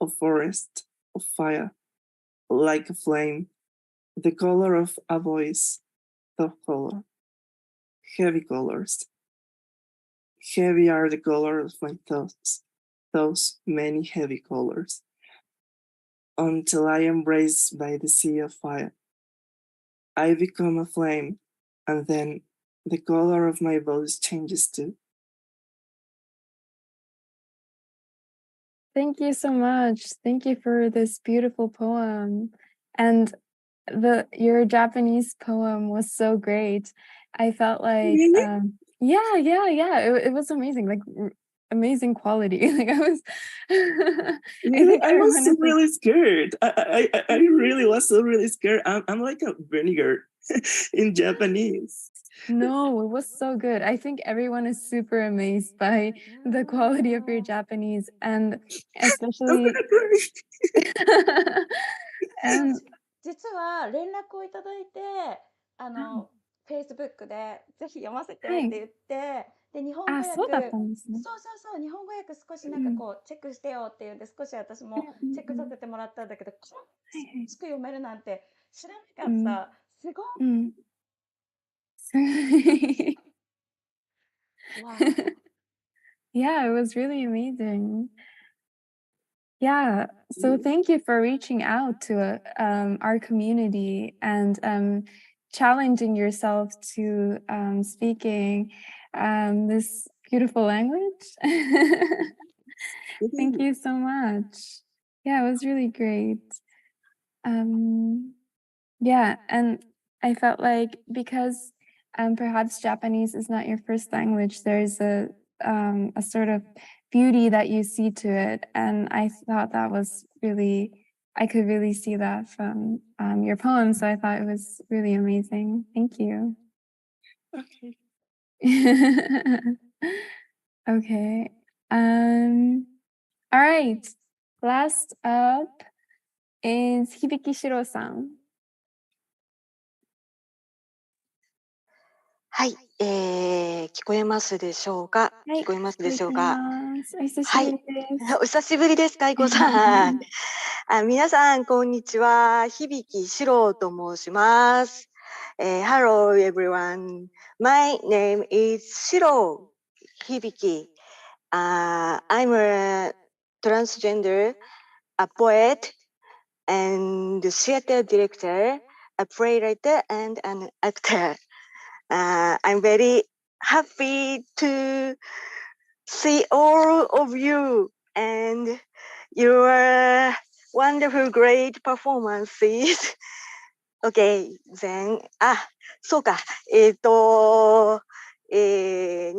of forest, of fire, like a flame, the color of a voice, the color, heavy colors. Heavy are the colors of my thoughts, those many heavy colors, until I am embraced by the sea of fire. I become a flame, and then the color of my voice changes too.
Thank you so much. Thank you for this beautiful poem. And your Japanese poem was so great. I felt like
Really?
yeah. It was amazing, like amazing quality. Like I was I
Really?
think
I was
everyone is like,
really scared. I really was really scared. I'm like a vinegar in Japanese.
no, it was so good. I think everyone is super amazed by the quality of your Japanese, and especially and
実は連絡をいただいて、Facebook でぜひ読ませてって言って、で、日本語訳、
そうだったんですね。
そう、日本語訳少しなんかこう、チェックしてよって言うんで、少し私もチェックさせてもらったんだけど、こんなにしく読めるなんて知らなかった。すごい。Wow.
Yeah, it was really amazing. Yeah, so thank you for reaching out to our community and challenging yourself to speaking this beautiful language. Thank you so much. Yeah, it was really great. Yeah, and I felt like because perhaps Japanese is not your first language, there's a sort of beauty that you see to it, and I thought that was really, I could really see that from your poem, so I thought it was really amazing. Thank you.
Okay.
Okay. All right. Last up is Hibiki Shiro-san.
はい、聞こえますでしょうか。聞こえますでしょうか。はい、お久しぶりです、かいこさん。皆さん、こんにちは。響しろと申します。Hello everyone. My name is Shiro Hibiki. I'm a transgender, a poet, and theater director, a playwright, and an actor. I'm very happy to see all of you and your wonderful, great performances. Okay, then, そうか。日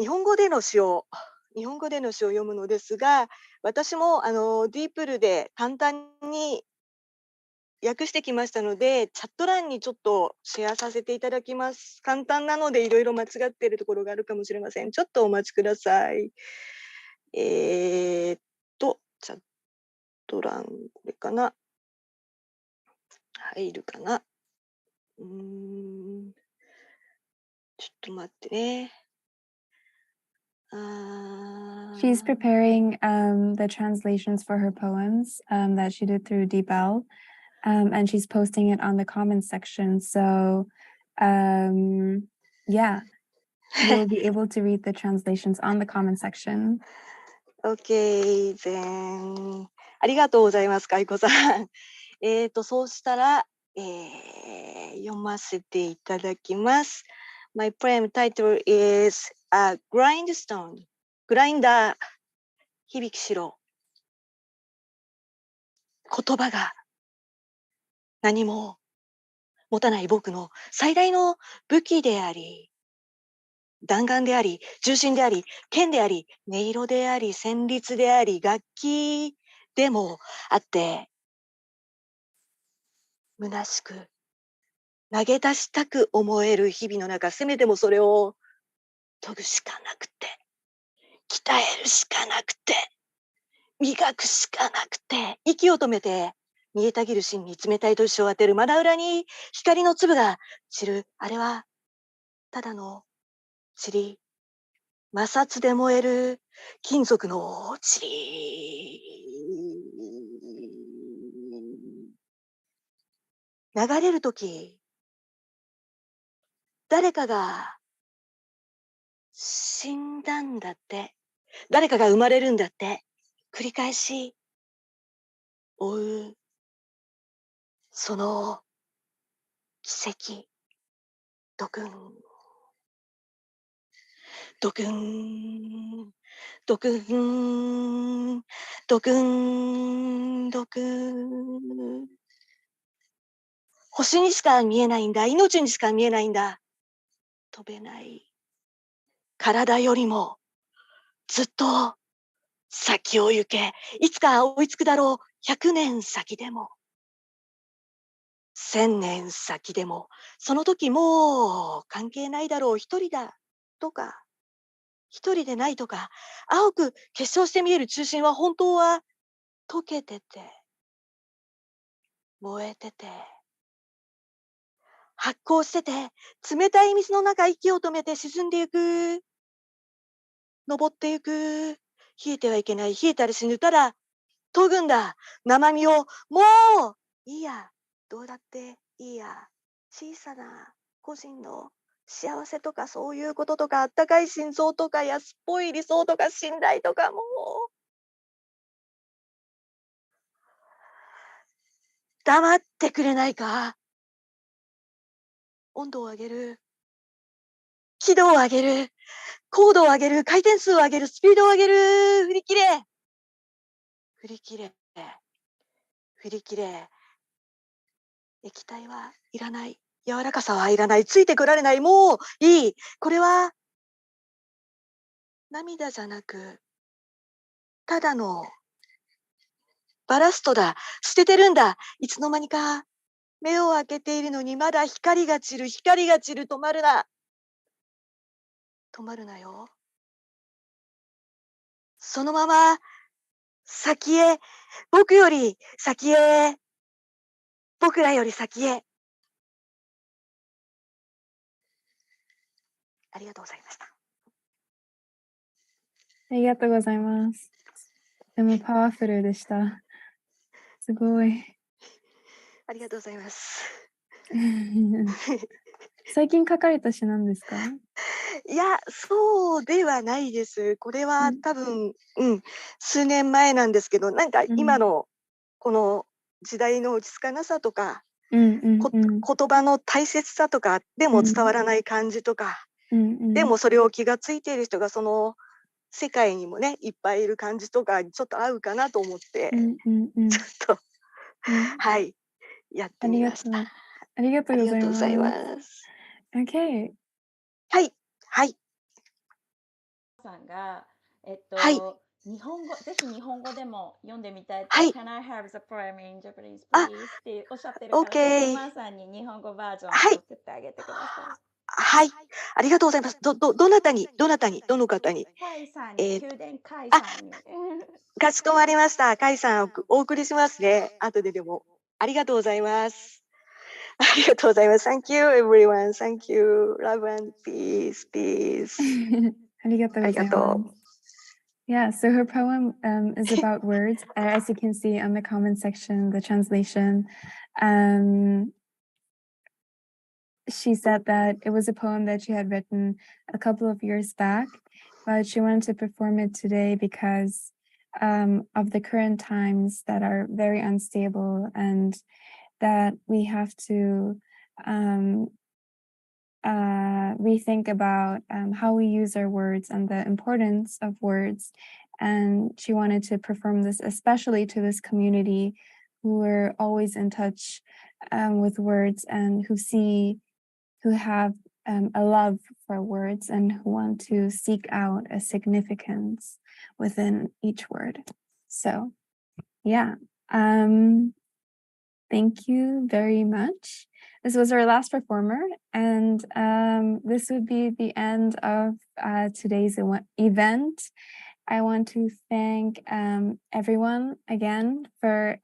本語での詩を読むのですが、私もディープルで簡単に訳してきましたので、チャット欄にちょっとシェアさせていただきます。簡単なのでいろいろ間違っているところがあるかもしれません。ちょっとお待ちください。チャット欄、これかな。入るかな。ちょっと待ってね。
She's preparing the translations for her poems that she did through DeepL. And she's posting it on the comments section. So, yeah, you'll be able to read the translations on the comment section.
Okay, then. ありがとうございます、かいこさん。そうしたら、読ませていただきます。My poem title is A Grindstone. グラインダー、響しろ。言葉が何も持たない僕の最大の武器であり、弾丸であり、重心であり、剣であり、音色であり、旋律であり、楽器でもあって、虚しく投げ出したく思える日々の中、せめてもそれを研ぐしかなくて、鍛えるしかなくて、磨くしかなくて、息を止めて、煮えたぎる芯に冷たい砥石を当てる。まだ裏に光の粒が散る。あれは、ただの塵。摩擦で燃える金属の塵。流れるとき、誰かが死んだんだって。誰かが生まれるんだって。繰り返し追う。その奇跡。ドクン。ドクン。ドクン。ドクン。ドクン。星にしか見えないんだ。命にしか見えないんだ。飛べない。体よりもずっと先を行け。いつか追いつくだろう。100年先でも。1000年先でも。その時もう関係ないだろう。一人だ。とか。一人でないとか。青く結晶して見える中心は本当は溶けてて。燃えてて。発光してて。冷たい水の中息を止めて沈んでいく。登っていく。冷えてはいけない。冷えたら死ぬ。ただ、研ぐんだ。生身を。もういいや。どうだっていいや。小さな個人の幸せとかそういうこととか、あったかい心臓とか安っぽい理想とか信頼とかもう、黙ってくれないか。温度を上げる。輝度を上げる。高度を上げる。回転数を上げる。スピードを上げる。振り切れ。振り切れ。振り切れ。液体はいらない。柔らかさはいらない。ついてこられない。もういい。これは涙じゃなく、ただのバラストだ。捨ててるんだ。いつの間にか目を開けているのにまだ光が散る。光が散る。止まるな。止まるなよ。そのまま先へ。僕より先へ。僕らより先へ。ありがとうございました。
ありがとうございます。とてもパワフルでした。すごい。
ありがとうございます。
最近書かれた詩なんですか？
いや、そうではないです。これは多分、数年前なんですけど、なんか今のこの時代の落ち着かなさとか、言葉の大切さとかでも伝わらない感じとか、でもそれを気がついている人がその世界にもね、いっぱいいる感じとか、ちょっと合うかなと思って、ちょっと、はい、やってみました。
ありがとうございます。Okay.
はい、はい。
さんが、
はい。
日本語、ぜひ日本語でも読んでみたいと、
はい。
Can I have the poem in Japanese,
あ、
please? っておっしゃってるから、ちょっと
OK。
マーさんに日本語バージョン
はい。
を作ってあげてください。
はい。ありがとうございます。どなたに、どの方に。
カイさんに、宮殿カイさんに。
かしこまりました。カイさん、お送りしますね。後ででも。ありがとうございます。ありがとうございます。Thank you, everyone. Thank you. Love and peace, peace.
ありがとうございます。Yeah, so her poem is about words. As you can see on the comment section, the translation, she said that it was a poem that she had written a couple of years back, but she wanted to perform it today because of the current times that are very unstable and that we have to rethink about how we use our words and the importance of words. And she wanted to perform this especially to this community who are always in touch with words and who have a love for words and who want to seek out a significance within each word. So yeah, thank you very much. This was our last performer, and this would be the end of today's event. I want to thank everyone again for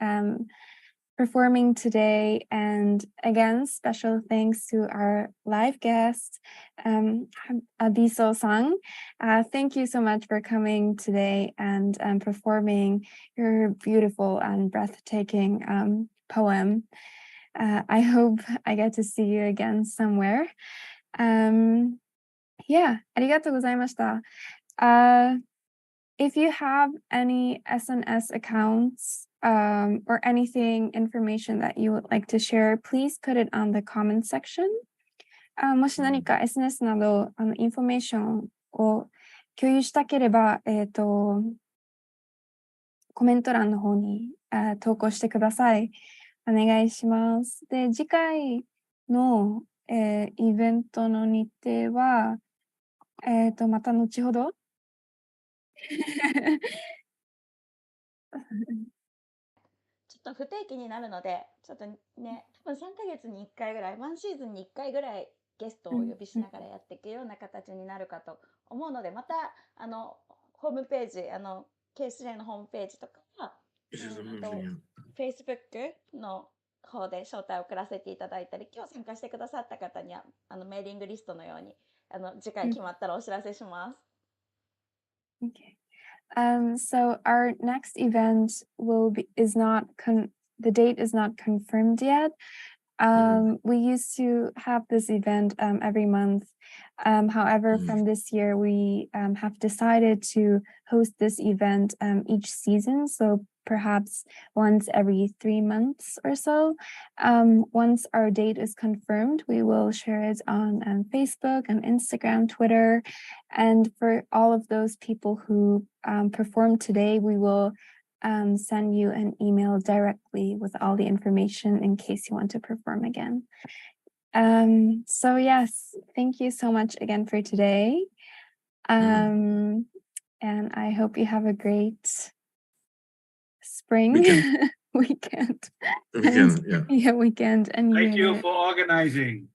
performing today, and again, special thanks to our live guest, Abiso-san. Thank you so much for coming today and performing your beautiful and breathtaking poem. I hope I get to see you again somewhere. Yeah, ありがとうございました。If you have any SNS accounts or anything, information that you would like to share, please put it on the comment section. もし何か SNS などインフォメーションを共有したければ、コメント欄の方に投稿してください。お願いします。で、次回の、イベントの日程は、また後ほど。
ちょっと不定期になるので、ちょっとね、多分3ヶ月に1回ぐらい、ワンシーズンに1回ぐらいゲストをお呼びしながらやっていくような形になるかと思うので、またホームページ、KSJ のホームページとかは、Facebook の方で招待を送らせていただいたり、今日参加してくださった方にはメーリングリストのように次回決まったらお知らせします。
Okay. So our next event the date is not confirmed yet, We used to have this event every month. However, from this year, we have decided to host this event each season. So perhaps once every 3 months or so. Once our date is confirmed, we will share it on Facebook and Instagram, Twitter. And for all of those people who performed today, we will send you an email directly with all the information in case you want to perform again. So yes, thank you so much again for today. And I hope you have a great spring weekend. Weekend. And
Thank you for organizing.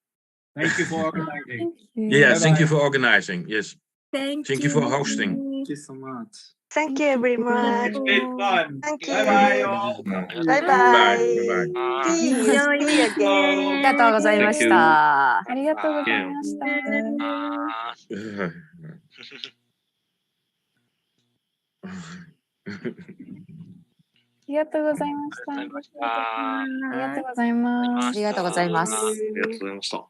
Thank you for organizing.
Yes, thank you for organizing. Yes.
Thank
you for hosting.
Thank you so much.
Thank you very much.
It's been fun.
Thank you.
Bye-bye, all.
Bye-bye. See you. See you again.
ありがとうございました。
ありがとうございました。ありがとうございました。ありがとうございます。
ありがとうございます。
ありがとうございました。